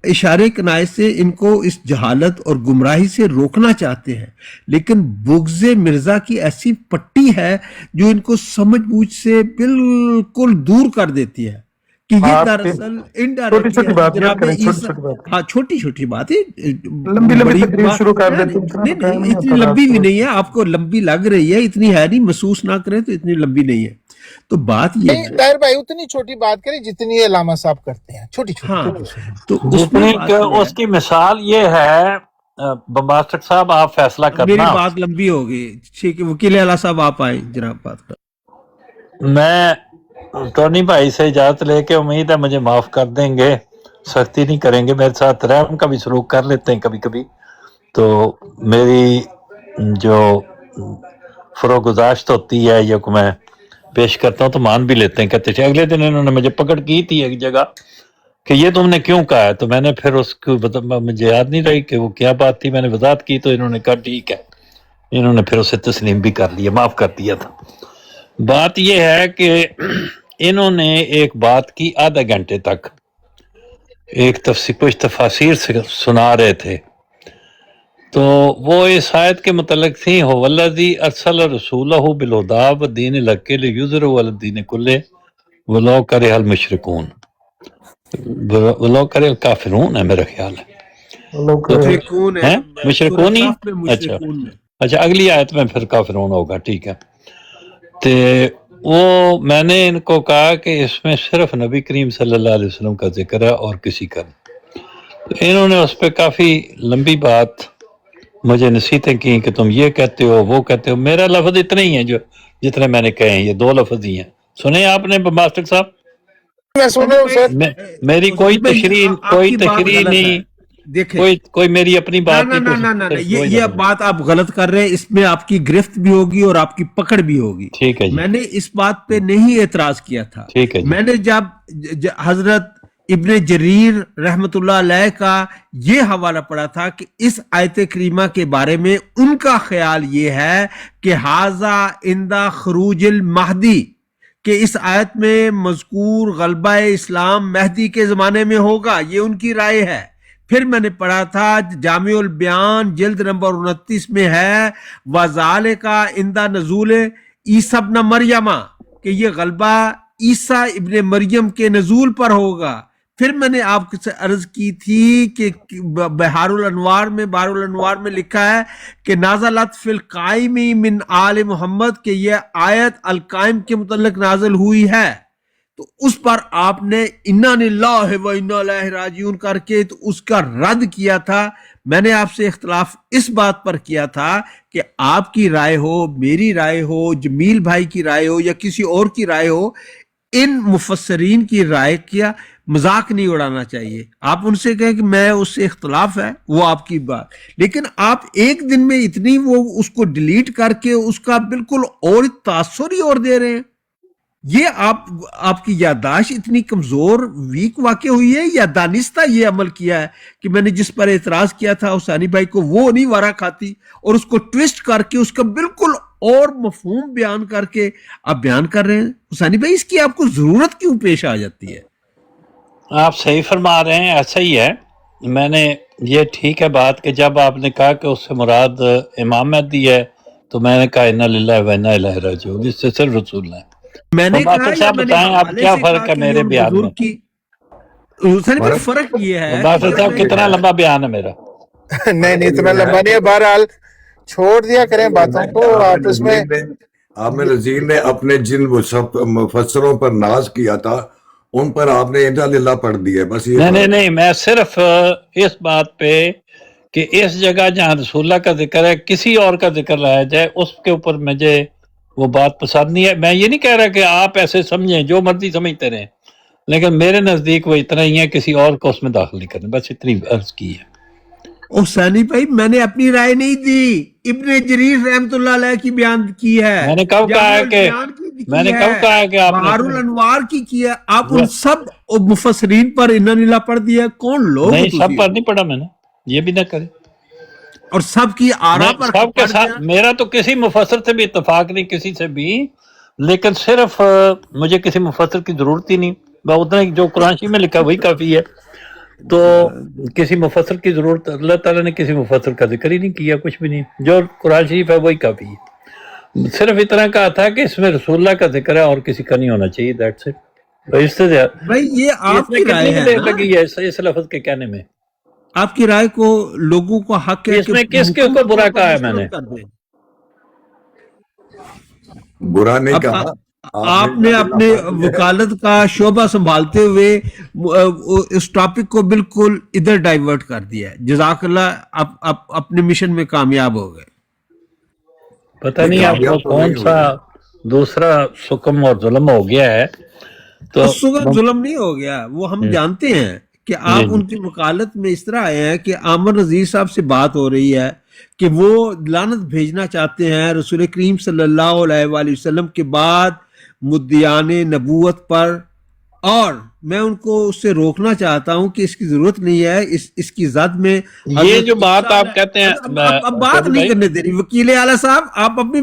इशारे कनाए से इनको इस जहालत और गुमराही से रोकना चाहते हैं, लेकिन बुग़्ज़े मिर्ज़ा की ऐसी पट्टी है जो इनको समझबूझ से बिल्कुल दूर कर देती है कि ये दरअसल इनडायरेक्ट छोटी छोटी बात है, लंबी शुरू कर देते। नहीं, इतनी लंबी भी नहीं है, आपको लंबी लग रही है, इतनी है नहीं, महसूस ना करें तो इतनी लंबी नहीं है। तो बात ये है ताहिर भाई, उतनी छोटी बात करें जितनी अल्लामा साहब करते हैं, छोटी छोटी। हाँ, तो उसकी मिसाल ये है, बम्बास्टिक साहब आप फैसला करना। मेरी बात लंबी हो गई, ठीक है। वकील आला साहब आप आए जनाब, बात कर। میں ٹونی بھائی سے اجازت لے کے امید ہے مجھے معاف کر دیں گے, سختی نہیں کریں گے, میرے ساتھ رحم کا بھی سلوک کر لیتے ہیں کبھی کبھی, تو میری جو فروگزاشت ہوتی ہے یا کو میں پیش کرتا ہوں تو مان بھی لیتے ہیں. کہتے تھے اگلے دن انہوں نے مجھے پکڑ کی تھی ایک جگہ کہ یہ تم نے کیوں کہا ہے, تو میں نے پھر اس کو مجھے یاد نہیں رہی کہ وہ کیا بات تھی, میں نے وضاحت کی تو انہوں نے کہا ٹھیک ہے, انہوں نے پھر اسے تسلیم بھی کر لیا, معاف کر دیا تھا. بات یہ ہے کہ انہوں نے ایک بات کی آدھے گھنٹے تک, ایک کچھ تفاسیر سے سنا رہے تھے, تو وہ اس آیت کے متعلق تھی هو الذی ارسل رسولہ بالہدی ودین الحق لیظہرہ علی الدین کلہ ولو کرہ المشرکون, ولو کرہ الکافرون ہے میرا خیال ہے, مشرکون ہے, مشرکون ہی, سورہ کہف میں اچھا مشرکون میں. اچھا اگلی آیت میں پھر کافرون ہوگا, ٹھیک ہے. تے وہ میں نے ان کو کہا کہ اس میں صرف نبی کریم صلی اللہ علیہ وسلم کا ذکر ہے اور کسی کا نہیں. تو انہوں نے اس پہ کافی لمبی بات مجھے نصیحتیں کی کہ تم یہ کہتے ہو وہ کہتے ہو. میرا لفظ اتنا ہی ہے جو جتنے میں نے کہے ہیں, یہ 2 لفظ ہی ہیں. سنیں آپ نے ماسٹر صاحب, میں سن رہا ہوں سر. میری کوئی تشریح نہیں, کوئی میری اپنی بات نہیں. یہ بات آپ غلط کر رہے ہیں, اس میں آپ کی گرفت بھی ہوگی اور آپ کی پکڑ بھی ہوگی. ٹھیک ہے جی, میں نے اس بات پہ نہیں اعتراض کیا تھا. ٹھیک ہے جی. میں نے جب حضرت ابن جریر رحمت اللہ علیہ کا یہ حوالہ پڑھا تھا کہ اس آیت کریمہ کے بارے میں ان کا خیال یہ ہے کہ ھذا عند خروج المہدی, کہ اس آیت میں مذکور غلبہ اسلام مہدی کے زمانے میں ہوگا, یہ ان کی رائے ہے. پھر میں نے پڑھا تھا جامع البیان جلد نمبر 29 میں ہے وذالک عند نزول عیسی ابن مریم, کہ یہ غلبہ عیسیٰ ابن مریم کے نزول پر ہوگا. پھر میں نے آپ سے عرض کی تھی کہ بحار الانوار میں لکھا ہے کہ نازلت فی القائم من آل محمد, کہ یہ آیت القائم کے متعلق نازل ہوئی ہے. تو اس پر آپ نے انا للہ و انا الیہ راجعون کر کے تو اس کا رد کیا تھا. میں نے آپ سے اختلاف اس بات پر کیا تھا کہ آپ کی رائے ہو, میری رائے ہو, جمیل بھائی کی رائے ہو یا کسی اور کی رائے ہو, ان مفسرین کی رائے کیا مذاق نہیں اڑانا چاہیے. آپ ان سے کہیں کہ میں اس سے اختلاف ہے, وہ آپ کی بات, لیکن آپ ایک دن میں اتنی وہ اس کو ڈیلیٹ کر کے اس کا بالکل اور تاثر ہی اور دے رہے ہیں. یہ آپ کی یادداشت اتنی کمزور ویک واقع ہوئی ہے یا دانستہ یہ عمل کیا ہے کہ میں نے جس پر اعتراض کیا تھا حسینی بھائی کو وہ نہیں وارا کھاتی اور اس کو ٹویسٹ کر کے اس کا بالکل اور مفہوم بیان کر کے آپ بیان کر رہے ہیں. حسینی بھائی اس کی آپ کو ضرورت کیوں پیش آ جاتی ہے؟ آپ صحیح فرما رہے ہیں, ایسا ہی ہے. میں نے یہ ٹھیک ہے بات کہ جب آپ نے کہا کہ اس سے مراد امام مہدی ہے تو میں نے کہا انا للہ و انا الیہ راجعون, اس سے صرف رسول ہے. میں نے کہا صاحب بتائیں آپ کیا فرق ہے میرے بیان میں؟ فرق یہ ہے ڈاکٹر صاحب کتنا لمبا بیان ہے میرا؟ نہیں اتنا لمبا نہیں ہے, بہرحال چھوڑ دیا کریں باتوں کو. آپ اس میں عامر نذیر نے اپنے جن مفسروں پر ناز کیا تھا ان پر آپ نے انا للہ پڑھ دیا, بس یہ نہیں, میں صرف اس بات پہ کہ اس جگہ جہاں رسول اللہ کا ذکر ہے کسی اور کا ذکر لایا جائے اس کے اوپر مجھے وہ بات پسند نہیں ہے. میں یہ نہیں کہہ رہا کہ آپ ایسے سمجھیں, جو مرضی سمجھتے رہیں, لیکن میرے نزدیک وہ اتنا ہی ہے, کسی اور کو اس میں داخل نہیں کرنا, بس اتنی عرض کی ہے. حسینی بھائی میں نے اپنی رائے نہیں دی, ابن جریر رحمت اللہ علیہ کی بیان کی ہے. میں نے کب کہا ہے کہ آپ بحار الانوار کی ہے. آپ ان سب مفسرین پر انا للہ پڑھ دیا, کون لوگ نہیں, سب پر نہیں پڑھا میں نے, یہ بھی نہ کرے. اور سب کی آرا پر سب کے ساتھ میرا تو کسی مفسر سے بھی اتفاق نہیں, کسی سے بھی, لیکن صرف مجھے کسی مفسر کی ضرورت ہی نہیں, میں اتنا جو قرآن شریف میں لکھا وہی کافی ہے. تو کسی مفسر کی ضرورت, اللہ تعالیٰ نے کسی مفسر کا ذکر ہی نہیں کیا, کچھ بھی نہیں, جو قرآن شریف ہے وہی کافی ہے. صرف اتنا کہا تھا کہ اس میں رسول اللہ کا ذکر ہے اور کسی کا نہیں ہونا چاہیے, دیٹس اٹ. اس سے بھائی یہ آپ کی رائے ہے لگی ہے اس لفظ کے کہنے میں. آپ کی رائے کو لوگوں کو حق ہے, اس میں کس کے اوپر برا کہا ہے میں نے؟ برا نہیں کہا. آپ نے اپنے وکالت کا شعبہ سنبھالتے ہوئے اس ٹاپک کو بالکل ادھر ڈائیورٹ کر دیا ہے. جزاک اللہ, آپ اپنے مشن میں کامیاب ہو گئے. پتہ نہیں آپ کو کون سا दूसरा सुकम और जुल्म हो गया है तो सुगम जुल्म नहीं हो गया, वो हम जानते हैं कि आप उनकी वकालत में इस तरह आए हैं कि आमर नज़ीर साहब से बात हो रही है कि वो लानत भेजना चाहते हैं रसूल करीम सल्लल्लाहु अलैहि वसल्लम के बाद मुद्दियाने नबूवत पर, और मैं उनको उससे रोकना चाहता हूं कि इसकी जरूरत नहीं है, इसकी जद में ये जो बात आप कहते हैं अब बात नहीं करने दे रही वकील आला साहब, आप अपनी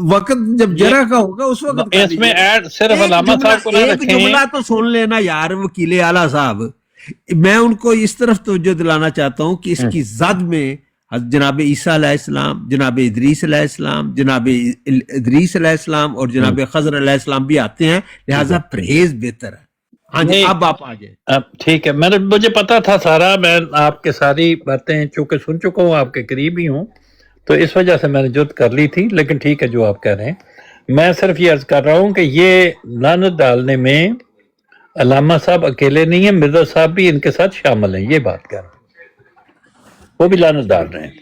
वक्त जब जरा का होगा उस वक्त इसमें ऐड सिर्फ अलामा साहब को ना एक रखें। जुमला तो सुन लेना यार वकील आला साहब, मैं उनको इस तरफ तवज्जो दिलाना चाहता हूं कि इसकी जद में जनाब ईसा अलैहिस्सलाम, जनाब इदरीस अलैहिस्सलाम, जनाब इदरीस अलैहिस्सलाम और जनाब खज़र अलैहिस्सलाम भी आते हैं, लिहाजा परहेज बेहतर है। हाँ जी, अब आप आ जाए। अब ठीक है, मुझे पता था सारा, मैं आपके सारी बातें चूंकि सुन चुका हूँ, आपके करीब ही हूँ, तो इस वजह से मैंने जुद कर ली थी। लेकिन ठीक है जो आप कह रहे हैं, मैं सिर्फ ये अर्ज कर रहा हूँ कि ये लानत डालने में अलामा साहब अकेले नहीं है, मिर्जा साहब भी इनके साथ शामिल हैं, ये बात कर रहा हूँ, वो भी लानत डाल रहे हैं।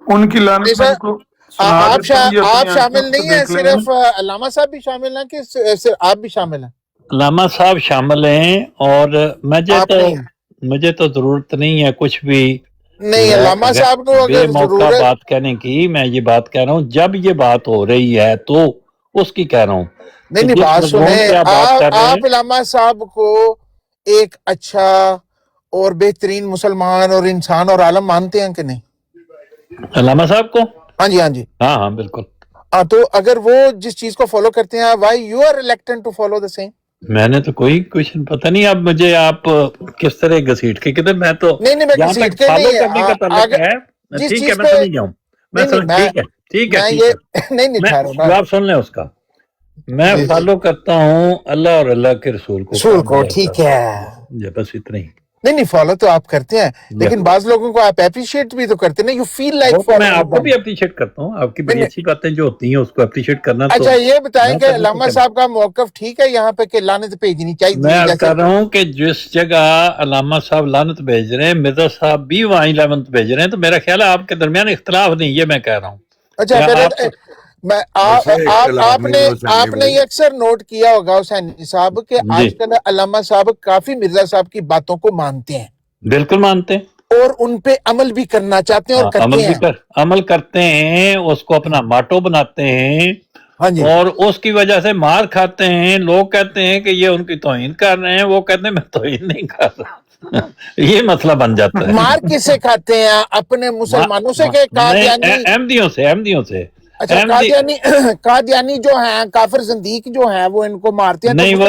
उनकी लानत को आप शामिल नहीं है, सिर्फ अलामा साहब भी शामिल हैं कि सिर्फ आप भी शामिल हैं? अलामा साहब शामिल हैं, और मुझे तो जरूरत नहीं है कुछ भी नहीं अलामा साहब को अगर जरूरत बात कहने की। मैं ये बात कह रहा हूँ जब ये बात हो रही है तो उसकी कह रहा हूँ। नहीं बात सुने, आप अलामा साहब को एक अच्छा और बेहतरीन मुसलमान और इंसान और आलम मानते हैं कि नहीं? अलामा साहब को? हाँ जी, हाँ जी, हाँ हाँ बिल्कुल। तो अगर वो जिस चीज को फॉलो करते हैं, why you are reluctant to follow the same? मैंने तो कोई क्वेश्चन पता नहीं, अब मुझे आप किस तरह घसीट के किधर, मैं तो नहीं मैं घसीट के नहीं है, ठीक है मैं समझ जाऊँ, मैं ठीक है ये नहीं ठहरो, आप सुन लें उसका। मैं फॉलो करता हूँ अल्लाह और अल्लाह के रसूल को, ठीक है, बस इतना ही। नहीं फॉलो तो आप करते हैं, लेकिन बाज लोगों को आप अप्रिशिएट भी तो करते हैं, यू फील लाइक मैं आपको भी अप्रिशिएट करता हूँ, आपकी बड़ी अच्छी बातें जो होती हैं उसको अप्रिशिएट करना। अच्छा ये बताएं कि अल्लामा साहब का मौकफ ठीक है यहाँ पे कि लानत भेजनी चाहिए? मैं कह रहा हूँ कि जिस जगह अल्लामा साहब लानत भेज रहे हैं, मिर्जा साहब भी वहीं लानत भेज रहे हैं, तो मेरा ख्याल है आपके दरमियान इख्तलाफ नहीं, ये मैं कह रहा हूँ। अच्छा मैं आपने ये अक्सर नोट किया होगा हुसैनी साहब के आजकल अल्लामा साहब काफी मिर्जा साहब की बातों को मानते हैं। बिल्कुल मानते हैं, और उन पे अमल भी करना चाहते हैं और करते हैं। अमल करते हैं, उसको अपना माटो बनाते हैं। हाँ जी। और उसकी वजह से मार खाते हैं। लोग कहते हैं कि ये उनकी तौहीन कर रहे हैं, वो कहते हैं मैं तौहीन नहीं कर रहा। ये मसला बन जाता है। मार किससे खाते हैं? अपने मुसलमानों से के अहमदियों से। अच्छा, कादियानी जो हैं, काफिर ज़िंदीक जो हैं, वो इनको मारते हैं। नहीं, वो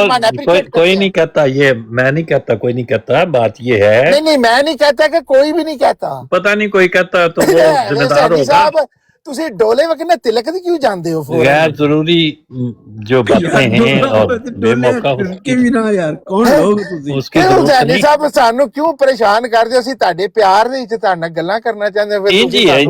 कोई नहीं कहता, ये मैं नहीं कहता, कोई नहीं कहता। बात ये है, नहीं मैं नहीं कहता कि कोई भी नहीं कहता, पता नहीं कोई कहता तो वो जिम्मेदार होगा। ਤੁਸੀਂ ਡੋਲੇ ਵਕਨਾ ਤਿਲਕ ਦੀ ਕਿਉਂ ਜਾਂਦੇ ਹੋ? गैर जरूरी जो बातें हैं और बेमौका ਕਿ ਵੀ ਨਾ ਯਾਰ ਕੌਣ ਲੋਗ ਤੁਸੀਂ उसकी ਹੁਸੈਨੀ ਸਾਹਿਬ ਸਾਨੂੰ ਕਿਉਂ ਪਰੇਸ਼ਾਨ ਕਰਦੇ ਹੋ? ਅਸੀਂ ਤੁਹਾਡੇ ਪਿਆਰ ਦੇ ਵਿੱਚ ਤੁਹਾਡੇ ਨਾਲ ਗੱਲਾਂ ਕਰਨਾ ਚਾਹੁੰਦੇ ਹਾਂ।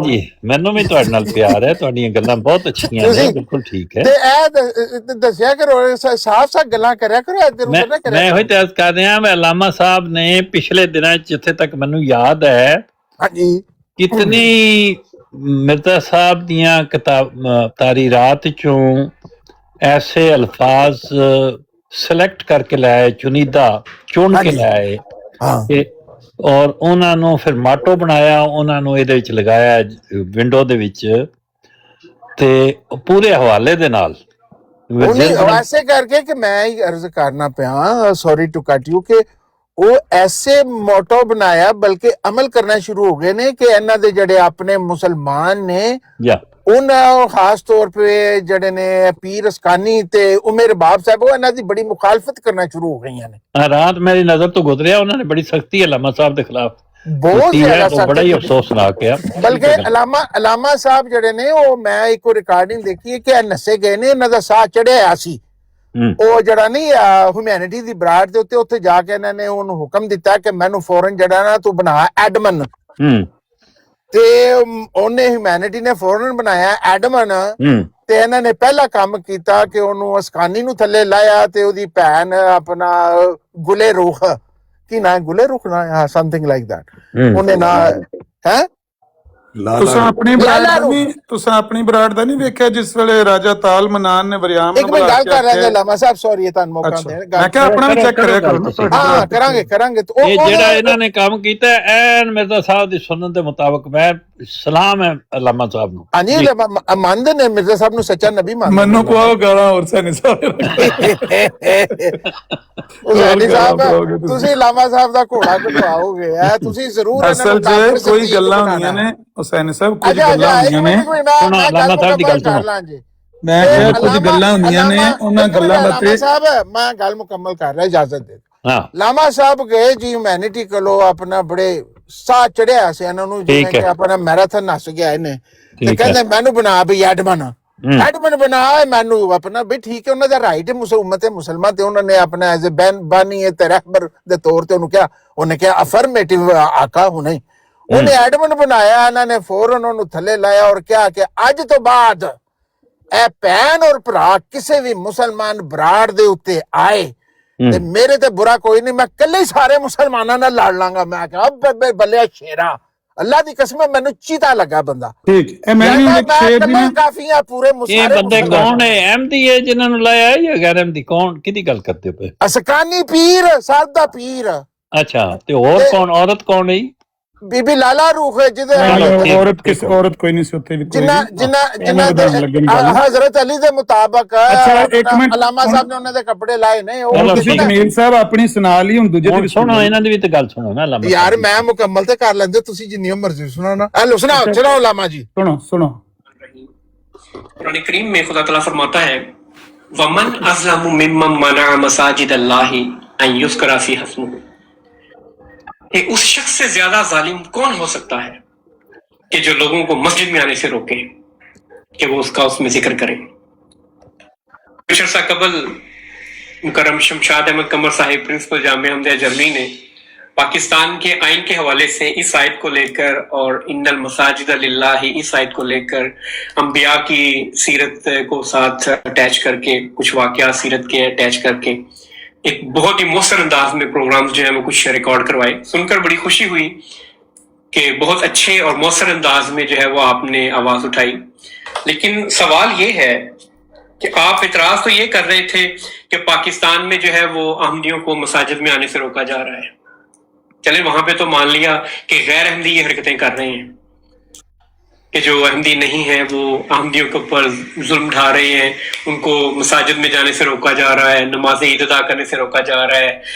ਜੀ ਮੈਨੂੰ ਵੀ ਤੁਹਾਡੇ ਨਾਲ ਪਿਆਰ ਹੈ, ਤੁਹਾਡੀਆਂ ਗੱਲਾਂ ਬਹੁਤ ਅੱਛੀਆਂ ਨੇ, ਬਿਲਕੁਲ ਠੀਕ ਹੈ। ਤੇ ਇਹ ਦੱਸਿਆ ਕਰੋ, ਸਾਫ਼ ਗੱਲਾਂ ਕਰਿਆ ਕਰੋ, ਇੱਧਰ ਉੱਧਰ ਨਾ ਕਰਿਆ। ਮੈਂ ਇਹੋ ਤੈਸ ਕਰ ਰਿਹਾ, ਮੈਂ ਅਲਾਮਾ ਸਾਹਿਬ ਨੇ ਪਿਛਲੇ ਦਿਨਾਂ ਜਿੱਥੇ ਤੱਕ ਮੈਨੂੰ ਯਾਦ ਹੈ, ਹਾਂਜੀ, ਕਿਤਨੀ मिर्जा साहब दियां तारीरात चों ऐसे अल्फाज सिलेक्ट करके लाए, चुनीदा चुन के लाए, और ਉਹਨਾਂ ਨੂੰ ਫਿਰ ਮਾਟੋ ਬਣਾਇਆ, ਉਹਨਾਂ ਨੂੰ ਇਹਦੇ ਵਿੱਚ ਲਗਾਇਆ ਵਿੰਡੋ ਦੇ ਵਿੱਚ, ਤੇ ਪੂਰੇ ਹਵਾਲੇ ਦੇ ਨਾਲ ਵੈਸੇ ਕਰਕੇ ਕਿ ਮੈਂ ਹੀ ਅਰਜ਼ ਕਰਨਾ ਪਿਆ, ਸੌਰੀ ਟੂ ਕੱਟ ਯੂ, ਕਿ ਉਹ ਐਸੇ ਮੋਟੋ ਬਣਾਇਆ ਬਲਕਿ ਅਮਲ ਕਰਨਾ ਸ਼ੁਰੂ ਹੋ ਗਏ ਨੇ ਕਿ ਇਹਨਾਂ ਦੇ ਜਿਹੜੇ ਆਪਣੇ ਮੁਸਲਮਾਨ ਨੇ, ਉਹਨਾਂ ਖਾਸ ਤੌਰ पे ਜਿਹੜੇ ਨੇ ਪੀਰ ਅਸਕਾਨੀ ਤੇ ਉਮਰ ਬਾਬ ਸਾਹਿਬ, ਉਹ ਇਹਨਾਂ ਦੀ ਬੜੀ ਮੁਖਾਲਫਤ ਕਰਨਾ ਸ਼ੁਰੂ ਹੋ ਗਈਆਂ ਨੇ। ਰਾਤ ਮੇਰੀ ਨਜ਼ਰ ਤੋਂ ਗੁਜ਼ਰਿਆ, ਉਹਨਾਂ ਨੇ ਬੜੀ ਸਖਤੀ ਅਲਾਮਾ ਸਾਹਿਬ ਦੇ ਖਿਲਾਫ ਬਹੁਤ ਜ਼ਿਆਦਾ, ਬੜਾ ਹੀ ਅਫਸੋਸਨਾਕ ਹੈ। ਬਲਕਿ ਅਲਾਮਾ ਸਾਹਿਬ ਜਿਹੜੇ ਨੇ, ਉਹ ਮੈਂ ਇੱਕ ਰਿਕਾਰਡਿੰਗ ਦੇਖੀ ਹੈ ਕਿ ਨੱਸੇ ਗਏ ਨੇ, ਇਹਨਾਂ ਦਾ ਸਾਹ ਚੜਿਆ ਸੀ। ਉਹ ਜਿਹੜਾ ਨਹੀਂ ਹਿਊਮੈਨਿਟੀ ਦੀ ਬਰਾਡ ਦੇ ਉੱਤੇ, ਉੱਥੇ ਜਾ ਕੇ ਇਹਨਾਂ ਨੇ ਉਹਨੂੰ ਹੁਕਮ ਦਿੱਤਾ ਕਿ ਮੈਨੂੰ ਫੌਰਨ ਜਿਹੜਾ ਨਾ ਤੂੰ ਬਣਾ ਐਡਮਨ, ਤੇ ਉਹਨੇ ਹਿਊਮੈਨਿਟੀ ਨੇ ਫੌਰਨ ਬਣਾਇਆ ਐਡਮਨ। ਤੇ ਇਹਨਾਂ ਨੇ ਪਹਿਲਾ ਕੰਮ ਕੀਤਾ ਕਿ ਉਹਨੂੰ ਅਸਕਾਨੀ ਨੂੰ ਥੱਲੇ ਲਾਇਆ, ਤੇ ਉਹਦੀ ਭੈਣ ਆਪਣਾ ਗੁਲੇ ਰੂਖ, ਕੀ ਨਾ ਗੁਲੇ ਰੂਖ ਨਾ, ਸਮਥਿੰਗ ਲਾਈਕ ਦੈਟ ਉਹਨੇ ਨਾ ਹੈ, ਤੁਸੀਂ ਆਪਣੀ ਬਰਾੜ ਦਾ ਨਹੀਂ ਵੇਖਿਆ ਜਿਸ ਵੇਲੇ ਰਾਜਾ ਤਾਲ ਮਨਾਨ ਨੇ ਵਰਿਆਮ ਇੱਕ ਮਿੰਟ ਗੱਲ ਕਰ ਰਹੇ ਨੇ ਲਾਮਾ ਸਾਹਿਬ, ਸੌਰੀ ਇਹ ਤੁਹਾਨੂੰ ਮੌਕਾ ਦੇਣ ਮੈਂ ਕਿਹਾ ਆਪਣਾ ਵੀ ਚੈੱਕ ਕਰਿਆ ਕਰੋ ਨਾ। ਹਾਂ ਕਰਾਂਗੇ ਇਹ ਜਿਹੜਾ ਇਹਨਾਂ ਨੇ ਕੰਮ ਕੀਤਾ ਐਨ ਮਿਰਜ਼ਾ ਸਾਹਿਬ ਦੀ ਸੁਣਨ ਦੇ ਮੁਤਾਬਕ, ਮੈਂ ਸਲਾਮ ਹੈ ਅਲਾਮਾ ਸਾਹਿਬ ਨੂੰ। ਹਾਂਜੀ ਮੰਨਦੇ ਨੇ ਮਿਰਜ਼ਾ ਸਾਹਿਬ ਨੂੰ ਸੱਚਾ ਨਬੀ ਮੰਨਦੇ। ਮੈਨੂੰ ਕੋ ਗਾਲਾਂ ਹੋਰ ਸੈਣੀ ਸਾਹਿਬ ਤੁਸੀਂ ਲਾਮਾ ਸਾਹਿਬ ਦਾ ਘੋੜਾ ਕਢਵਾਓਗੇ, ਤੁਸੀਂ ਜ਼ਰੂਰ ਅਸਲ 'ਚ ਕੋਈ ਗੱਲਾਂ ਹੁੰਦੀਆਂ ਨੇ ਹੁਸੈਨ ਸਾਹਿਬ, ਕੁਝ ਗੱਲਾਂ ਹੁੰਦੀਆਂ ਨੇ। ਮੈਂ ਕਿਹਾ ਕੁਝ ਗੱਲਾਂ ਹੁੰਦੀਆਂ ਨੇ, ਉਹਨਾਂ ਗੱਲਾਂ ਬਾਰੇ ਸਾਹਿਬ ਮੈਂ ਗੱਲ ਮੁਕੰਮਲ ਕਰ ਰਿਹਾ, ਇਜਾਜ਼ਤ ਦੇ। ਲਾਮਾ ਸਾਹਿਬ ਗਏ ਜੀ ਹਿਊਮੈਨਿਟੀ ਕੋਲੋਂ, ਆਪਣਾ ਬੜੇ ਸਾਹ ਚੜਿਆ ਸੀ ਇਹਨਾਂ ਨੂੰ, ਜਿਵੇਂ ਕਿ ਆਪਣਾ ਮੈਰਾਥਨ ਨੱਸ ਗਿਆ ਇਹਨੇ, ਤੇ ਕਹਿੰਦੇ ਮੈਨੂੰ ਬਣਾ ਵੀ ਐਡਮਨ ਬਣਾ ਮੈਨੂੰ ਆਪਣਾ ਵੀ। ਠੀਕ ਹੈ, ਉਹਨਾਂ ਦਾ ਰਾਈਟ ਹੈ, ਉਮਤ ਮੁਸਲਮਾਨ, ਤੇ ਉਹਨਾਂ ਨੇ ਆਪਣਾ ਐਜ਼ ਅ ਬਾਨੀ ਤੇ ਰਹਿਬਰ ਦੇ ਤੌਰ ਤੇ ਉਹਨੂੰ ਕਿਹਾ, ਉਹਨੇ ਕਿਹਾ ਅਫਰਮੇਟਿਵ ਆਕਾ ਹੁਣੇ ਉਹਨੇ ਐਡਮਨ ਬਣਾਇਆ। ਇਹਨਾਂ ਨੇ ਫੌਰਨ ਉਹਨੂੰ ਥੱਲੇ ਲਾਇਆ ਔਰ ਕਿਹਾ ਕਿ ਅੱਜ ਤੋਂ ਬਾਅਦ ਇਹ ਭੈਣ ਔਰ ਭਰਾ ਕਿਸੇ ਵੀ ਮੁਸਲਮਾਨ ਬਰਾੜ ਦੇ ਉੱਤੇ ਆਏ ਤੇ ਮੇਰੇ ਤੇ ਬੁਰਾ ਕੋਈ ਨਹੀਂ, ਮੈਂ ਇਕੱਲੇ ਹੀ ਸਾਰੇ ਮੁਸਲਮਾਨਾਂ ਨਾਲ ਲੜ ਲਾਂਗਾ। ਮੈਂ ਕਿਹਾ ਬੱਲੇ ਸ਼ੇਰਾ, ਅੱਲਾ ਦੀ ਕਸਮ ਮੈਨੂੰ ਚੀਤਾ ਲੱਗਾ ਬੰਦਾ। ਠੀਕ ਹੈ, ਮੈਂ ਕਾਫੀ ਆ ਪੂਰੇ ਇਹ ਬੰਦੇ ਕੌਣ ਹੈ? ਅਹਿਮਦੀ ਹੈ ਜਿਨ੍ਹਾਂ ਨੂੰ ਲਾਇਆ ਜਾਂ ਗੈਰ ਅਹਿਮਦੀ? ਕੌਣ, ਕਿਹਦੀ ਗੱਲ ਕਰਦੇ ਪਏ? ਅਸਕਾਨੀ ਪੀਰ, ਸਰਦਾ ਪੀਰ। ਅੱਛਾ, ਤੇ ਹੋਰ ਕੌਣ? ਔਰਤ ਕੌਣ ਹੈ? ਬੀਬੀ ਲਾਲਾ ਰੂਖ, ਜਿਹਦੇ ਔਰਤ ਕੋਈ ਨਹੀਂ ਸੀ ਉੱਥੇ ਵੀ, ਜਿਨ੍ਹਾਂ ਹਜ਼ਰਤ ਅਲੀ ਦੇ ਮੁਤਾਬਕ ਅਲਾਮਾ ਸਾਹਿਬ ਨੇ ਉਹਨਾਂ ਦੇ ਕੱਪੜੇ ਲਾਏ ਨੇ। ਜਮੀਲ ਸਾਹਿਬ ਆਪਣੀ ਸੁਣਾ ਲਈ, ਹੁਣ ਦੂਜੇ ਦੀ ਸੁਣੋ, ਇਹਨਾਂ ਦੀ ਵੀ ਤੇ ਗੱਲ ਸੁਣੋ ਨਾ। ਅਲਾਮਾ ਯਾਰ ਮੈਂ ਮੁਕੰਮਲ ਤੇ ਕਰ ਲੈਂਦੇ, ਤੁਸੀਂ ਜਿੰਨੀ ਮਰਜ਼ੀ ਸੁਣਾਓ। हेलो सुनाओ, चलो अलामा जी सुनो। कुरान करीम में खुदा तआला फरमाता है, वमन अज़लमु मिम्मन मना मसाजिद अल्लाहि अन युज़करा फीहा इस्मुहु, कि उस शख्स से ज्यादा जालिम कौन हो सकता है कि जो लोगों को मस्जिद में आने से रोके कि वो उसका उसमें जिक्र करें। कुछ अर्सा कबल मुकर्रम शमशाद अहमद कमर साहिब प्रिंसिपल जामिया हमदिया जर्मनी ने पाकिस्तान के आइन के हवाले से इस आयत को लेकर और इन्नल मसाजिद लिल्लाहि इस आयत को लेकर अंबिया की सीरत को साथ अटैच करके, कुछ वाकया सीरत के अटैच करके एक बहुत ही मौसर अंदाज में प्रोग्राम जो है वो कुछ रिकॉर्ड करवाए। सुनकर बड़ी खुशी हुई कि बहुत अच्छे और मौसर अंदाज में जो है वो आपने आवाज उठाई। लेकिन सवाल ये है कि आप इतराज तो ये कर रहे थे कि पाकिस्तान में जो है वो अहमदियों को मसाजिद में आने से रोका जा रहा है। चले वहां पे तो मान लिया कि गैर अहमदी ये हरकतें कर रहे हैं, कि जो अहमदी नहीं है वो अहमदियों के ऊपर जुल्म ढा रहे हैं, उनको मसाजिद में जाने से रोका जा रहा है, नमाज ईद अदा करने से रोका जा रहा है,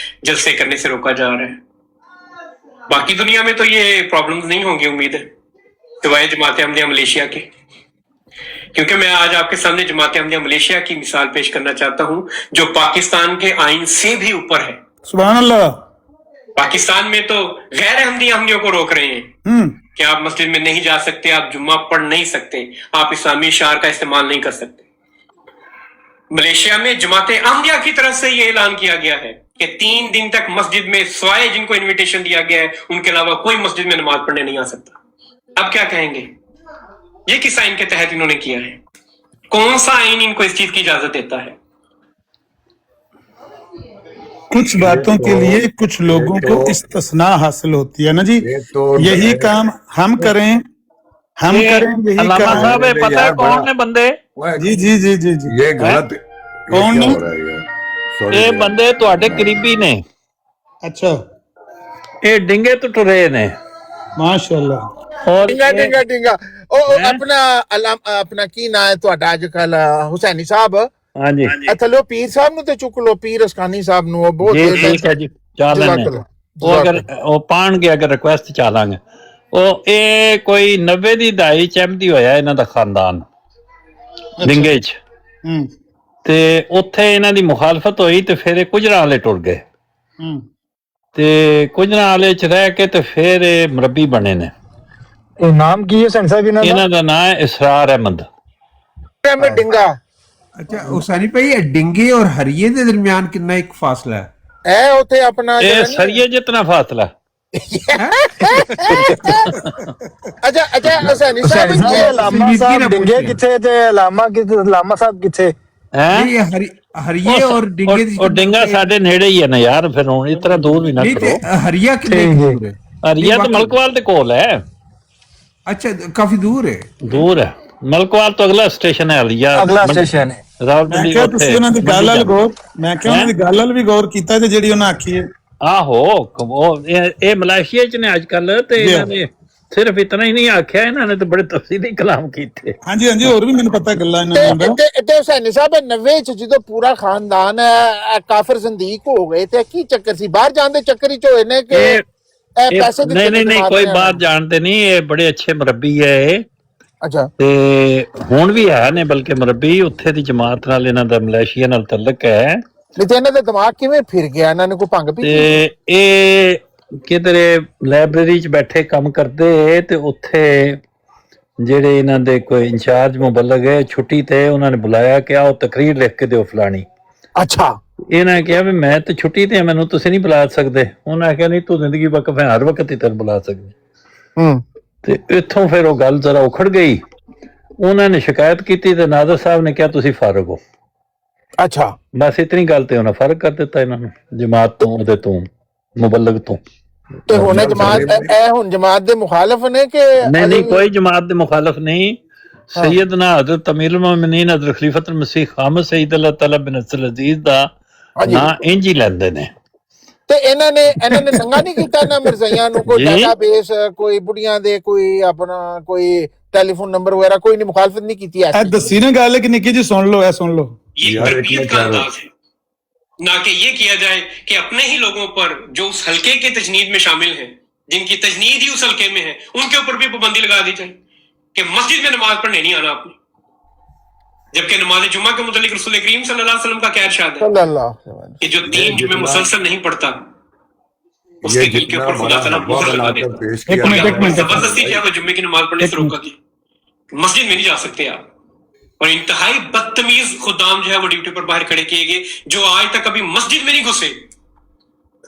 जलसे करने से रोका जा रहा है। बाकी दुनिया में तो ये प्रॉब्लम्स नहीं होंगी उम्मीद है, सिवाय जमात अहमदिया मलेशिया के। क्योंकि मैं आज आपके सामने जमात अहमदिया मलेशिया की मिसाल पेश करना चाहता हूं, जो पाकिस्तान के आइन से भी ऊपर है। सुभान अल्लाह। पाकिस्तान में तो गैर अहमदी अहमदियों को रोक रहे हैं कि आप मस्जिद में नहीं जा सकते, आप जुम्मा पढ़ नहीं सकते, आप इस्लामी शार का इस्तेमाल नहीं कर सकते। मलेशिया में जमाते अहमदिया की तरफ से ये ऐलान किया गया है कि 3 दिन तक मस्जिद में सिवाय जिनको इनविटेशन दिया गया है उनके अलावा कोई मस्जिद में नमाज पढ़ने नहीं आ सकता। अब क्या कहेंगे? ये किस आइन के तहत इन्होंने किया है? कौन सा आइन इनको इस चीज की इजाजत देता है? कुछ बातों के लिए कुछ लोगों को इस्तिस्ना हासिल होती है ना जी। यही काम हम करें यही काम। साहब पता है कौन है बंदे? जी जी जी जी जी ये गलत कौन हो रहा है? ये बंदे ਤੁਹਾਡੇ करीबी ने। अच्छा, ये डिंगे तो टुरे ने माशाल्लाह। और डिंगा अपना की ना है ਤੁਹਾਡਾ ਅੱਜਕੱਲ ਹੁਸੈਨੀ ਸਾਹਿਬ? हाँ जी, थलो पीर साहब नु ते चुक लो, पीर अस्कानी साहब नु बहुत ठीक है जी, चल लेंगे वो। अगर वो पाण के अगर रिक्वेस्ट चालांगे ਉਹ ਇਹ ਕੋਈ 90 ਦੀ ਦਹਾਈ ਚ ਅਹਿਮਦੀ ਹੋਇਆ ਇਹਨਾਂ ਦਾ ਖਾਨਦਾਨ ਡਿੰਗੇ ਚ, ਤੇ ਉੱਥੇ ਇਹਨਾਂ ਦੀ ਮੁਖਾਲਫਤ ਹੋਈ ਤੇ ਫਿਰ ਇਹ ਕੁਜਰਾਂ ਵਾਲੇ ਟੁਰ ਗਏ, ਤੇ ਕੁਜਰਾਂ ਵਾਲੇ ਚ ਰਹਿ ਕੇ ਤੇ ਫਿਰ ਇਹ ਮੁਰੱਬੀ ਬਣੇ ਨੇ। ਇਹ ਨਾਮ ਕੀ ਹੈ ਸੈਨ ਸਾਹਿਬ ਇਹਨਾਂ ਦਾ ਨਾਮ ਹੈ ਇਸਰਾਰ ਅਹਿਮਦ ਡਿੰਗਾ। अच्छा हुसैनी भाई, डिंगे और हरिये के दरमियान कितना एक फासला है? उथे अपना सरिये जितना फासला। अच्छा हुसैनी साहब लामा साहब डिंगे किथे ते लामा साहब किथे हैं? ये हरिये और डिंगे और डिंगा साडे नेड़े ही है ना यार, फिर हुन इतना दूर भी ना करो। हरिया कितने दूर है? हरिया तो मलकवाल दे कोल है। अच्छा काफी दूर है। ਦੂਰ ਹੈ, ਮਲਕਵਾਲ ਤੋਂ ਅਗਲਾ ਸਟੇਸ਼ਨ ਹੈ ਹਲੀਆ, ਅਗਲਾ ਸਟੇਸ਼ਨ ਹੈ। ਮੈਂ ਰਾਵਲਪਿੰਡੀ ਕਿਹਾ ਤੁਸੀਂ ਉਹਨਾਂ ਦੀ ਗੱਲ ਵੱਲ ਗੌਰ, ਮੈਂ ਕਿਹਾ ਉਹਨਾਂ ਹੈਂ? ਦੀ ਗੱਲ ਵੱਲ ਵੀ ਗੌਰ ਕੀਤਾ ਤੇ ਜਿਹੜੀ ਉਹਨਾਂ ਆਖੀ ਹੈ। ਆਹੋ ਉਹ ਇਹ ਮਲੇਸ਼ੀਆ ਚ ਨੇ ਅੱਜ ਕੱਲ, ਤੇ ਇਹਨਾਂ ਨੇ ਸਿਰਫ ਇਤਨਾ ਹੀ ਨਹੀਂ ਆਖਿਆ, ਇਹਨਾਂ ਨੇ ਤਾਂ ਬੜੇ ਤਫਸੀਲੀ ਕਲਾਮ ਕੀਤੇ। ਹਾਂਜੀ ਹਾਂਜੀ, ਹੋਰ ਵੀ ਮੈਨੂੰ ਪਤਾ ਗੱਲਾਂ ਇਹਨਾਂ ਦੀਆਂ। ਤੇ ਹੁਸੈਨੀ ਸਾਹਿਬ 90 ਚ ਜਦੋਂ ਪੂਰਾ ਖਾਨਦਾਨ ਕਾਫਰ ਜ਼ੰਦੀਕ ਹੋ ਗਏ ਤੇ ਕੀ ਚੱਕਰ ਸੀ? ਬਾਹਰ ਜਾਣ ਦੇ ਚੱਕਰ ਹੀ ਚ ਹੋਏ ਨੇ ਕਿ ਇਹ ਪੈਸੇ ਨਹੀਂ ਨਹੀਂ ਨਹੀਂ, ਕੋਈ ਬਾਹਰ ਜਾਣਦੇ ਨਹੀਂ, ਇਹ ਬੜੇ ਅੱਛੇ ਮੁਰੱਬੀ ਹੈ ਇਹ। ਅੱਛਾ, ਤੇ ਹੁਣ ਵੀ ਹੈ ਨੇ ਬਲਕਿ ਮੁਰੱਬੀ, ਉੱਥੇ ਦੀ ਜਮਾਤ ਨਾਲ ਇਹਨਾਂ ਦਾ ਮਲੇਸ਼ੀਆ ਨਾਲ ਤਾਲੁਕ ਹੈ। ਨਹੀਂ ਤੇ ਇਹਨਾਂ ਦਾ ਦਿਮਾਗ ਕਿਵੇਂ ਫਿਰ ਗਿਆ? ਇਹਨਾਂ ਨੇ ਕੋਈ ਭੰਗ ਪੀ? ਤੇ ਇਹ ਕਿਧਰੇ ਲਾਇਬ੍ਰੇਰੀ ਚ ਬੈਠੇ ਕੰਮ ਕਰਦੇ, ਤੇ ਉੱਥੇ ਜਿਹੜੇ ਇਹਨਾਂ ਦੇ ਕੋਈ ਇੰਚਾਰਜ ਮੁਬਲਗ ਹੈ ਛੁੱਟੀ ਤੇ, ਉਹਨਾਂ ਨੇ ਬੁਲਾਇਆ ਕਿ ਆਓ ਤਕਰੀਰ ਲਿਖ ਕੇ ਦਿਓ ਫਲਾਣੀ। ਅੱਛਾ, ਇਹਨਾਂ ਕਿਹਾ ਵੀ ਮੈਂ ਤੇ ਛੁੱਟੀ ਤੇ, ਮੈਨੂੰ ਤੁਸੀਂ ਨਹੀਂ ਬੁਲਾ ਸਕਦੇ। ਉਹਨਾਂ ਕਿਹਾ ਨਹੀਂ, ਤੂੰ ਜ਼ਿੰਦਗੀ ਵਕਫ ਹੈ, ਹਰ ਵਕਤ ਹੀ ਤੈਨੂੰ ਬੁਲਾ ਸਕਦੇ। ਤੇ ਇੱਥੋਂ ਫਿਰ ਉਹ ਗੱਲ ਜ਼ਰਾ ਉਖੜ ਗਈ, ਉਹਨਾਂ ਨੇ ਸ਼ਿਕਾਇਤ ਕੀਤੀ ਤੇ ਨਾਦਰ ਸਾਹਿਬ ਨੇ ਕਿਹਾ ਤੁਸੀਂ ਫਾਰਗ ਹੋ। ਅੱਛਾ, ਬਸ ਇਤਨੀ ਗੱਲ ਤੇ ਉਹਨਾਂ ਫਰਕ ਕਰ ਦਿੱਤਾ ਇਹਨਾਂ ਨੂੰ ਜਮਾਤ ਤੋਂ, ਉਹਦੇ ਤੋਂ, ਮੁਬਲਗ ਤੋਂ। ਤੇ ਹੁਣ ਹੁਣ ਜਮਾਤ ਦੇ ਮੁਖਾਲਫ ਨੇ ਕਿ ਨਹੀਂ ਨਹੀਂ, ਕੋਈ ਜਮਾਤ ਦੇ ਮੁਖਾਲਫ ਨਹੀਂ। सैयदना हज़रत अमीरुल मोमिनीन हज़रत खलीफतुल मसीह खामद सईद अल्लाह तआला बिन अब्दुल अजीज दा ना इंज ही लेंदे ने। ਤੇ ਇਹਨਾਂ ਨੇ ਨੰਗਾ ਨਹੀਂ ਕੀਤਾ ਨਾ ਮਿਰਜ਼ਾਈਆਂ ਨੂੰ? ਕੋਈ ਡਾਟਾਬੇਸ, ਕੋਈ ਬੁੜੀਆਂ ਦੇ ਕੋਈ ਆਪਣਾ ਕੋਈ ਟੈਲੀਫੋਨ ਨੰਬਰ ਵਗੈरह ਕੋਈ ਨਹੀਂ, ਮੁਖਾਲਫਤ ਨਹੀਂ ਕੀਤੀ? ਇਹ ਦੱਸੀ ਨਾ ਗੱਲ ਕਿ ਨਿੱਕੀ ਜੀ ਸੁਣ ਲਓ, ਇਹ ਸੁਣ ਲਓ। ये तरबियत का अंदाज है, ना कि ये किया जाए कि अपने ही लोगों पर जो उस हल्के के तजनीद में शामिल हैं, जिनकी तजनीद ही उस हल्के में है, उनके ऊपर भी पाबंदी लगा दी जाए कि मस्जिद में नमाज पढ़ने नहीं आना आपने, जबकि नमाज जुम्मा के मुतालिक रसूल करीम सल्लल्लाहु अलैहि वसल्लम का क्या इरशाद है कि जो 3 जुमे मुसलसल नहीं पढ़ता उसके दिल के ऊपर खुदा तआला मोहर लगा देता है। जबरदस्ती क्या वो जुम्मे की नमाज पढ़ने से रोका गया, मस्जिद में नहीं जा सकते आप। और इंतहाई बदतमीज खुदाम जो है वो ड्यूटी पर बाहर खड़े किए गए, जो आज तक कभी मस्जिद में नहीं घुसे,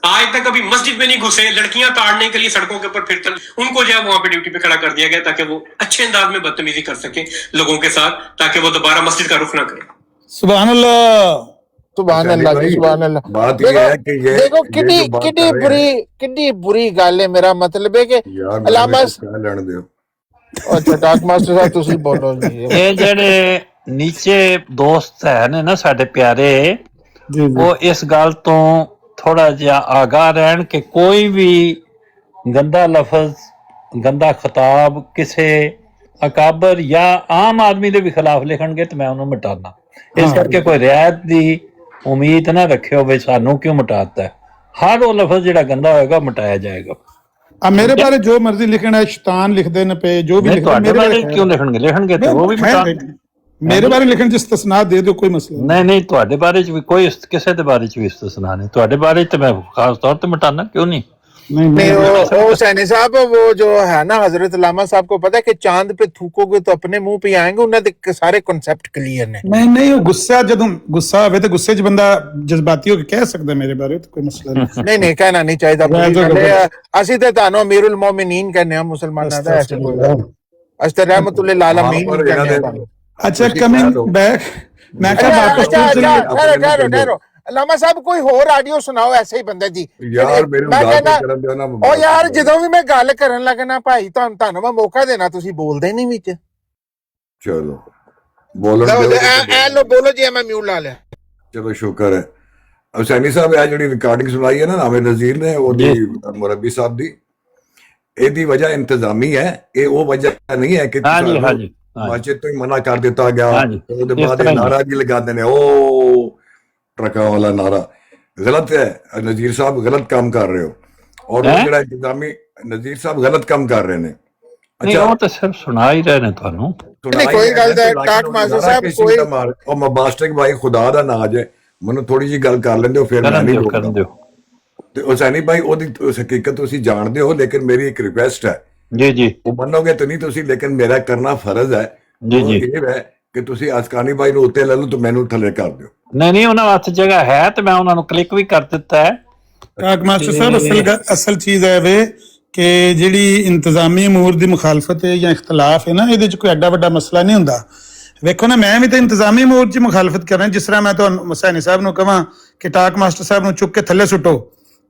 आज तक कभी मस्जिद में नहीं घुसे, लड़कियां ताड़ने के लिए सड़कों के ऊपर फिरते, उनको जो है वहां पे ड्यूटी पे खड़ा कर दिया गया ताकि वो अच्छे अंदाज में बदतमीजी कर सके लोगों के साथ, ताकि वो दोबारा मस्जिद का रुख ना करें। सुभान अल्लाह, सुभान अल्लाह जी, सुभान अल्लाह। बात ये है कि ये देखो कितनी बुरी गल है। मेरा मतलब है कि अलामा लड़ दियो। अच्छा डाक मास्टर साहब ਤੁਸੀਂ ਬੋਲੋ ਜੀ। ਇਹ ਜਿਹੜੇ ਨੀਚੇ ਦੋਸਤ ਹੈ ਨੇ ਨਾ ਸਾਡੇ ਪਿਆਰੇ, ਉਹ ਇਸ ਗੱਲ ਤੋਂ ਥੋੜਾ ਜਿਹਾ ਆਗਾਹ ਰਹਿਣ ਕਿ ਕੋਈ ਵੀ ਗੰਦਾ ਲਫ਼ਜ਼, ਗੰਦਾ ਖਿਤਾਬ ਕਿਸੇ ਅਕਾਬਰ ਜਾਂ ਆਮ ਆਦਮੀ ਦੇ ਵੀ ਖਿਲਾਫ ਲਿਖਣਗੇ ਤੇ ਮੈਂ ਉਹਨੂੰ ਮਿਟਾਣਾ। ਇਸ ਕਰਕੇ ਕੋਈ ਰਿਆਇਤ ਦੀ ਉਮੀਦ ਨਾ ਰੱਖਿਓ ਵੀ ਸਾਨੂੰ ਕਿਉਂ ਮਿਟਾਤਾ। ਹਰ ਉਹ ਲਫ਼ਜ਼ ਜਿਹੜਾ ਗੰਦਾ ਹੋਏਗਾ ਮਿਟਾਇਆ ਜਾਏਗਾ। ਆ ਮੇਰੇ ਬਾਰੇ ਜੋ ਮਰਜ਼ੀ ਲਿਖਣਾ ਹੈ, ਸ਼ੈਤਾਨ ਲਿਖਦੇ ਨੇ ਪਏ, ਜੋ ਵੀ ਲਿਖਦੇ ਮੇਰੇ ਬਾਰੇ ਕਿਉਂ ਲਿਖਣਗੇ ਤੇ ਉਹ ਵੀ ਮੇਰੇ ਬਾਰੇ ਲਿਖਣ ਚ ਇਸਤਸਨਾ ਦੇ ਦਿਓ, ਕੋਈ ਮਸਲਾ ਨਹੀਂ। ਤੁਹਾਡੇ ਬਾਰੇ ਚ ਵੀ ਕੋਈ, ਕਿਸੇ ਦੇ ਬਾਰੇ ਚ ਵੀ ਇਸਤਸਨਾ ਨਹੀਂ। ਤੁਹਾਡੇ ਬਾਰੇ ਚ ਮੈਂ ਖਾਸ ਤੌਰ ਤੇ ਮਿਟਾना क्यों नहीं? नहीं वो सैनी साहब वो जो है ना, हजरत अल्लामा साहब को पता है कि चांद पे थूकोगे तो अपने मुंह पे आएंगे, उन्होंने सारे कॉन्सेप्ट क्लियर ने। नहीं वो गुस्सा, जदों गुस्सा आवे तो गुस्से च बंदा जज्बाती होके कह सकदा मेरे बारे, तो कोई मसला नहीं। नहीं कहना नहीं चाहिए। ਅਸੀਂ ਤੇ ਤੁਹਾਨੂੰ ਅਮੀਰੁਲ ਮੋਮਿਨੀਨ ਕਹਿੰਦੇ ਆ ਮੁਸਲਮਾਨਾਂ ਦਾ, ਐਸੇ ਕੋਈ ਅਸੀਂ ਤਾਂ ਰਹਿਮਤੁਲ ਆਲਮੀਨ ਕਹਿੰਦੇ ਆ। अच्छा कमिंग बैक, मैं क्या वापस अलामा साहब कोई होर आडियो सुनाओ ऐसे ही बंदे दी। यार मेरे मैं कहना ओ यार ਜਦੋਂ ਵੀ ਮੈਂ ਗੱਲ ਕਰਨ ਲੱਗਣਾ ਭਾਈ ਤੁਹਾਨੂੰ ਮੈਂ ਮੌਕਾ ਦੇਣਾ, ਤੁਸੀਂ ਬੋਲਦੇ ਨਹੀਂ ਵਿੱਚ। ਚਲੋ ਬੋਲੋ ਲੋ ਬੋਲੋ ਜੀ, ਮੈਂ ਮਿਊਟ ਲਾ ਲਿਆ। ਚਲੋ ਸ਼ੁਕਰ ਹੈ। ਹੁਸੈਨੀ ਸਾਹਿਬ ਇਹ ਜਿਹੜੀ ਰਿਕਾਰਡਿੰਗ ਸੁਣਾਈ ਹੈ ਨਾ ਨਾਮੇ ਨਜ਼ੀਰ ਨੇ, ਉਹਦੀ ਮੁਰੱਬੀ ਸਾਹਿਬ ਦੀ, ਇਹਦੀ ਵਜ੍ਹਾ ਇੰਤਜ਼ਾਮੀ ਹੈ। ਇਹ ਉਹ ਵਜ੍ਹਾ ਨਹੀਂ ਹੈ ਕਿ ਮਸਜਿਦ ਤੋਂ ਹੀ ਮਨਾ ਕਰ ਦਿੱਤਾ ਗਿਆ, ਉਹਦੇ ਬਾਅਦ ਨਾਰਾ ਵੀ ਲਗਾਉਂਦੇ ਨੇ ਉਹ ट्रका वाला नारा। गलत है नजीर साहब, गलत काम कर रहे हो। और वो ਜਿਹੜਾ ਇੰਤਜ਼ਾਮੀ ਨਜ਼ੀਰ ਸਾਹਿਬ ਗਲਤ ਕੰਮ ਕਰ ਰਹੇ ਨੇ। ਅੱਛਾ ਉਹ ਤਾਂ ਸਿਰਫ ਸੁਣਾ ਹੀ ਰਹੇ ਨੇ ਤੁਹਾਨੂੰ। ਕੋਈ ਗੱਲ ਦਾ ਟਾਕ ਮਾਸਟਰ ਸਾਹਿਬ ਕੋਈ ਉਹ ਮਬਾਸਟਕ ਭਾਈ ਖੁਦਾ ਦਾ ਨਾਜ ਹੈ, ਮੈਨੂੰ ਥੋੜੀ ਜੀ ਗੱਲ ਕਰ ਲੈਂਦੇ ਹੋ ਫਿਰ ਮੈਂ ਨਹੀਂ ਬੋਲਦਾ। ਤੇ ਹੁਸੈਨੀ ਭਾਈ ਉਹਦੀ ਹਕੀਕਤ ਤੁਸੀਂ ਜਾਣਦੇ ਹੋ, ਲੇਕਿਨ ਮੇਰੀ ਇੱਕ ਰਿਕੁਐਸਟ ਹੈ। ਜੀ ਉਹ ਮੰਨੋਗੇ ਤਾਂ ਨਹੀਂ ਤੁਸੀਂ, ਲੇਕਿਨ ਮੇਰਾ ਕਰਨਾ ਫਰਜ਼ ਹੈ। ਇਹ ਹੈ ਕਿ ਤੁਸੀਂ ਅਸਕਾਨੀ ਭਾਈ ਨੂੰ ਉੱਤੇ ਲੈ ਲਓ ਤੇ ਮੈਨੂੰ ਥੱਲੇ ਕਰ ਦਿਓ। ਨਹੀਂ ਉਹਨਾਂ ਵਾਸਤੇ ਜਗ੍ਹਾ ਹੈ ਤੇ ਮੈਂ ਉਹਨਾਂ ਨੂੰ ਕਲਿੱਕ ਵੀ ਕਰ ਦਿੱਤਾ ਹੈ। ਕਾਕ ਮਾਸਟਰ ਸਾਹਿਬ ਅਸਲ ਚੀਜ਼ ਹੈ ਵੇ ਕਿ ਜਿਹੜੀ ਇੰਤਜ਼ਾਮੀ ਅਮੂਰ ਦੀ ਮੁਖਾਲਫਤ ਹੈ ਜਾਂ ਇਖਤਲਾਫ ਹੈ ਨਾ, ਇਹਦੇ ਚ ਕੋਈ ਐਡਾ ਵੱਡਾ ਮਸਲਾ ਨਹੀਂ ਹੁੰਦਾ। ਵੇਖੋ ਨਾ, ਮੈਂ ਵੀ ਤਾਂ ਇੰਤਜ਼ਾਮੀ ਅਮੂਰ ਚ ਮੁਖਾਲਫਤ ਕਰ ਰਿਹਾ। ਜਿਸ ਤਰ੍ਹਾਂ ਮੈਂ ਤੁਹਾਨੂੰ ਹੁਸੈਨੀ ਸਾਹਿਬ ਨੂੰ ਕਹਾਂ ਕਿ ਟਾਕ ਮਾਸਟਰ ਸਾਹਿਬ ਨੂੰ ਚੁੱਕ ਕੇ ਥੱਲੇ ਸੁੱਟੋ,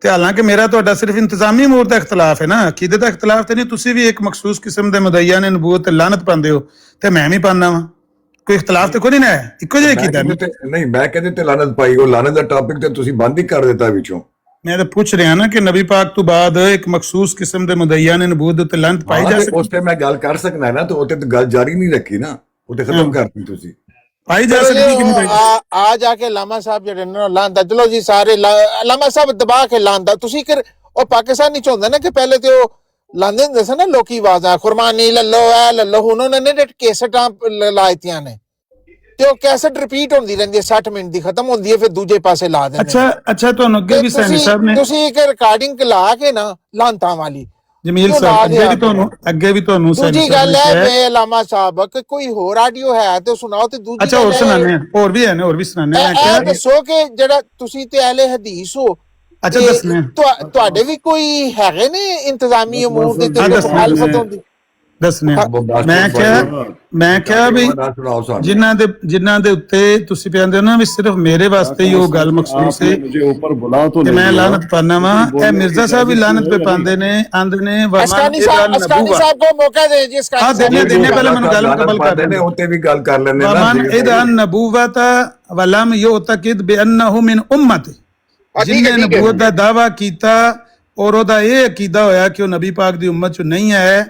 ਤੇ ਹਾਲਾਂਕਿ ਮੇਰਾ ਤੁਹਾਡਾ ਸਿਰਫ ਇੰਤਜ਼ਾਮੀ ਅਮੂਰ ਦਾ ਇਖਤਲਾਫ ਹੈ ਨਾ, ਅਕੀਦੇ ਦਾ ਇਖਤਲਾਫ ਤੇ ਨਹੀਂ। ਤੁਸੀਂ ਵੀ ਇੱਕ ਮਖਸੂਸ ਕਿਸਮ ਦੇ ਮੁਦਈਆ ਨੇ ਨਬੂਵਤ ਤੇ ਲਾਨਤ ਪਾਉਂਦੇ ਹੋ ਤੇ ਮੈਂ ਵੀ ਪਾਉਂਦਾ ਵਾਂ, ਕੋਈ ਇਖਤਲਾਫ ਤੇ ਕੋਈ ਨਹੀਂ ਹੈ, ਇੱਕੋ ਜਿਹਾ ਕੀਤਾ ਨਹੀਂ ਮੈਂ ਕਹਿੰਦੇ ਤੇ ਲਾਨਤ ਪਾਈ, ਉਹ ਲਾਨਤ ਦਾ ਟੌਪਿਕ ਤੇ ਤੁਸੀਂ ਬੰਦ ਹੀ ਕਰ ਦਿੱਤਾ ਵਿੱਚੋਂ। ਮੈਂ ਤਾਂ ਪੁੱਛ ਰਿਹਾ ਨਾ ਕਿ ਨਬੀ ਪਾਕ ਤੋਂ ਬਾਅਦ ਇੱਕ ਮਖਸੂਸ ਕਿਸਮ ਦੇ ਮੁਦਈਆ ਨੇ ਨਬੂਵਤ ਤੇ ਲਾਨਤ ਪਾਈ ਜਾ ਸਕਦੀ, ਉਸ ਤੇ ਮੈਂ ਗੱਲ ਕਰ ਸਕਦਾ ਨਾ, ਤੇ ਉਹ ਤੇ ਗੱਲ ਜਾਰੀ ਨਹੀਂ ਰੱਖੀ ਨਾ, ਉਹ ਤੇ ਖਤਮ ਕਰਤੀ ਤੁਸੀਂ। ਪਾਈ ਜਾ ਸਕਦੀ ਕਿ ਨਹੀਂ? ਆ ਜਾ ਕੇ ਲਾਮਾ ਸਾਹਿਬ ਜਿਹੜੇ ਨੇ ਲਾਂਦਾ, ਚਲੋ ਜੀ ਸਾਰੇ ਲਾਮਾ ਸਾਹਿਬ ਦਬਾ ਕੇ ਲਾਂਦਾ ਤੁਸੀਂ ਕਿ ਉਹ ਪਾਕਿਸਤਾਨੀ ਚ ਹੁੰਦਾ ਨਾ ਕਿ ਪਹਿਲੇ ਤੇ ਉਹ ਲਾਂਦੇ ਹੁੰਦੇ ਸੀ ਨਾ ਲੋਕੀ ਆਵਾਜ਼ਾਂ ਕੁਰਬਾਨੀ ਲੱਲੋ ਐ ਲੱਲੋ, ਹੁਣ ਉਹਨਾਂ ਨੇ ਕੈਸਟਾਂ ਲਾਇਤੀਆਂ ਨੇ ਤੇ ਉਹ ਕੈਸਟ ਰਿਪੀਟ ਹੁੰਦੀ ਰਹਿੰਦੀ ਹੈ, 60 ਮਿੰਟ ਦੀ ਖਤਮ ਹੁੰਦੀ ਹੈ, ਫਿਰ ਦੂਜੇ ਪਾਸੇ ਲਾ ਦਿੰਦੇ। ਅੱਛਾ ਤੁਹਾਨੂੰ ਅੱਗੇ ਵੀ ਸੈਣੀ ਸਾਹਿਬ ਨੇ ਤੁਸੀਂ ਇੱਕ ਰਿਕਾਰਡਿੰਗ ਲਾ ਕੇ ਨਾ ਲਾਂਤਾਂ ਵਾਲੀ ਜਮੀਲ ਸਾਹਿਬ ਅੱਗੇ ਵੀ ਤੁਹਾਨੂੰ ਦੂਜੀ ਗੱਲ ਹੈ ਲਾਮਾ ਸਾਹਿਬ ਕਿ ਕੋਈ ਹੋਰ ਆਡੀਓ ਹੈ ਤੇ ਸੁਣਾਓ, ਤੇ ਦੂਜੀ ਅੱਛਾ ਹੋਰ ਸੁਣਾਣੇ ਆ, ਹੋਰ ਵੀ ਹੈ ਨੇ, ਹੋਰ ਵੀ ਸੁਣਾਣੇ ਆ। ਇਹ ਦੱਸੋ ਕਿ ਜਿਹੜਾ ਤੁਸੀਂ ਤੇ ਅਹਿਲੇ ਹਦੀਸ ਹੋ, ਅੱਛਾ ਦੱਸਣੇ ਤੁਹਾਡੇ ਵੀ ਕੋਈ ਹੈਗੇ ਨੇ ਇੰਤਜ਼ਾਮੀ ਅਮੂਰ ਦੇ ਤੇ ਮੁਖਾਲਫਤ ਹੁੰਦੀ? ਦੱਸਣੇ ਮੈਂ ਕਿਹਾ ਵੀ ਜਿਨ੍ਹਾਂ ਦੇ ਉੱਤੇ ਤੁਸੀਂ ਕਹਿੰਦੇ ਹੋ ਨਾ ਵੀ ਸਿਰਫ ਮੇਰੇ ਵਾਸਤੇ ਹੀ ਉਹ ਗੱਲ ਮਖਸੂਸ ਹੈ ਕਿ ਮੈਂ ਲਾਨਤ ਪਾਣਾ ਵਾ, ਇਹ ਮਿਰਜ਼ਾ ਸਾਹਿਬ ਵੀ ਲਾਨਤ ਪੇ ਪਾਉਂਦੇ ਨੇ, ਆਂਦੇ ਨੇ ਅਸਕਾਨੀ ਸਾਹਿਬ ਕੋ ਮੌਕਾ ਦੇ ਜੀ, ਦੇਣੇ ਪਹਿਲੇ ਮੈਨੂੰ ਗੱਲ ਮੁਕੰਮਲ ਕਰ ਦੇਣੇ, ਉੱਤੇ ਵੀ ਗੱਲ ਕਰ ਲੈਣੇ ਨਾ। ਵਮਨ ਇਦਾ ਨਬੂਵਤ ਵਲਮ ਯੁਤਕਿਦ ਬਿਅਨਹੁ ਮਿਨ ਉਮਤ, ਜਿਹਨੇ ਨਬੂਵਤ ਦਾ ਦਾਵਾ ਕੀਤਾ ਔਰ ਉਹਦਾ ਇਹ ਅਕੀਦਾ ਹੋਇਆ ਕਿ ਉਹ ਨਬੀ ਪਾਕ ਦੀ ਉਮਤ ਚ ਨਹੀਂ ਹੈ,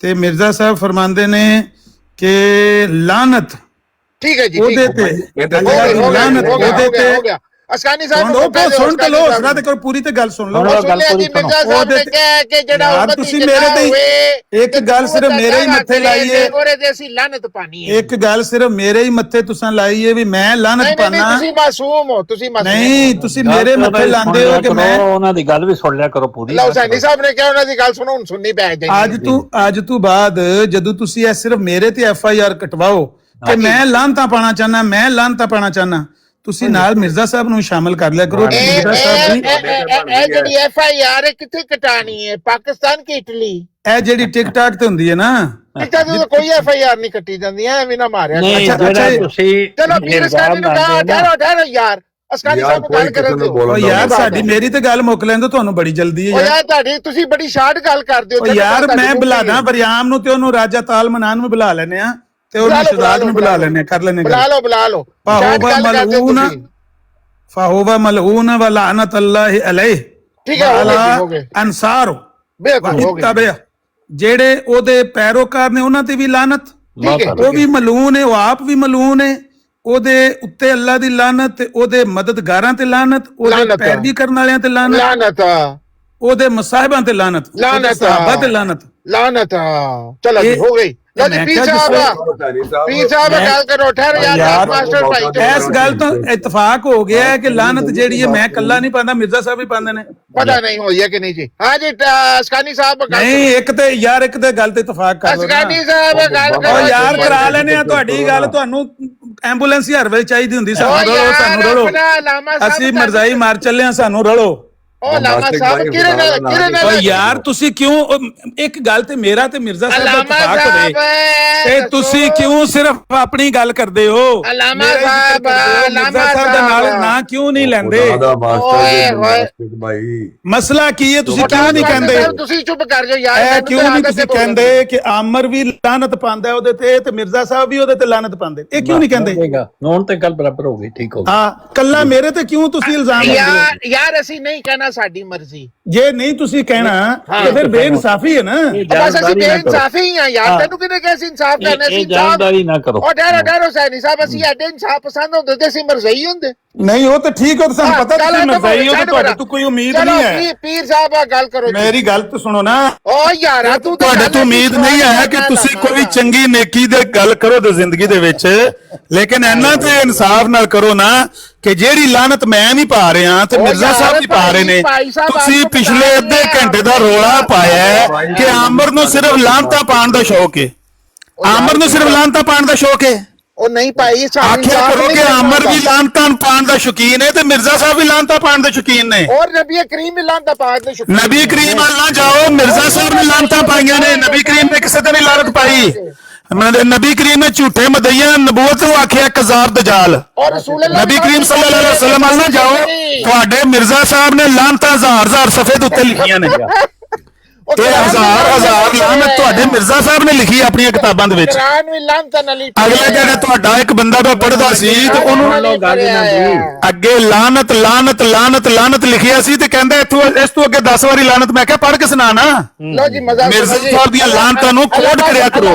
ਤੇ ਮਿਰਜ਼ਾ ਸਾਹਿਬ ਫਰਮਾਉਂਦੇ ਨੇ ਕਿ ਲਾਨਤ ਠੀਕ ਹੈ ਜੀ ਉਹਦੇ ਤੇ ਲਾਨਤ ਉਹਦੇ ਤੇ ਅਸਕਾਨੀ ਸਾਹਿਬ ਸੁਣ ਤੇ ਲੋ, ਸੁਣਾ ਤੇ ਕਰੋ ਪੂਰੀ ਤੇ ਗੱਲ ਸੁਣ ਲਓ। ਤੁਸੀਂ ਮੇਰੇ ਤੇ ਇੱਕ ਗੱਲ ਸਿਰਫ ਮੇਰੇ ਹੀ ਮੱਥੇ ਲਾਈ ਏ, ਉਹਦੇ ਤੇ ਅਸੀਂ ਲਾਨਤ ਪਾਣੀ ਹੈ, ਇੱਕ ਗੱਲ ਸਿਰਫ ਮੇਰੇ ਹੀ ਮੱਥੇ ਤੁਸੀਂ ਲਾਈ ਏ ਵੀ ਮੈਂ ਲਾਨਤ ਪਾਣਾ। ਤੁਸੀਂ ਮਾਸੂਮ ਹੋ, ਤੁਸੀਂ ਨਹੀਂ, ਤੁਸੀਂ ਮੇਰੇ ਮੱਥੇ ਲਾਉਂਦੇ ਹੋ ਕਿ ਮੈਂ ਉਹਨਾਂ ਦੀ ਗੱਲ ਵੀ ਸੁਣ ਲਿਆ ਕਰੋ ਪੂਰੀ। ਲਓ ਸੈਣੀ ਸਾਹਿਬ ਨੇ ਕਿਹਾ ਉਹਨਾਂ ਦੀ ਗੱਲ ਸੁਣੋ, ਹੁਣ ਸੁਣਨੀ ਪੈ ਜਾਏਗੀ। ਅੱਜ ਤੋਂ ਬਾਅਦ ਜਦੋਂ ਤੁਸੀਂ ਇਹ ਸਿਰਫ ਮੇਰੇ ਤੇ FIR ਕਟਵਾਓ ਕਿ ਮੈਂ ਲਾਨਤਾਂ ਪਾਣਾ ਚਾਹਨਾ, ਮੈਂ ਲਾਨਤਾਂ ਪਾਣਾ ਚਾਹਨਾ, ਤੁਸੀਂ ਨਾਲ ਮਿਰਜ਼ਾ ਸਾਹਿਬ ਨੂੰ ਸ਼ਾਮਲ ਕਰ ਲਿਆ ਕਰੋ। ਮਿਰਜ਼ਾ ਸਾਹਿਬ ਦੀ ਇਹ ਜਿਹੜੀ FIR ਹੈ ਕਿੱਥੇ ਕਟਾਣੀ ਹੈ, ਪਾਕਿਸਤਾਨ ਕਿ ਇਟਲੀ? ਇਹ ਜਿਹੜੀ ਟਿਕਟਾਕ ਤੇ ਹੁੰਦੀ ਹੈ ਨਾ, ਟਿਕਟਾਕ ਤੇ ਕੋਈ FIR ਨਹੀਂ ਕੱਟੀ ਜਾਂਦੀ, ਐਵੇਂ ਨਾ ਮਾਰਿਆ। ਚਲੋ ਪੀਰ ਅਸਕਾਨੀ ਨੂੰ ਠਹਿਰੋ ਯਾਰ, ਅਸਕਾਨੀ ਸਾਹਿਬ ਨੂੰ ਗੱਲ ਕਰਨ ਦਿਓ ਯਾਰ, ਸਾਡੀ ਮੇਰੀ ਤੇ ਗੱਲ ਮੁੱਕ ਲੈਂਦੇ, ਤੁਹਾਨੂੰ ਬੜੀ ਜਲਦੀ ਹੈ ਯਾਰ, ਤੁਹਾਡੀ ਤੁਸੀਂ ਬੜੀ ਸ਼ਾਰਟ ਗੱਲ ਕਰਦੇ ਹੋ ਯਾਰ। ਮੈਂ ਬੁਲਾਦਾ ਬਰਿਆਮ ਨੂੰ ਤੇ ਉਹਨੂੰ ਰਾਜਾ ਤਾਲ ਮਨਾਨ ਨੂੰ ਬੁਲਾ ਲੈਨੇ ਆ ਤੇ ਉਹਨੂੰ ਸ਼ਰਾਦ ਨੂੰ ਬੁਲਾ ਲੈਨੇ, ਕਰ ਲੈਨੇ, ਬੁਲਾ ਲਓ ਫਾਹੋਵਾ ਮਲਊਨ व लानत अल्लाह अलैह, ਠੀਕ ਹੈ, ਅਨਸਾਰ ਬਿਲਕੁਲ ਹੋ ਗਿਆ, ਜਿਹੜੇ ਉਹਦੇ ਪੈਰੋਕਾਰ ਨੇ ਉਹਨਾਂ ਤੇ ਵੀ ਲਾਨਤ, ਉਹ ਵੀ ਮਲੂਨ ਹੈ, ਉਹ ਆਪ ਵੀ ਮਲੂਨ ਹੈ, ਉਹਦੇ ਉੱਤੇ ਅੱਲਾ ਦੀ ਲਾਨਤ, ਤੇ ਉਹਦੇ ਮਦਦਗਾਰਾਂ ਤੇ ਲਾਨਤ, ਉਹਦੇ ਪੈਰਵੀ ਕਰਨ ਵਾਲਿਆਂ ਤੇ ਲਾਨਤ, ਉਹਦੇ ਮਸਾਹਿਬਾਂ ਤੇ ਲਾਨਤ, ਸਹਾਬਾ ਤੇ ਲਾਨਤ। ਚਲੋ ਜੀ ਹੋ ਗਈ। ਪੀਰ ਸਾਹਿਬ ਗੱਲ ਕਰੋ, ਠਹਿਰ ਯਾਰ ਮਾਸਟਰ ਭਾਈ, ਇਸ ਗੱਲ ਤੋਂ ਇਤਫਾਕ ਹੋ ਗਿਆ ਹੈ ਕਿ ਲਾਨਤ ਜਿਹੜੀ ਹੈ ਮੈਂ ਕੱਲਾ ਨਹੀਂ ਪਾਉਂਦਾ, ਮਿਰਜ਼ਾ ਸਾਹਿਬ ਵੀ ਪਾਉਂਦੇ ਨੇ। ਪਤਾ ਨਹੀਂ ਹੋਈ ਹੈ ਕਿ ਨਹੀਂ ਜੀ? ਹਾਂ ਜੀ ਅਸਕਾਨੀ ਸਾਹਿਬ ਨਹੀਂ, ਇੱਕ ਤੇ ਯਾਰ ਇੱਕ ਤੇ ਗੱਲ ਤੇ ਇਤਫਾਕ ਕਰ ਲਓ। ਅਸਕਾਨੀ ਸਾਹਿਬ ਗੱਲ ਕਰੋ ਯਾਰ, ਕਰਾ ਲੈਨੇ ਆ ਤੁਹਾਡੀ ਗੱਲ। ਤੁਹਾਨੂੰ ਐਂਬੂਲੈਂਸ ਹੀ ਹਰ ਵੇਲੇ ਚਾਹੀਦੀ ਹੁੰਦੀ, ਸਾਨੂੰ ਰਲੋ, ਸਾਨੂੰ ਰਲੋ, ਅਸੀਂ ਮਰਜ਼ਾਈ ਮਾਰ ਚੱਲੇ ਆ, ਸਾਨੂੰ ਰਲੋ। ਯਾਰ ਤੁਸੀਂ ਕਿਉਂ ਇੱਕ ਗੱਲ ਤੇ ਮੇਰਾ ਤੇ ਮਿਰਜ਼ਾ ਸਾਹਿਬ ਦਾ ਇਤਫਾਕ ਹੋਵੇ ਤੇ ਤੁਸੀਂ ਕਿਉਂ ਸਿਰਫ ਆਪਣੀ ਗੱਲ ਕਰਦੇ ਹੋ? ਮਿਰਜ਼ਾ ਸਾਹਿਬ ਦਾ ਨਾਲ ਨਾ ਕਿਉਂ ਨਹੀਂ ਲੈਂਦੇ? ਮਸਲਾ ਕੀ ਹੈ? ਤੁਸੀਂ ਕਿਉਂ ਨਹੀਂ ਕਹਿੰਦੇ? ਤੁਸੀਂ ਚੁੱਪ ਕਰ ਜਾਓ ਯਾਰ। ਇਹ ਕਿਉਂ ਨਹੀਂ ਤੁਸੀਂ ਕਹਿੰਦੇ ਕਿ ਆਮਰ ਵੀ ਲਾਨਤ ਪਾਉਂਦਾ ਉਹਦੇ ਤੇ ਤੇ ਮਿਰਜ਼ਾ ਸਾਹਿਬ ਵੀ ਉਹਦੇ ਤੇ ਲਾਨਤ ਪਾਉਂਦੇ? ਇਹ ਕਿਉਂ ਨਹੀਂ ਕਹਿੰਦੇ? ਹੁਣ ਤੇ ਗੱਲ ਬਰਾਬਰ ਹੋ ਗਈ, ਠੀਕ ਹੋ ਗਈ। ਹਾਂ, ਕੱਲਾ ਮੇਰੇ ਤੇ ਕਿਉਂ ਤੁਸੀਂ ਇਲਜ਼ਾਮ ਲਾਉਂਦੇ ਹੋ? ਯਾਰ ਅਸੀਂ ਨਹੀਂ ਕਹਿਣਾ ਸਾਡੀ ਮਰਜ਼ੀ, ਜੇ ਨਹੀਂ ਤੁਸੀਂ ਕਹਿਣਾ ਤੇ ਫਿਰ ਬੇਇਨਸਾਫੀ ਹੈ ਨਾ। ਬਸ ਅਸੀਂ ਬੇਇਨਸਾਫੀ ਹੀ ਆ ਯਾਰ, ਤੈਨੂੰ ਕਿਹਨੇ ਕਿਹਾ ਸੀ ਇਨਸਾਫ ਕਰਨਾ ਸੀ? ਜਾਨਦਾਰੀ ਨਾ ਕਰੋ। ਉਹ ਡਰੋ ਸੈਣੀ ਸਾਹਿਬ, ਅਸੀਂ ਐਡੇ ਇਨਸਾਫ ਪਸੰਦ ਹੁੰਦੇ ਤੇ ਅਸੀਂ ਮਰਜ਼ਈ ਹੁੰਦੇ। ਨਹੀਂ, ਉਹ ਤਾਂ ਠੀਕ ਹੋ, ਤੁਹਾਨੂੰ ਪਤਾ ਤੁਸੀਂ ਮਰਜ਼ਈ ਹੋ, ਤੁਹਾਡੇ ਤੋਂ ਕੋਈ ਉਮੀਦ ਨਹੀਂ ਹੈ। ਪੀਰ ਸਾਹਿਬ ਗੱਲ ਕਰੋ, ਮੇਰੀ ਗੱਲ ਤਾਂ ਸੁਣੋ ਨਾ। ਓ ਯਾਰਾ ਤੂੰ ਤੁਹਾਡੇ ਤੋਂ ਉਮੀਦ ਨਹੀਂ ਹੈ ਕਿ ਤੁਸੀਂ ਕੋਈ ਚੰਗੀ ਨੇਕੀ ਦੇ ਗੱਲ ਕਰੋ ਤੇ ਜ਼ਿੰਦਗੀ ਦੇ ਵਿੱਚ, ਲੇਕਿਨ ਇਹਨਾਂ ਤੇ ਇਨਸਾਫ ਨਾਲ ਕਰੋ ਨਾ ਕਿ ਜਿਹੜੀ ਲਾਨਤ ਮੈਂ ਨਹੀਂ ਪਾ ਰਿਹਾ ਤੇ ਮਿਰਜ਼ਾ ਸਾਹਿਬ ਵੀ ਪਾ ਰਹੇ ਨੇ। ਤੁਸੀਂ ਪਿਛਲੇ ਅੱਧੇ ਘੰਟੇ ਦਾ ਰੋਲਾ ਪਾਇਆ ਕਿ ਆਮਰ ਨੂੰ ਸਿਰਫ ਲਾਨਤਾਂ ਪਾਉਣ ਦਾ ਸ਼ੌਕ ਹੈ, ਆਮਰ ਨੂੰ ਸਿਰਫ ਲਾਨਤਾਂ ਪਾਉਣ ਦਾ ਸ਼ੌਕ ਹੈ। ਉਹ ਨਹੀਂ ਪਾਈ, ਆਖਿਆ ਕਰੋ ਕਿ ਆਮਰ ਵੀ ਲਾਨਤਾਂ ਪਾਉਣ ਦਾ ਸ਼ੌਕੀਨ ਹੈ ਤੇ ਮਿਰਜ਼ਾ ਸਾਹਿਬ ਵੀ ਲਾਨਤਾਂ ਪਾਉਣ ਦੇ ਸ਼ੌਕੀਨ ਨੇ, ਔਰ ਨਬੀ ਕਰੀਮ ਵੀ ਲਾਨਤਾਂ ਪਾਉਣ ਦੇ ਸ਼ੌਕੀਨ। ਨਬੀ ਕਰੀਮ ਵੱਲ ਨਾ ਜਾਓ, ਮਿਰਜ਼ਾ ਸਾਹਿਬ ਨੇ ਲਾਨਤਾਂ ਪਾਈਆਂ ਨੇ, ਨਬੀ ਕਰੀਮ ਨੇ ਕਿਸੇ ਤੇ ਨਹੀਂ ਲਾਨਤ ਪਾਈ। ਨਬੀ ਕਰੀਮ ਨੇ ਝੂਠੇ ਮਦਈਆਂ ਨਬੂਵਤ ਨੂੰ ਆਖਿਆ ਕਜ਼ਾਬ ਦਜਾਲ। ਔਰ ਰਸੂਲ ਅੱਲਾਹ ਨਬੀ ਕਰੀਮ ਸੱਲੱਲਾਹੁ ਅਲੈहि ਵਸੱਲਮ ਵੱਲ ਨਾ ਜਾਓ। ਤੁਹਾਡੇ ਮਿਰਜ਼ਾ ਸਾਹਿਬ ਨੇ ਲਾਂਤਾਂ ਹਜ਼ਾਰ ਸਫੇ ਦੇ ਉੱਤੇ ਲਿਖੀਆਂ ਨੇ ਇਹ ਹਜ਼ਾਰ ਲਾਨਤ ਤੁਹਾਡੇ ਮਿਰਜ਼ਾ ਸਾਹਿਬ ਨੇ ਲਿਖੀ ਆਪਣੀਆਂ ਕਿਤਾਬਾਂ ਦੇ ਵਿੱਚ। ਅਗਲੇ ਜਿਹੜੇ ਤੁਹਾਡਾ ਇੱਕ ਬੰਦਾ ਦਾ ਪੜ੍ਹਦਾ ਸੀ ਤੇ ਉਹਨੂੰ ਅੱਗੇ ਲਾਨਤ ਲਿਖਿਆ ਸੀ ਤੇ ਕਹਿੰਦਾ ਇੱਥੋਂ ਇਸ ਤੋਂ ਅੱਗੇ 10 ਵਾਰੀ ਲਾਨਤ। ਮੈਂ ਕਿਹਾ ਪੜ੍ਹ ਕੇ ਸੁਣਾ ਨਾ। ਮਿਰਜ਼ਾ ਸਾਹਿਬ ਦੀਆਂ ਲਾਨਤਾਂ ਨੂੰ ਕੋਟ ਕਰਿਆ ਕਰੋ,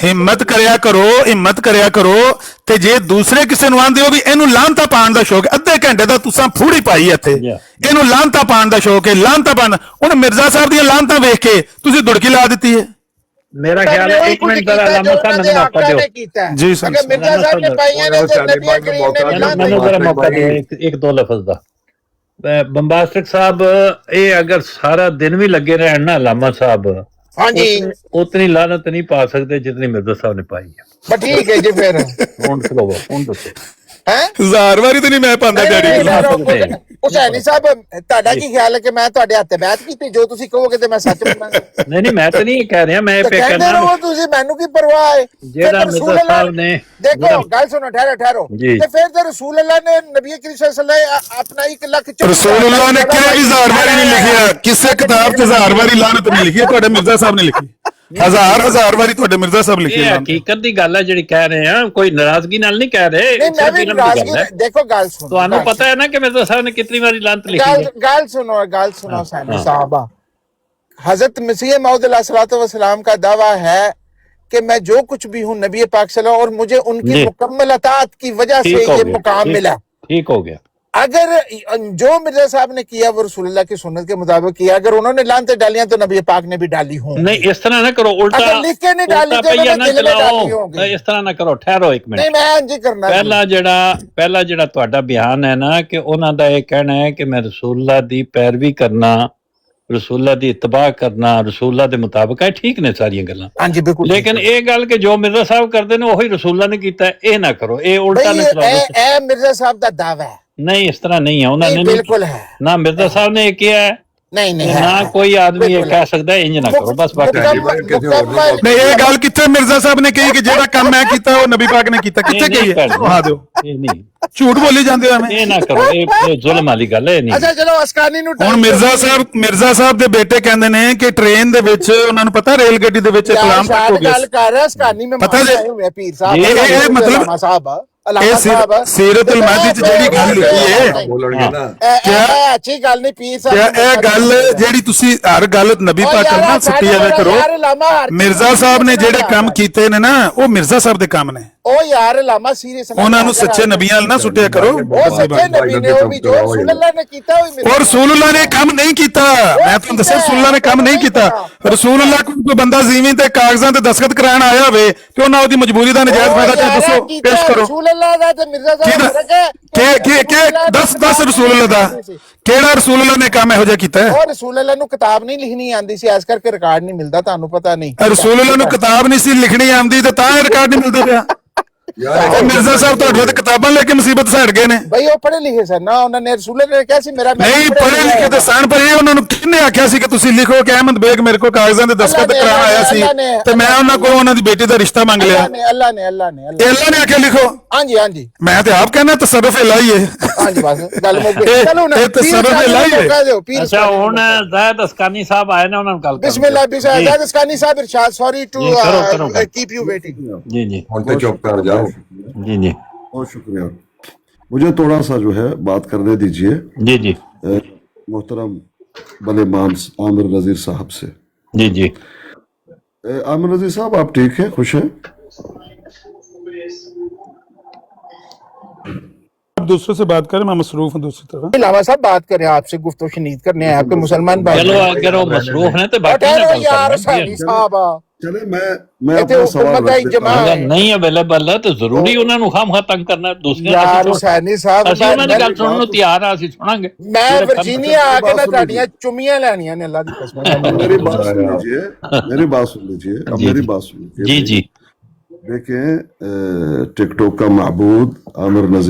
ਹਿੰਮਤ ਕਰਿਆ ਕਰੋ। ਤੇ ਜੇ ਦੂਸਰੇ ਕਿਸੇ ਨੂੰ ਆਂਦੇ ਹੋ ਵੀ ਇਹਨੂੰ ਲਾਂਤਾ ਪਾਉਣ ਦਾ ਸ਼ੌਕ, ਅੱਧੇ ਘੰਟੇ ਦਾ ਤੁਸੀਂ ਫੂੜੀ ਪਾਈ ਇੱਥੇ, ਇਹਨੂੰ ਲਾਂਤਾ ਪਾਉਣ ਦਾ ਸ਼ੌਕ ਹੈ, ਲਾਂਤਾ ਪਾਉਣ। ਹੁਣ ਮਿਰਜ਼ਾ ਸਾਹਿਬ ਦੀਆਂ ਲਾਂਤਾਂ ਵੇਖ ਕੇ ਤੁਸੀਂ ਦੁੜਕੀ ਲਾ ਦਿੱਤੀ ਹੈ। ਮੇਰਾ ਖਿਆਲ ਹੈ 1 ਮਿੰਟ ਦਾ ਲਾਮਾ ਸਾਹਿਬ ਮੈਨੂੰ ਮੌਕਾ ਦਿਓ ਜੀ ਸਰ, ਮਿਰਜ਼ਾ ਸਾਹਿਬ ਨੇ ਪਾਈਆਂ ਨੇ ਤੇ ਨਬੀ ਕਰੀਮ ਨੇ ਮੈਨੂੰ ਜ਼ਰਾ ਮੌਕਾ ਦਿਓ ਇੱਕ ਦੋ ਲਫ਼ਜ਼ ਦਾ। ਬੰਬਾਸਟਿਕ ਸਾਹਿਬ, ਇਹ ਅਗਰ ਸਾਰਾ ਦਿਨ ਵੀ ਲੱਗੇ ਰਹਿਣ ਨਾ ਲਾਮਾ ਸਾਹਿਬ, ਹਾਂਜੀ, ਉਤਨੀ ਲਾਨਤ ਨਹੀਂ ਪਾ ਸਕਦੇ ਜਿਤਨੀ ਮਿਰਜ਼ਾ ਸਾਹਿਬ ਨੇ ਪਾਈ ਹੈ। ਠੀਕ ਹੈ ਜੀ, ਫਿਰ ਹੁਣ ਦੱਸੋ ਹੈ 1000 ਵਾਰੀ ਤਾਂ ਨਹੀਂ ਮੈਂ ਪਾਉਂਦਾ ਡੈਡੀ। ਹੁਸੈਨੀ ਸਾਹਿਬ, ਤੁਹਾਡਾ ਕੀ ਖਿਆਲ ਹੈ ਕਿ ਮੈਂ ਤੁਹਾਡੇ ਹੱਥੇ ਬੈਠ ਕੀਤੀ? ਜੋ ਤੁਸੀਂ ਕਹੋਗੇ ਤੇ ਮੈਂ ਸੱਚ ਮੰਨਾਂਗਾ। ਨਹੀਂ ਮੈਂ ਤਾਂ ਨਹੀਂ ਕਹਿ ਰਿਹਾ, ਮੈਂ ਪੇ ਕਹਿੰਦੇ ਰਹੋ ਤੁਸੀਂ, ਮੈਨੂੰ ਕੀ ਪਰਵਾਹ ਹੈ। ਜਿਹੜਾ ਮਿਰਜ਼ਾ ਸਾਹਿਬ ਨੇ ਦੇਖੋ ਗੱਲ ਸੁਣੋ, ਠਹਿਰੋ ਤੇ ਫਿਰ ਤੇ ਰਸੂਲ ਅੱਲਾਹ ਨੇ ਨਬੀ ਕਰੀਮ ਸੱਲੱਲਾਹੁ ਅਲੈहि ਵਸੱਲਮ ਆਪਣਾ 1 ਲੱਖ ਰਸੂਲ ਅੱਲਾਹ ਨੇ ਕਿਹੜੀ 1000 ਵਾਰੀ ਨਹੀਂ ਲਿਖਿਆ, ਕਿਸੇ ਕਿਤਾਬ 'ਚ 1000 ਵਾਰੀ ਲਾਨਤ ਨਹੀਂ ਲਿਖੀ, ਤੁਹਾਡੇ ਮਿਰਜ਼ਾ ਸਾਹਿਬ ਨੇ ਲਿਖੀ। ਹਜ਼ਾਰ ਵਾਰੀ ਤੁਹਾਡੇ ਮਿਰਜ਼ਾ ਸਾਹਿਬ ਲਿਖੀ। ਇਹ ਹਕੀਕਤ ਦੀ ਗੱਲ ਹੈ ਜਿਹੜੀ ਕਹਿ ਰਹੇ ਆ, ਕੋਈ ਨਾਰਾਜ਼ਗੀ ਨਾਲ ਨਹੀਂ ਕਹਿ ਰਹੇ। ਦੇਖੋ ਗੱਲ ਸੁਣੋ, ਤੁਹਾਨੂੰ ਪਤਾ ਹੈ ਨਾ ਕਿ ਮਿਰਜ਼ਾ ਸਾਹਿਬ ਨੇ ਕਿਤਨੀ ਵਾਰੀ ਲਾਨਤ ਲਿਖੀ ਹੈ। ਗੱਲ ਸੁनो साहबा, हजरत मसीह मौद अलैहिस्सलाम का दावा है कि मैं जो कुछ भी हूँ नबी पाक सल्लल्लाहु और मुझे उनकी मुकम्मल अताअत की वजह से ये मुकाम मिला। ठीक हो गया। अगर जो मिर्जा साहब ने किया वो रसूलुल्लाह की सुन्नत के मुताबिक किया, अगर उन्होंने लानतें डालियां तो नबी पाक ने भी डाली हों। नहीं इस तरह ना करो, उल्टा लिख के नहीं डाली तो दिल में डाली होंगी। इस तरह ना करो, ठहरो 1 मिनट। नहीं मैं इंज करना। पहला ਜਿਹੜਾ ਤੁਹਾਡਾ ਬਿਆਨ ਹੈ ਨਾ ਕਿ ਉਹਨਾਂ ਦਾ ਇਹ ਕਹਿਣਾ ਹੈ ਕਿ ਮੈਂ ਰਸੂਲullah ਦੀ ਪੈਰਵੀ ਕਰਨਾ, ਰਸੂਲullah ਦੀ ਇਤਬਾ ਕਰਨਾ, ਰਸੂਲullah ਦੇ ਮੁਤਾਬਕ ਹੈ, ਠੀਕ ਨੇ ਸਾਰੀਆਂ ਗੱਲਾਂ। ਹਾਂਜੀ ਬਿਲਕੁਲ। ਲੇਕਿਨ ਇਹ ਗੱਲ ਕਿ ਜੋ ਮਿਰਜ਼ਾ ਸਾਹਿਬ ਕਰਦੇ ਨੇ ਉਹੀ ਰਸੂਲullah ਨੇ ਕੀਤਾ, ਇਹ ਨਾ ਕਰੋ, ਇਹ ਉਲਟਾ ਨਾ ਚਲਾਓ। ਇਹ ਮਿਰਜ਼ਾ ਸਾਹਿਬ ਦਾ ਦਾਵਾ ਹੈ। नहीं इस तरह नहीं है, उन्होंने बिल्कुल है ना मिर्जा साहब ने किया है, नहीं ना कोई आदमी ये कह सकता है इंज ना करो बस। बाकी नहीं ये गल किथे मिर्जा साहब ने कही कि जेड़ा काम मैं कीता वो नबी पाक ने कीता, किथे कही है? वहां दो ये नहीं, झूठ बोली जांदे हो। ये ना करो, ये जुल्म वाली गल है नहीं। अच्छा चलो अस्कानी नु हुन मिर्जा साहब दे बेटे कहंदे ने कि ट्रेन दे विच उन्हां नु पता रेल गड्डी दे विच कलाम तक हो गया। गल कर रहा अस्कानी में पता जे पीर साहब ये मतलब साहब सीरतुल महदी च जेड़ी गल लिखी है, क्या अच्छी गल नहीं पीर साहब, क्या ए गल जेड़ी तुसी हर गल नबी पाक करना सुट्टी जावे करो। मिर्जा साहब ने जेड़े काम कीते ने ना वो मिर्जा साहब दे काम ने। ओ यार लामा सीरियस ਉਹਨਾਂ ਨੂੰ ਸੱਚੇ ਨਬੀਆਂ ਨਾ ਸੁੱਟਿਆ ਕਰੋ। ਉਹ ਸੱਚੇ ਨਬੀ ਨੇ, ਉਹ ਵੀ ਜੋ ਰਸੂਲullah ਨੇ ਕੀਤਾ ਔਰ ਰਸੂਲullah ਨੇ ਕੰਮ ਨਹੀਂ ਕੀਤਾ। ਮੈਂ ਤੁਹਾਨੂੰ ਦੱਸਿਆ ਰਸੂਲullah ਨੇ ਕੰਮ ਨਹੀਂ ਕੀਤਾ। ਰਸੂਲullah ਕੋਈ ਬੰਦਾ ਜ਼ਮੀਨ ਤੇ ਕਾਗਜ਼ਾਂ ਤੇ ਦਸਖਤ ਕਰਾਉਣ ਆਇਆ ਹੋਵੇ ਤੇ ਉਹਨਾਂ ਉਹਦੀ ਮਜਬੂਰੀ ਦਾ ਨਜਾਇਜ਼ ਫਾਇਦਾ ਚਾਹੇ ਦੱਸੋ, ਪੇਸ਼ ਕਰੋ। ਰਸੂਲullah ਦਾ ਤੇ ਮਿਰਜ਼ਾ ਸਾਹਿਬ ਕਿ ਦੱਸ ਰਸੂਲullah ਦਾ ਕਿਹੜਾ ਰਸੂਲullah ਨੇ ਕੰਮ ਇਹੋ ਜਿਹਾ ਕੀਤਾ ਹੈ? ਉਹ ਰਸੂਲullah ਨੂੰ ਕਿਤਾਬ ਨਹੀਂ ਲਿਖਣੀ ਆਂਦੀ ਸੀ, ਇਸ ਕਰਕੇ ਰਿਕਾਰਡ ਨਹੀਂ ਮਿਲਦਾ, ਤੁਹਾਨੂੰ ਪਤਾ ਨਹੀਂ। ਰਸੂਲullah ਨੂੰ ਕਿਤਾਬ ਨਹੀਂ ਸੀ ਲਿਖਣੀ ਆਉਂਦੀ ਤੇ ਤਾਂ ਰਿਕਾਰਡ ਨਹੀਂ ਮਿਲਦਾ ਪਿਆ। मिर्जा साहब ਤੁਹਾਡੇ ਕਿਤਾਬਾਂ ਲੈ ਕੇ ਮੁਸੀਬਤ ਸਾੜ ਗਏ ਨੇ ਬਈ। ਉਹ ਪੜ੍ਹੇ ਲਿਖੇ ਸਨ ਨਾ, ਉਹਨਾਂ ਨੇ ਰਸੂਲ ਨੇ ਕਿਹਾ ਸੀ ਮੇਰਾ ਨਹੀਂ ਪੜ੍ਹੇ ਲਿਖੇ ਤੇ ਸਨ, ਪਰ ਇਹ ਉਹਨਾਂ ਨੂੰ ਕਿਹਨੇ ਆਖਿਆ ਸੀ ਕਿ ਤੁਸੀਂ ਲਿਖੋ ਕਿ ਅਹਿਮਦ ਬੇਗ ਮੇਰੇ ਕੋਲ ਕਾਗਜ਼ਾਂ ਦੇ ਦਸਤਖਤ ਕਰਾਉਣ ਆਇਆ ਸੀ ਤੇ ਮੈਂ ਉਹਨਾਂ ਕੋਲ ਉਹਨਾਂ ਦੀ ਬੇਟੀ ਦਾ ਰਿਸ਼ਤਾ ਮੰਗ ਲਿਆ। ਅੱਲਾ ਨੇ ਆਖਿਆ ਲਿਖੋ। ਹਾਂਜੀ ਮੈਂ ਤੇ ਆਪ ਕਹਿੰਦਾ ਤਸਰਫ ਇਲਾਹੀ ਹੈ। ਹਾਂਜੀ ਬਸ ਗੱਲ ਮੁੱਕ ਗਈ। ਚਲੋ ਨਾ ਤਸਰਫ ਇਲਾਹੀ ਹੈ। ਅੱਛਾ ਹੁਣ ਜ਼ਾਇਦ ਅਸਕਾਨੀ ਸਾਹਿਬ ਆਏ ਨੇ, ਉਹਨਾਂ ਨਾਲ ਗੱਲ ਕਰੋ। ਬਿਸਮਿल्लाह ਜ਼ਾਇਦ ਅਸਕਾਨੀ ਸਾਹਿਬ ਇਰਸ਼ਾਦ, sorry to keep you waiting. जी ਹੁਣ ਤੇ ਚੁੱਪ ਕਰ ਜਾਓ। जी बहुत शुक्रिया। मुझे थोड़ा सा जो है बात करने दीजिए जी मोहतरम बल इमाम आमिर नज़ीर साहब से। जी आमिर नज़ीर साहब आप ठीक हैं, खुश हैं? दूसरों से बात करें, मैं मसरूफ हूँ दूसरी तरफ। इलावा साहब बात करें, आपसे गुफ्तगू शनीद करने हैं आपके मुसलमान भाई। चलो अगर वो मसरूफ हैं तो बाकी यार सानी साहब चले मैं अपना सवाल नहीं अवेलेबल है तो जरूरी उन्होंने खामखा तंग करना। दूसरे यार हुसैनी साहब ਅਸੀਂ ਉਹਨਾਂ ਦੀ ਗੱਲ ਸੁਣਨ ਨੂੰ ਤਿਆਰ ਆ, ਅਸੀਂ ਸੁਣਾਂਗੇ। मैं वर्जीनिया आके ना ਤੁਹਾਡੀਆਂ ਚੁੰਮੀਆਂ ਲੈਣੀਆਂ ਨੇ अल्लाह ਦੀ कसम। मेरी बात सुन लीजिए, मेरी बात सुन लीजिए, अब मेरी बात सुन लीजिए। जी देखें टिकटॉक का महबूद आमिर नज़ीर